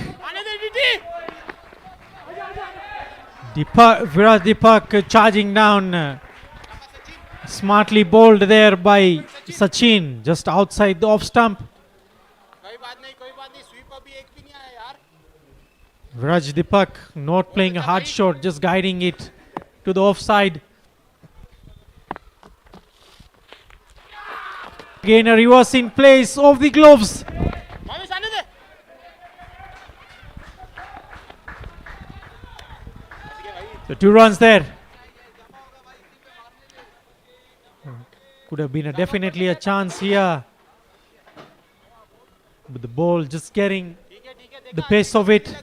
Virat Dipak charging down. Smartly bowled there by Sachin, just outside the off stump. Viraj Dipak not playing a hard shot, just guiding it to the offside. Again a reverse in place of the gloves. So 2 runs there. Could have been definitely a chance here. But the ball just getting the pace of it.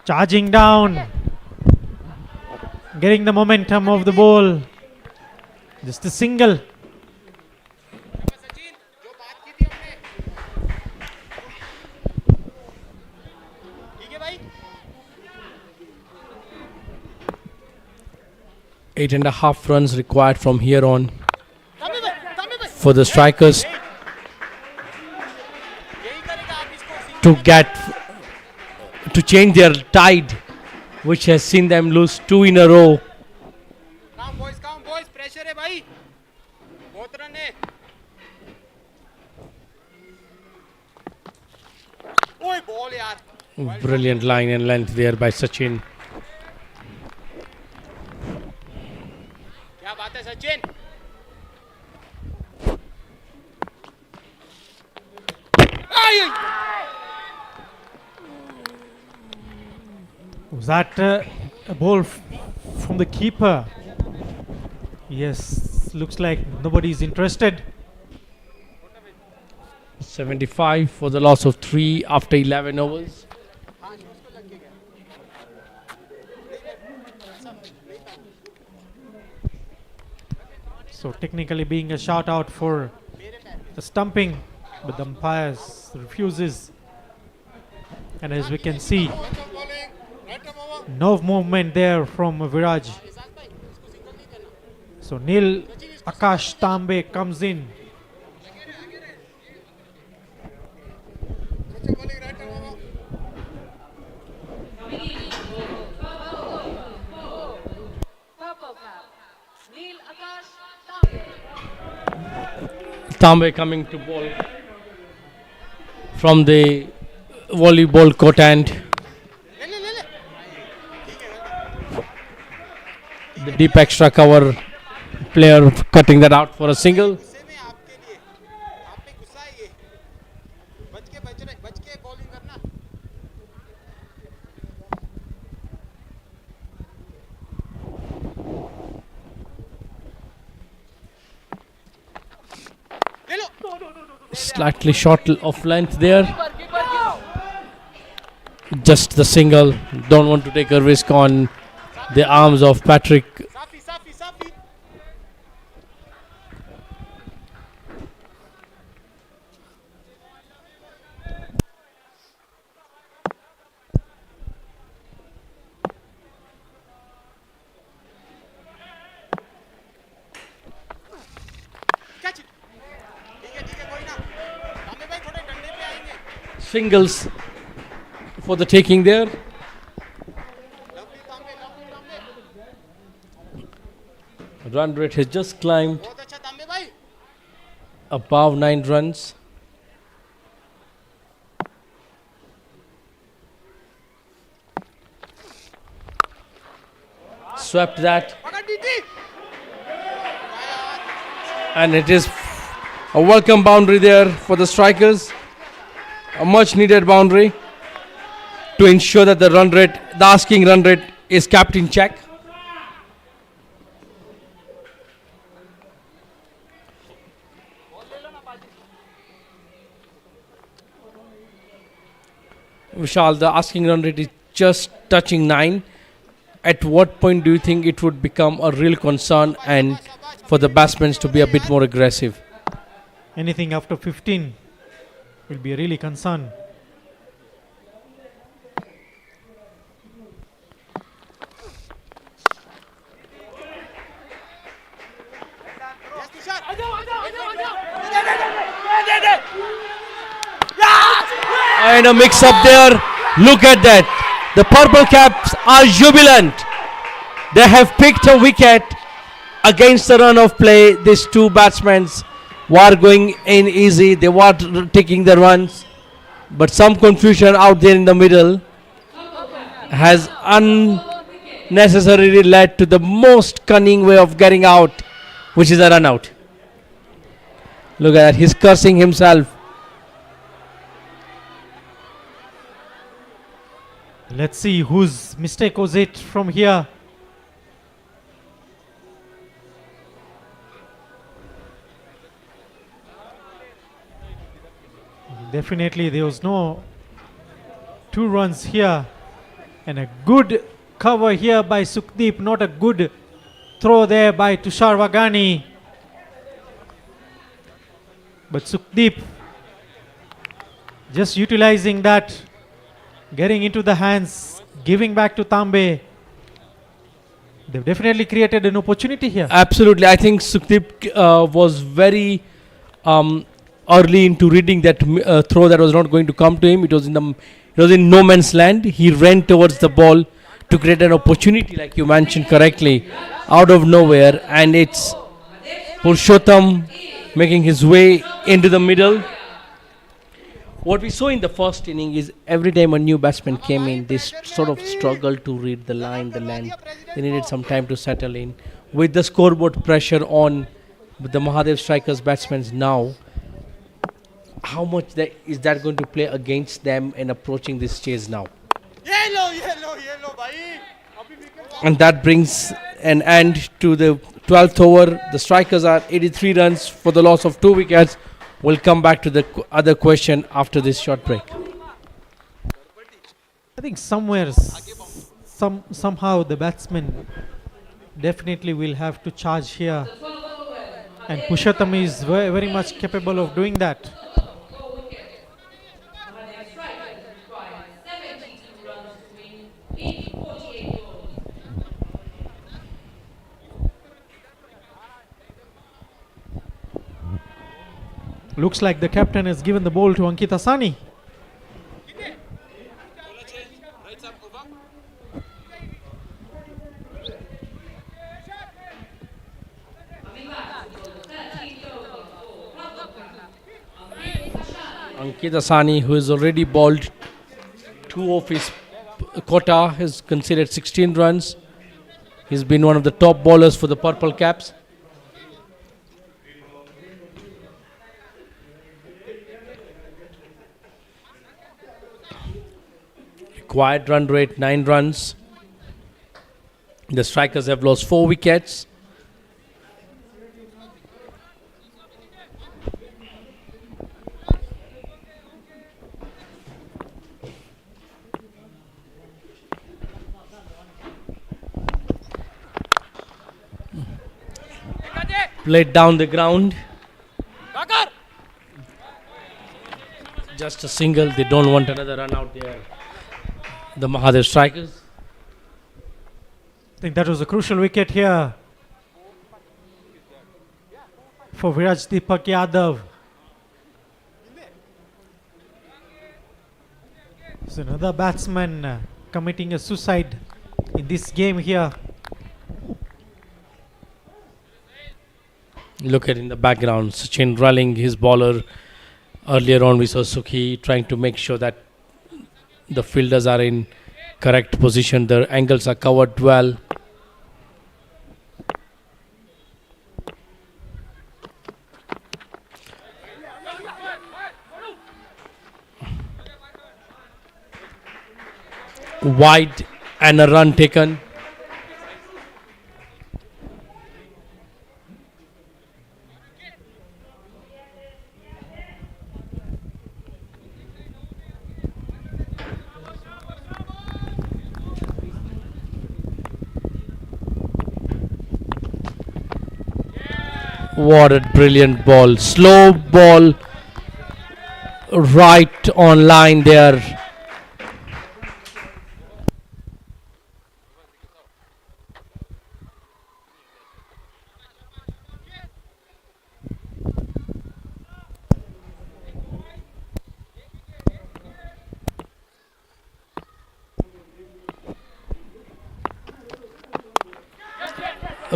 Charging down. Getting the momentum of the ball. Just a single. Eight and a half runs required from here on for the strikers to change their tide, which has seen them lose 2 in a row. Brilliant line and length there by Sachin. Was that a ball from the keeper? Yes, looks like nobody's interested. 75 for the loss of 3 after 11 overs. So technically being a shout out for the stumping, but the umpires refuses. And as we can see, no movement there from Viraj. So Neil Akash Tambe comes in. Tambe coming to ball from the volleyball court end. The deep extra cover player cutting that out for a single. Slightly short of length there. Just the single. Don't want to take a risk on the arms of Patrick. Singles for the taking there. Run rate has just climbed above 9 runs. Swept that. And it is a welcome boundary there for the strikers. A much needed boundary to ensure that the run rate, the asking run rate, is kept in check. Vishal, the asking run rate is just touching 9. At what point do you think it would become a real concern and for the batsmen to be a bit more aggressive? Anything after 15 will be a really concern. And a mix up there. Look at that. The Purple Caps are jubilant. They have picked a wicket against the run of play. These two batsmen were going in easy. They were taking the runs. But some confusion out there in the middle has unnecessarily led to the most cunning way of getting out, which is a run out. Look at that. He's cursing himself. Let's see whose mistake was it from here. Definitely there was no 2 runs here, and a good cover here by Sukhdeep, not a good throw there by Tushar Wagani. But Sukhdeep just utilizing that, getting into the hands, giving back to Tambe. They've definitely created an opportunity here. Absolutely. I think Sukhdeep was very early into reading that throw that was not going to come to him. It was in no man's land. He ran towards the ball to create an opportunity, like you mentioned correctly, out of nowhere. And it's Purushottam making his way into the middle. What we saw in the first inning is every time a new batsman came in, they sort of struggled to read the line, the length. They needed some time to settle in. With the scoreboard pressure on with the Mahadev strikers batsmen now, how much is that going to play against them in approaching this chase now? And that brings an end to the 12th over. The strikers are 83 runs for the loss of 2 wickets. We'll come back to the other question after this short break. I think somewhere, somehow the batsman definitely will have to charge here, and Purushottam is very much capable of doing that. Looks like the captain has given the ball to Ankit Asani. Ankit Asani, who has already bowled 2 of his quota, has conceded 16 runs. He's been one of the top bowlers for the Purple Caps. Required run rate 9 runs. The strikers have lost 4 wickets. Played down the ground. Just a single. They don't want another run out there. The Mahadev strikers. I think that was a crucial wicket here for Viraj Dipak Yadav. So another batsman committing a suicide in this game here. Look at in the background, Sachin rallying his bowler. Earlier on we saw Sukhi trying to make sure that the fielders are in correct position, their angles are covered well. Wide and a run taken. What a brilliant ball. Slow ball. Right on line there.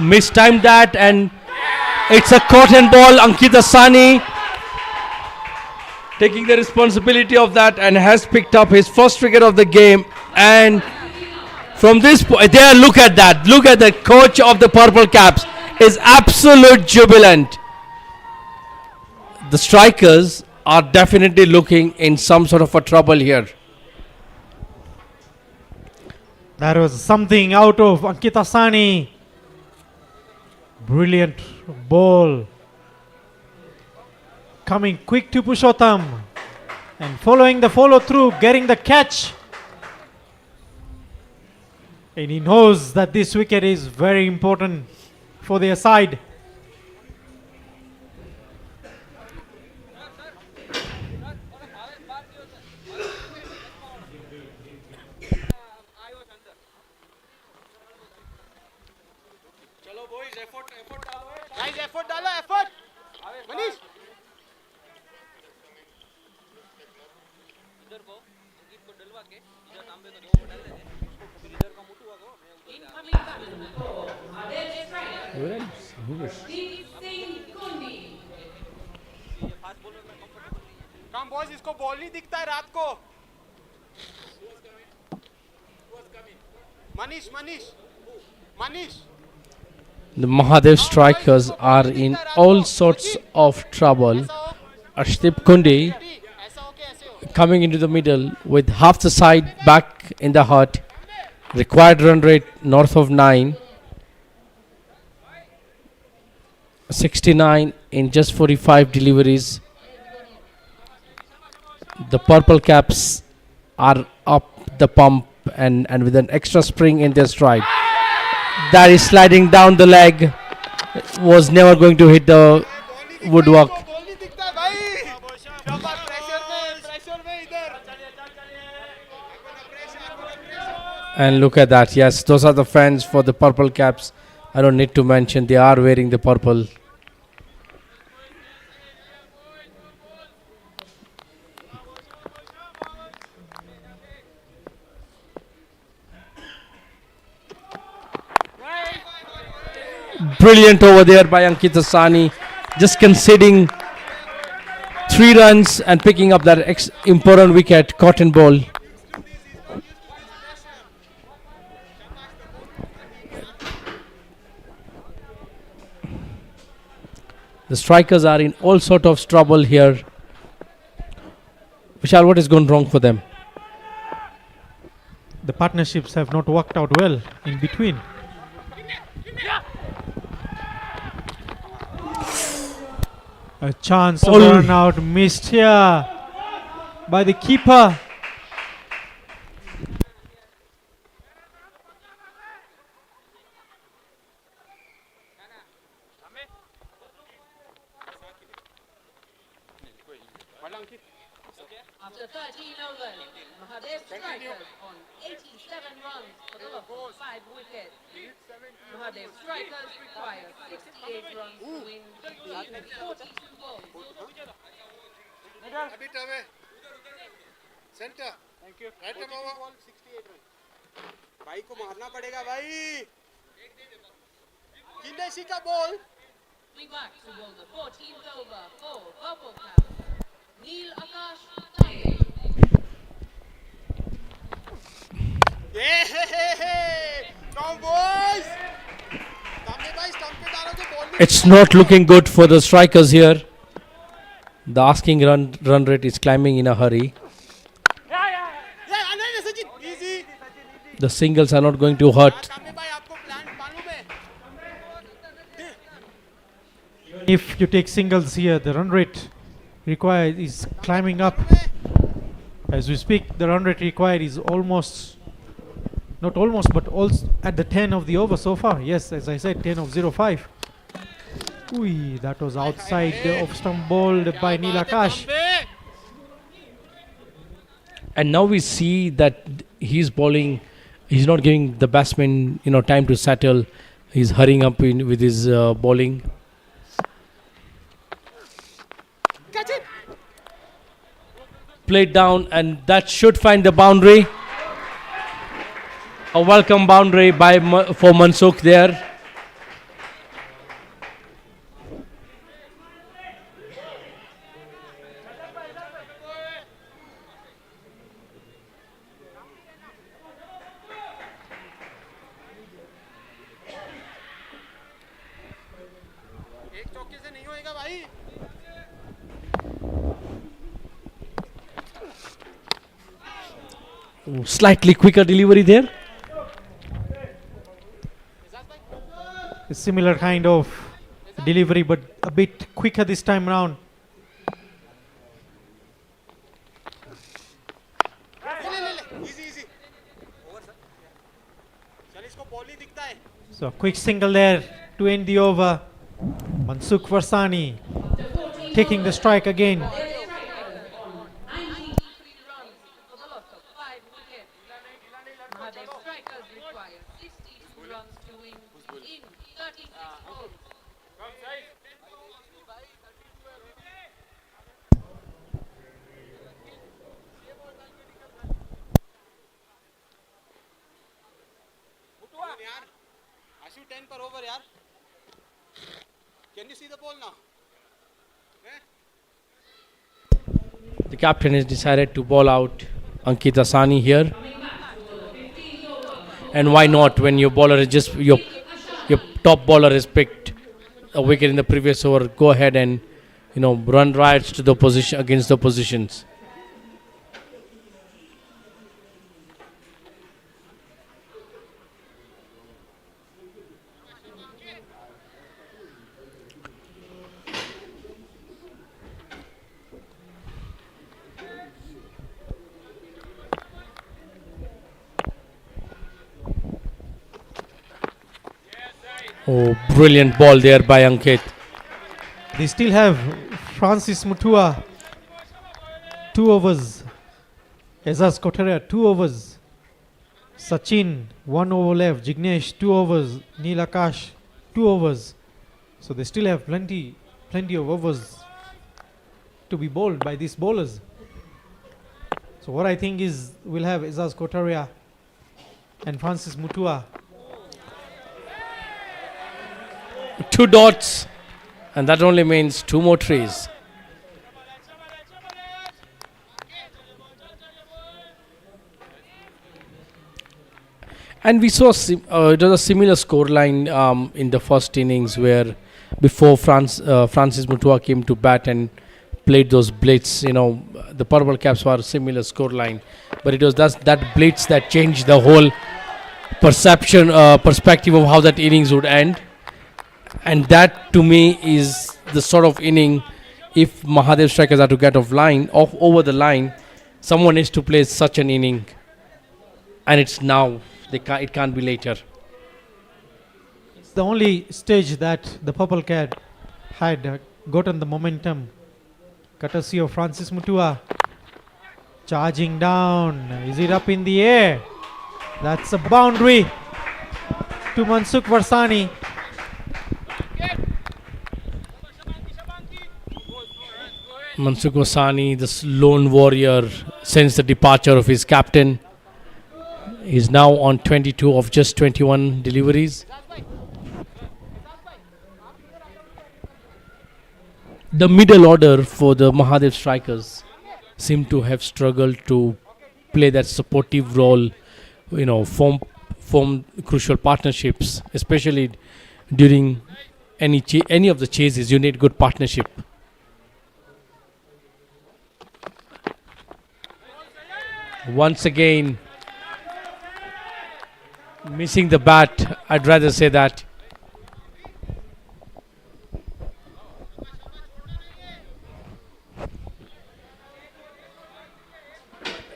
mistimed that, and it's a cotton ball. Ankit Asani taking the responsibility of that and has picked up his first wicket of the game. And from this point, there, look at that. Look at the coach of the Purple Caps is absolute jubilant. The strikers are definitely looking in some sort of a trouble here. That was something out of Ankit Asani. Brilliant ball. Coming quick to Pushottam. And following the follow through, getting the catch. And he knows that this wicket is very important for their side. Come boys इसको ball नहीं दिखता है रात को Manish Manish Manish The Mahadev strikers are in all sorts of trouble. Arshdeep Kundi coming into the middle with half the side back in the hut. Required run rate north of 9. 69 in just 45 deliveries. The Purple Caps are up the pump and with an extra spring in their stride. That is sliding down the leg. Was never going to hit the woodwork. And look at that. Yes, those are the fans for the Purple Caps. I don't need to mention, they are wearing the purple. Brilliant over there by Ankit Asani, just conceding 3 runs and picking up that important wicket, cotton ball. The strikers are in all sort of trouble here. Vishal, what has gone wrong for them? The partnerships have not worked out well in between. A chance of run out missed here by the keeper. After 13 overs, Mahadev strikers on 87 runs for the loss of 5 wickets. Mahadev strikers require 68 runs to win in 42 balls. A bit away. Center. Thank you. Right ball 68 run. भाई को मारना पड़ेगा भाई. किन्नेसी का ball. We back to bowl the 14th over for Purple Caps. Neil Akash. Come boys. It's not looking good for the strikers here. The asking run rate is climbing in a hurry. The singles are not going to hurt. If you take singles here, the run rate required is climbing up. As we speak, the run rate required is almost, not almost, but also at the 10 of the over so far. Yes, as I said, 10 of 05. Ooh, that was outside the off stump bowled by Neil Akash. And now we see that he's bowling. He's not giving the batsman, time to settle. He's hurrying up with his bowling. Played down, and that should find the boundary. A welcome boundary for Mansukh there. नहीं होएगा भाई. Slightly quicker delivery there. A similar kind of delivery, but a bit quicker this time round. Easy. Over sir. चल इसको ball ही दिखता है. So a quick single there to end the over. Mansukh Varsani taking the strike again. 93 runs for the loss of 5 wickets. Mahadev strikers require 62 runs to win in 36 balls. यार आशु 10 पर over यार. Can you see the ball now? The captain has decided to ball out Ankit Asani here. And why not when your bowler is just your top bowler has picked a wicket in the previous over? Go ahead and run riots to the position against the positions. Oh, brilliant ball there by Ankit. They still have Francis Mutua 2 overs. Ezaz Kotaria 2 overs. Sachin 1 over left. Jignesh 2 overs. Neil Akash 2 overs. So they still have plenty of overs to be bowled by these bowlers. So what I think is we'll have Ezaz Kotaria and Francis Mutua. 2 dots, and that only means 2 more trees. And we saw it was a similar scoreline in the first innings, where before Francis Mutua came to bat and played those blitz, the Purple Caps were a similar scoreline, but it was that blitz that changed the whole perspective of how that innings would end. And that to me is the sort of inning, if Mahadev strikers are to get over the line, someone needs to play such an inning, and it's now. It can't be later. It's the only stage that the Purple Cat had gotten the momentum, courtesy of Francis Mutua. Charging down. Is it up in the air? That's a boundary to Mansukh Varsani. Mansukh Varsani, the lone warrior since the departure of his captain, is now on 22 of just 21 deliveries. The middle order for the Mahadev strikers seem to have struggled to play that supportive role, form crucial partnerships, especially during any of the chases. You need good partnership. Once again, missing the bat, I'd rather say that.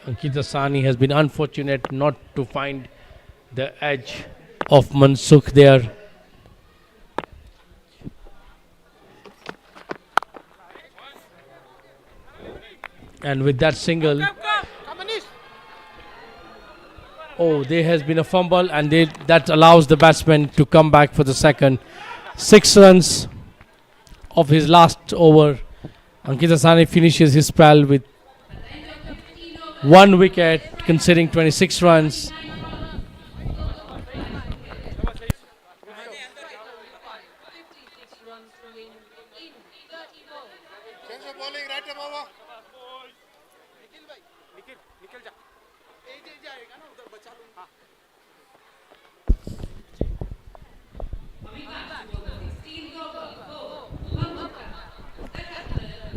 Ankit Asani has been unfortunate not to find the edge of Mansukh there. And with that single, there has been a fumble, and that allows the batsman to come back for the second. 6 runs of his last over. Ankit Asani finishes his spell with 1 wicket, conceding 26 runs.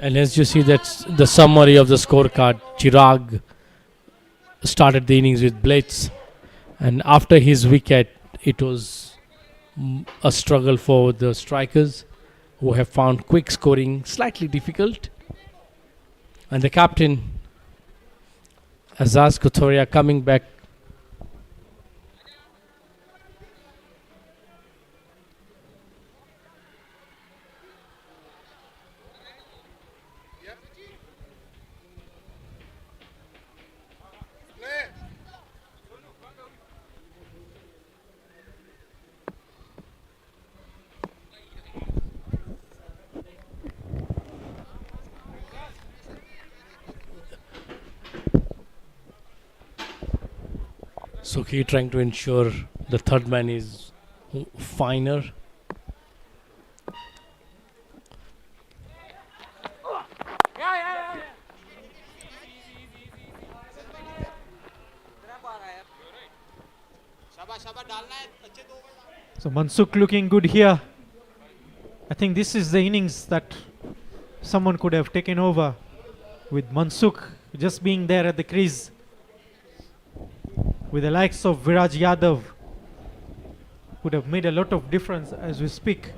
And as you see, that's the summary of the scorecard. Chirag started the innings with blitz, and after his wicket, it was a struggle for the strikers, who have found quick scoring slightly difficult. And the captain, Azaz Kuthoria, coming back. Sukhi trying to ensure the third man is finer. So Mansukh looking good here. I think this is the innings that someone could have taken over, with Mansukh just being there at the crease, with the likes of Viraj Yadav, would have made a lot of difference as we speak.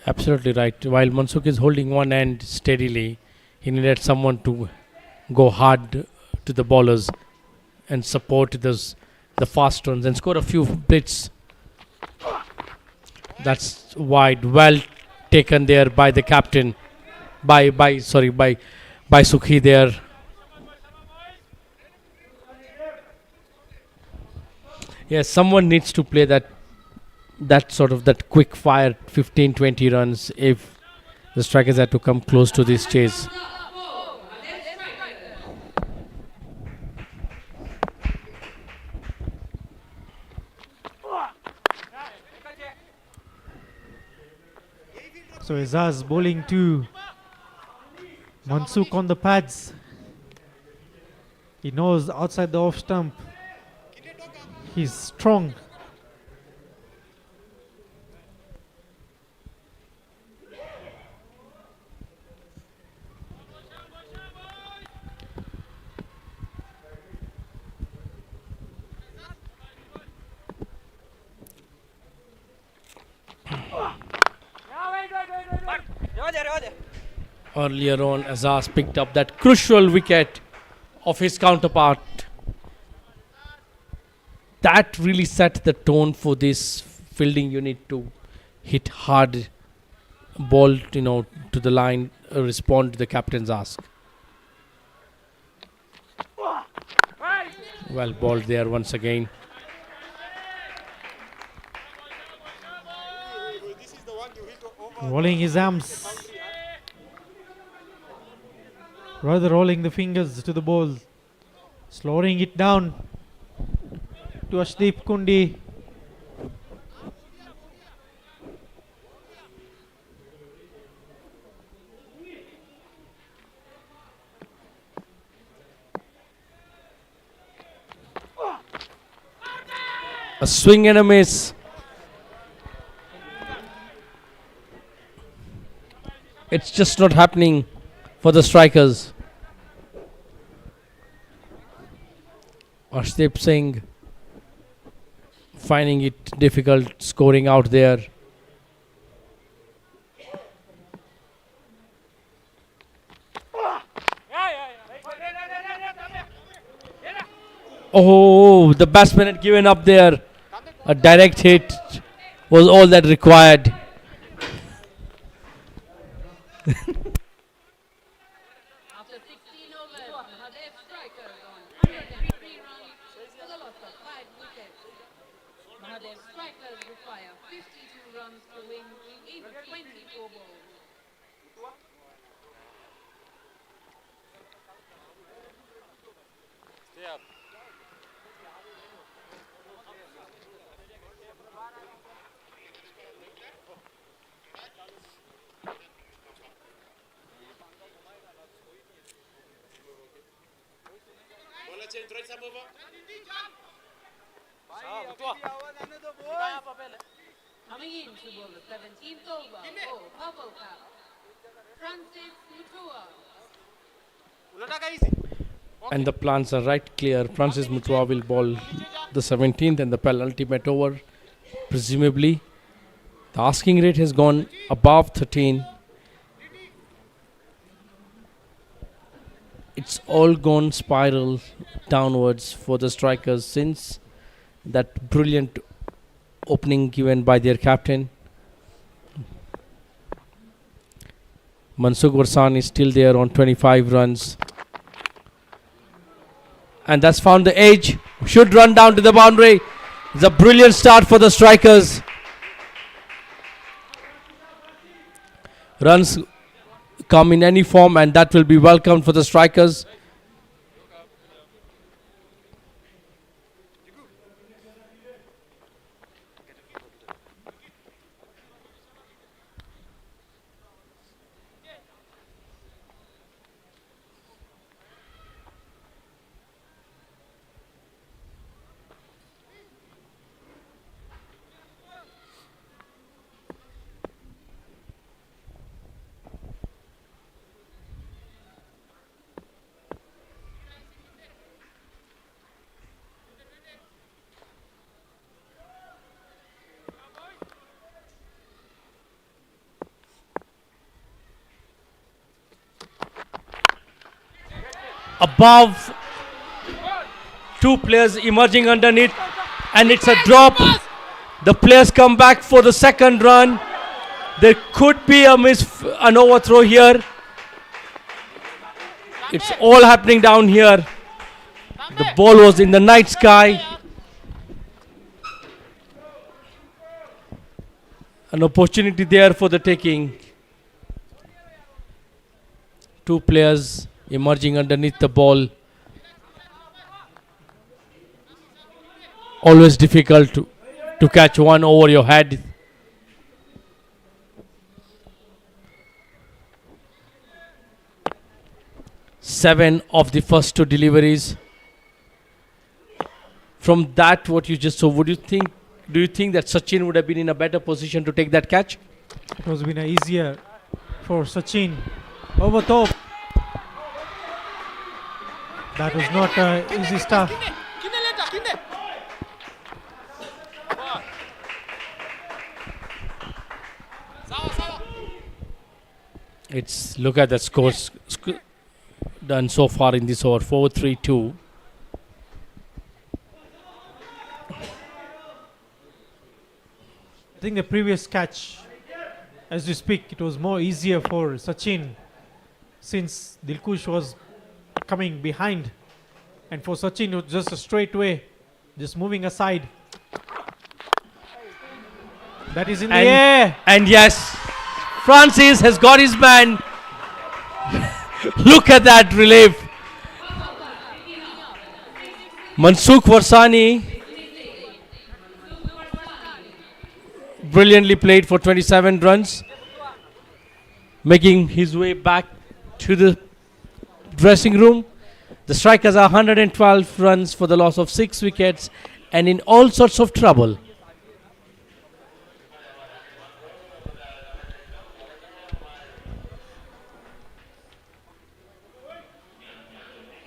Absolutely right. While Mansukh is holding one end steadily, he needed someone to go hard to the bowlers and support the fast runs and score a few blitz. That's wide, well taken there by the captain, by Sukhi there. Yes, someone needs to play that quick fire 15-20 runs if the strikers had to come close to this chase. So Azaz bowling to Mansukh on the pads. He knows outside the off stump he's strong. Earlier on, Azaz picked up that crucial wicket of his counterpart. That really set the tone for this fielding unit to hit hard ball, to the line, respond to the captain's ask. Well bowled there once again. Rolling his arms, rather rolling the fingers to the ball, slowing it down to Ashdeep Kundi. A swing and a miss. It's just not happening for the strikers. Arshdeep Singh finding it difficult scoring out there. Oh, the batsman had given up there. A direct hit was all that required. After 16 overs, Mahadev strikers on 103 runs for the loss of 5 wickets. Mahadev strikers require 52 runs to win in 24 balls. Coming in to bowl the 17th over for Purple Cap, Francis Mutua. And the plans are right clear. Francis Mutua will bowl the 17th and the penultimate over, presumably. The asking rate has gone above 13. It's all gone spiral downwards for the strikers since that brilliant opening given by their captain. Mansukh Warsan is still there on 25 runs. And that's found the edge. Should run down to the boundary. It's a brilliant start for the strikers. Runs come in any form and that will be welcomed for the strikers. Above, two players emerging underneath, and it's a drop. The players come back for the second run. There could be an overthrow here. It's all happening down here. The ball was in the night sky. An opportunity there for the taking. Two players emerging underneath the ball. Always difficult to catch one over your head. Seven of the first two deliveries. From that, what you just saw, do you think that Sachin would have been in a better position to take that catch? It was been easier for Sachin. Over top. That was not easy stuff. Look at the scores done so far in this over. 4-3-2. I think the previous catch, as we speak, it was more easier for Sachin since Dilkush was coming behind, and for Sachin it was just a straight way, just moving aside. That is in the air. And yes, Francis has got his man. Look at that relief. Mansukh Warsani brilliantly played for 27 runs, making his way back to the dressing room. The strikers are 112 runs for the loss of 6 wickets and in all sorts of trouble.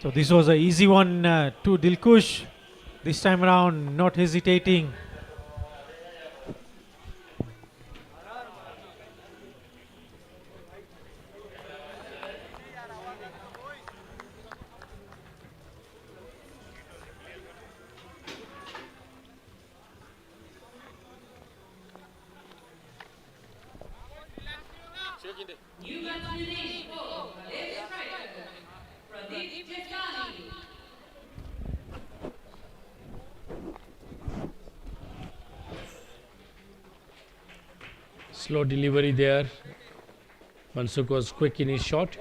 So this was an easy one to Dilkush. This time around, not hesitating. Slow delivery there. Mansukh was quick in his shot.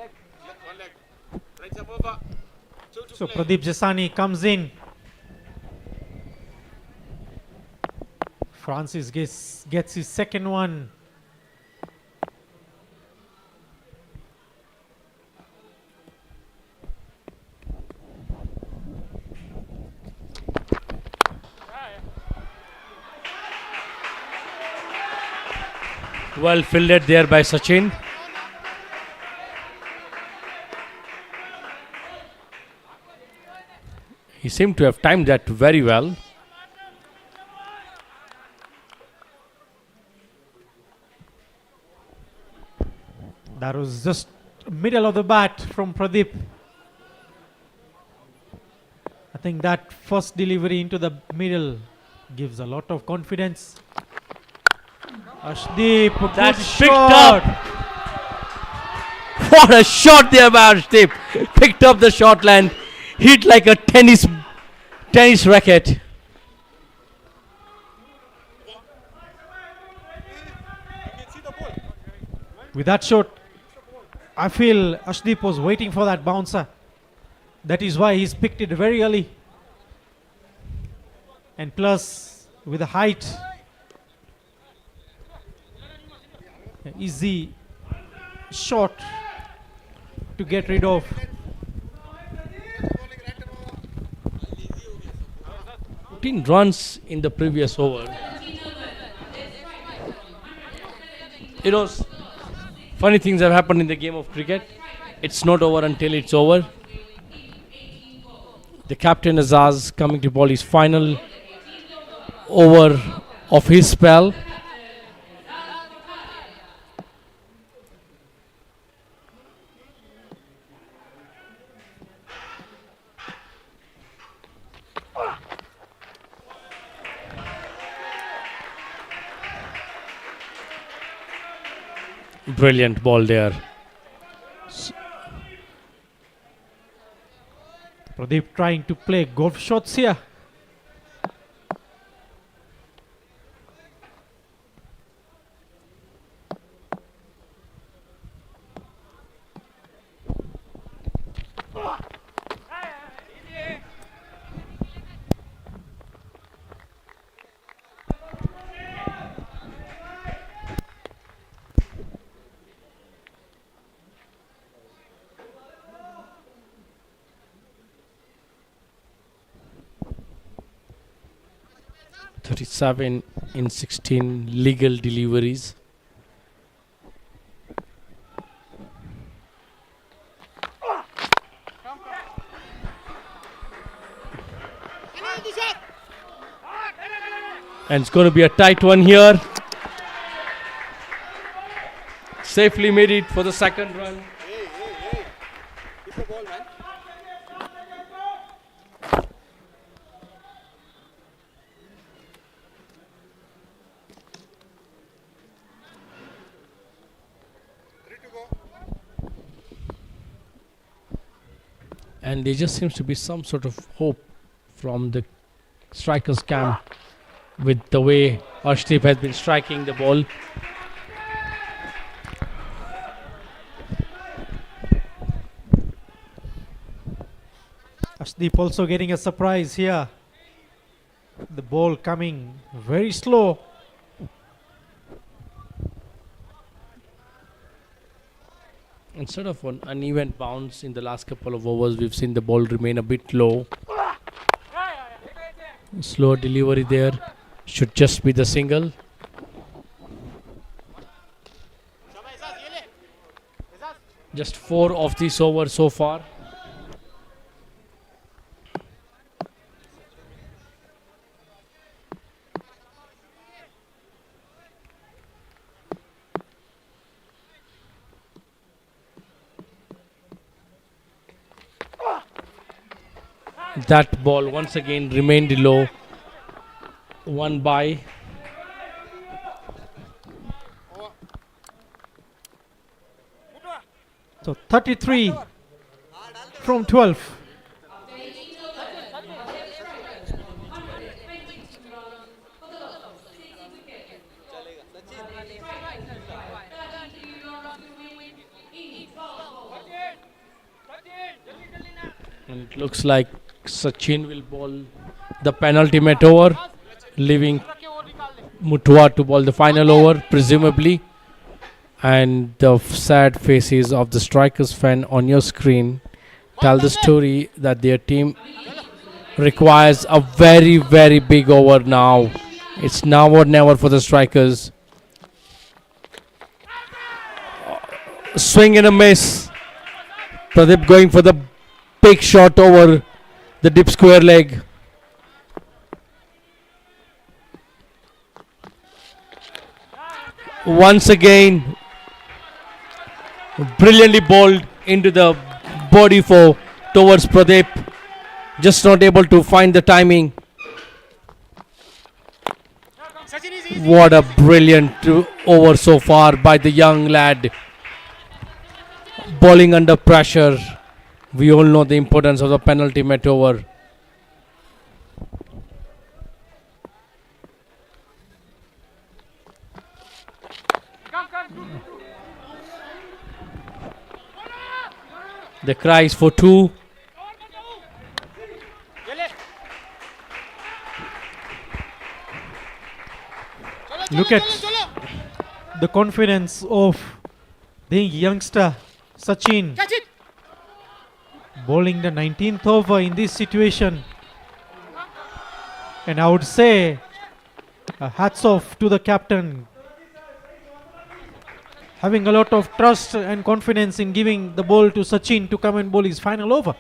So Pradeep Jasani comes in. Francis gets his second one. Well fielded there by Sachin. He seemed to have timed that very well. That was just middle of the bat from Pradeep. I think that first delivery into the middle gives a lot of confidence. Ashdeep, a That's good picked shot. up. What a shot there by Arshdeep. Picked up the short land. Hit like a tennis racket. With that shot, I feel Ashdeep was waiting for that bouncer. That is why he's picked it very early. And plus, with the height, easy shot to get rid of. 14 runs in the previous over. You know, funny things have happened in the game of cricket. It's not over until it's over. The captain Azaz coming to ball his final over of his spell. Brilliant ball there. Pradeep trying to play golf shots here. Seven in 16 legal deliveries. And it's going to be a tight one here. Safely made it for the second run. Keep the ball, man. And there just seems to be some sort of hope from the strikers camp with the way Arshdeep has been striking the ball. Ashdeep also getting a surprise here. The ball coming very slow. Instead of an uneven bounce in the last couple of overs, we've seen the ball remain a bit low. Slow delivery there. Should just be the single. Just 4 of these overs so far. That ball once again remained low. One by. So 33 from 12. And it looks like Sachin will bowl the penultimate over, leaving Mutua to bowl the final over, presumably. And the sad faces of the strikers fan on your screen tell the story that their team requires a very, very big over now. It's now or never for the strikers. Swing and a miss. Pradeep going for the big shot over the dip square leg. Once again, brilliantly bowled into the body for towards Pradeep. Just not able to find the timing. What a brilliant over so far by the young lad. Bowling under pressure. We all know the importance of the penultimate over. The cries for two. Look at the confidence of the youngster Sachin bowling the 19th over in this situation, and I would say hats off to the captain, having a lot of trust and confidence in giving the ball to Sachin to come and bowl his final over.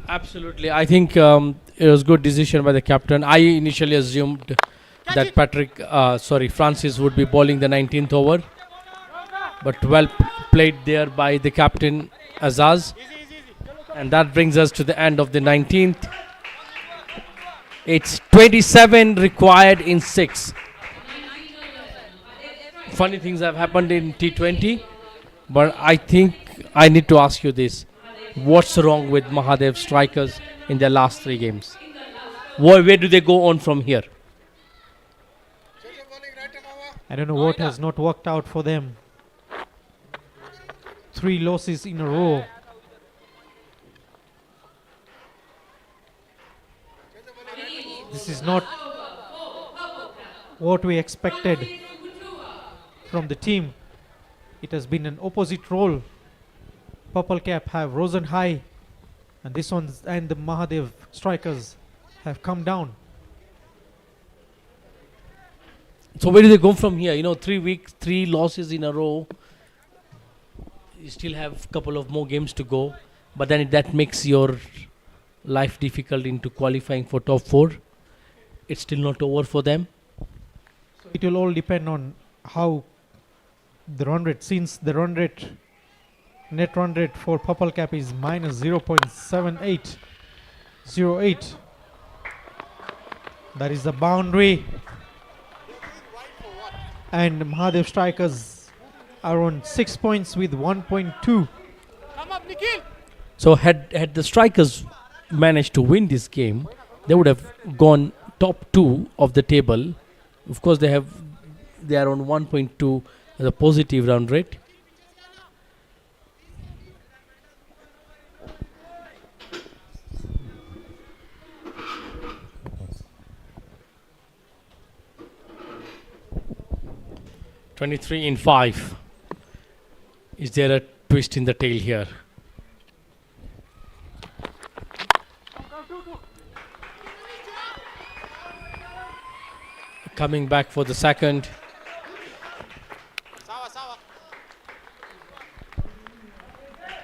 Absolutely, I think it was good decision by the captain. I initially assumed that Francis would be bowling the 19th over, but well played there by the captain Azaz. And that brings us to the end of the 19th. It's 27 required in 6. Funny things have happened in T20, but I think I need to ask you this. What's wrong with Mahadev strikers in their last 3 games? Where do they go on from here? I don't know what has not worked out for them. 3 losses in a row. This is not what we expected from the team. It has been an opposite role. Purple Cap have risen high, and this one and the Mahadev strikers have come down. So where do they go from here? 3 weeks, 3 losses in a row. You still have a couple of more games to go, but then that makes your life difficult into qualifying for top 4. It's still not over for them. So it will all depend on how the run rate, since the net run rate for Purple Cap is minus 0.7808. That is the boundary. And Mahadev strikers are on 6 points with 1.2. So had the strikers managed to win this game, they would have gone top 2 of the table. Of course, they are on 1.2 as a positive run rate. (23 in 5). Is there a twist in the tail here? Coming back for the second.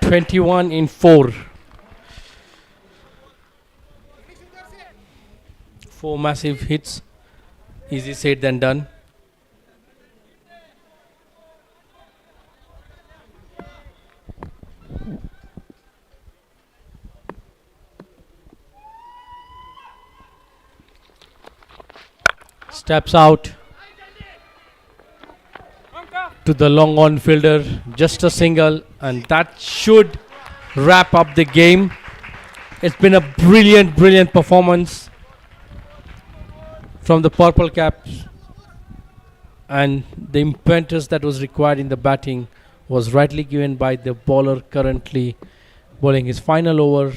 (21 in 4). 4 massive hits. Easy said than done. Steps out to the long on fielder, just a single, and that should wrap up the game. It's been a brilliant performance from the Purple Caps, and the impetus that was required in the batting was rightly given by the bowler currently bowling his final over,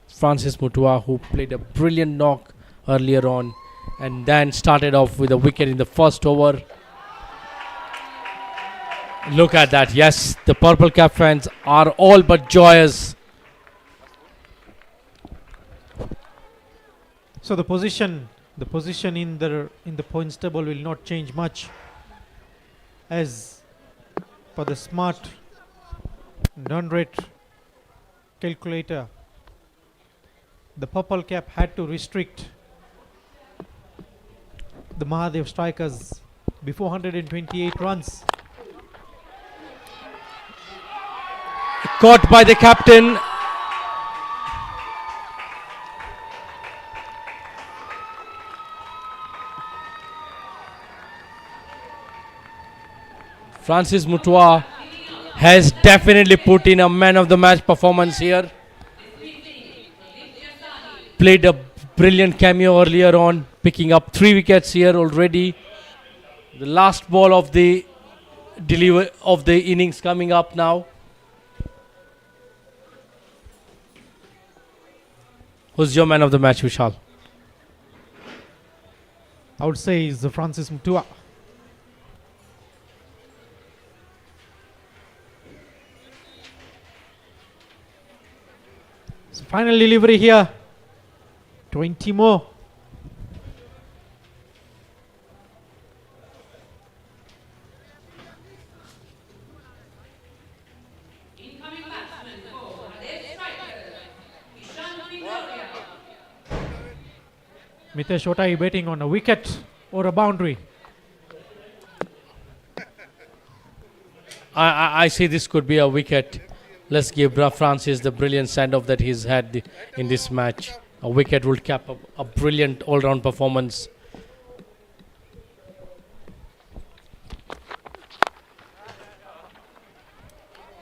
Francis Mutua, who played a brilliant knock earlier on and then started off with a wicket in the first over. Look at that. Yes, the Purple Cap fans are all but joyous. So the position in the points table will not change much, as per the smart run rate calculator. the purple cap had to restrict the Mahadev strikers before 128 runs. Caught by the captain. Francis Mutua has definitely put in a man of the match performance here. Played a brilliant cameo earlier on, picking up 3 wickets here already. The last ball of the innings coming up now. Who's your man of the match, Vishal? I would say is the Francis Mutua. So final delivery here. 20 more. Mitesh Otai betting on a wicket or a boundary. I see this could be a wicket. Let's give Francis the brilliant send-off that he's had in this match. A wicket would cap a brilliant all-round performance.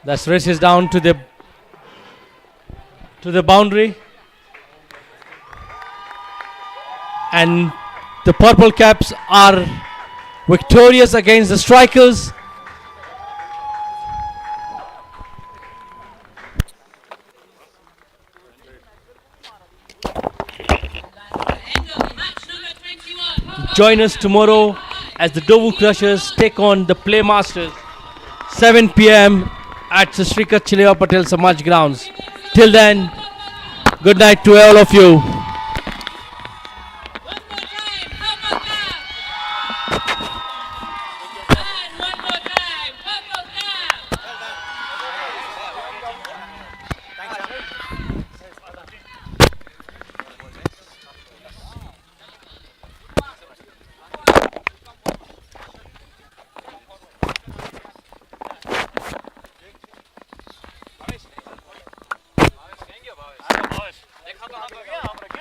That races down to the boundary. And the purple caps are victorious against the strikers. Join us tomorrow as the Dovu Crushers take on the Playmasters, 7 p.m. at the Sri Kachileva Patel Samaj grounds. Till then, good night to all of you. देखा तो हाँ तो गया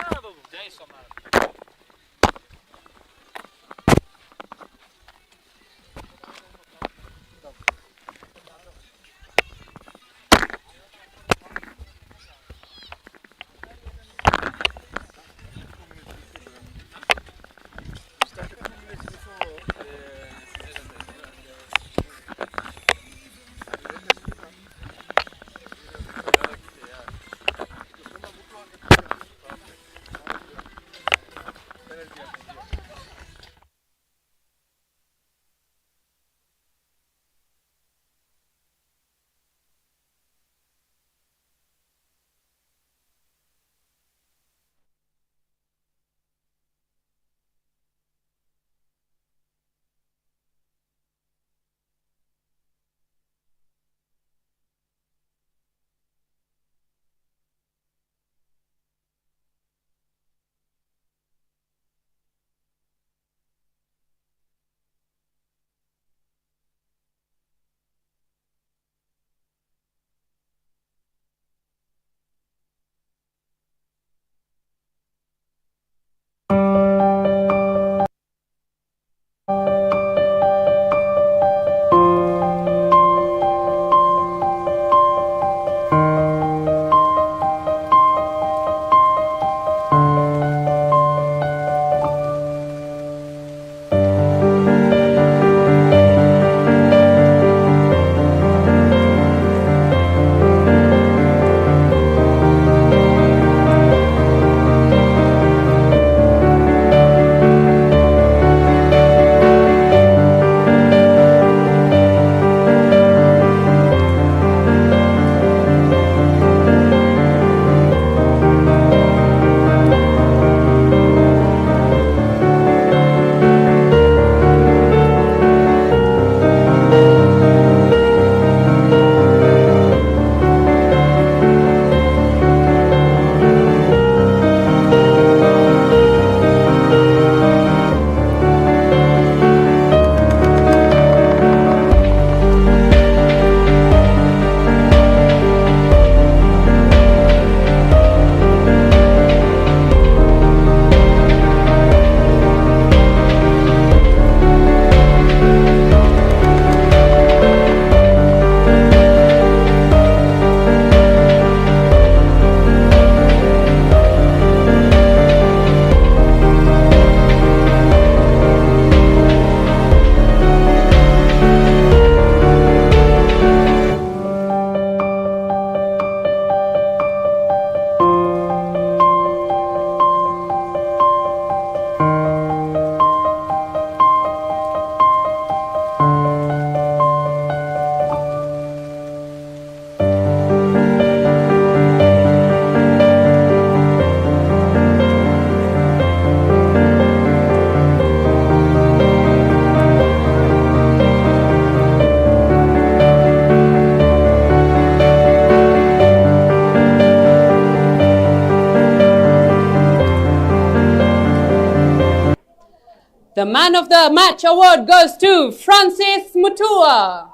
The man of the match award goes to Francis Mutua.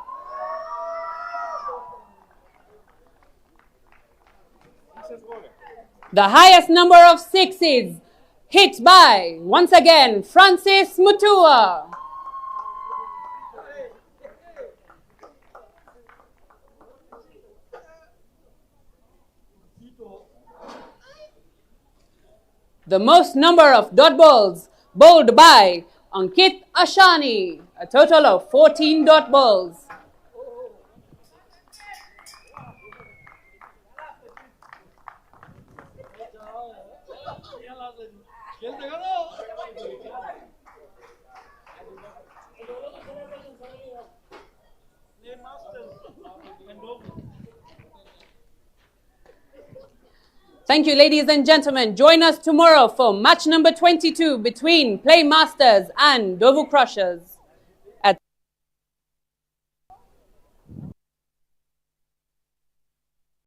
The highest number of sixes hit by, once again, Francis Mutua. The most number of dot balls bowled by Ankit Ashani, a total of 14 dot balls. Thank you, ladies and gentlemen. Join us tomorrow for match number 22 between Playmasters and Dovu Crushers.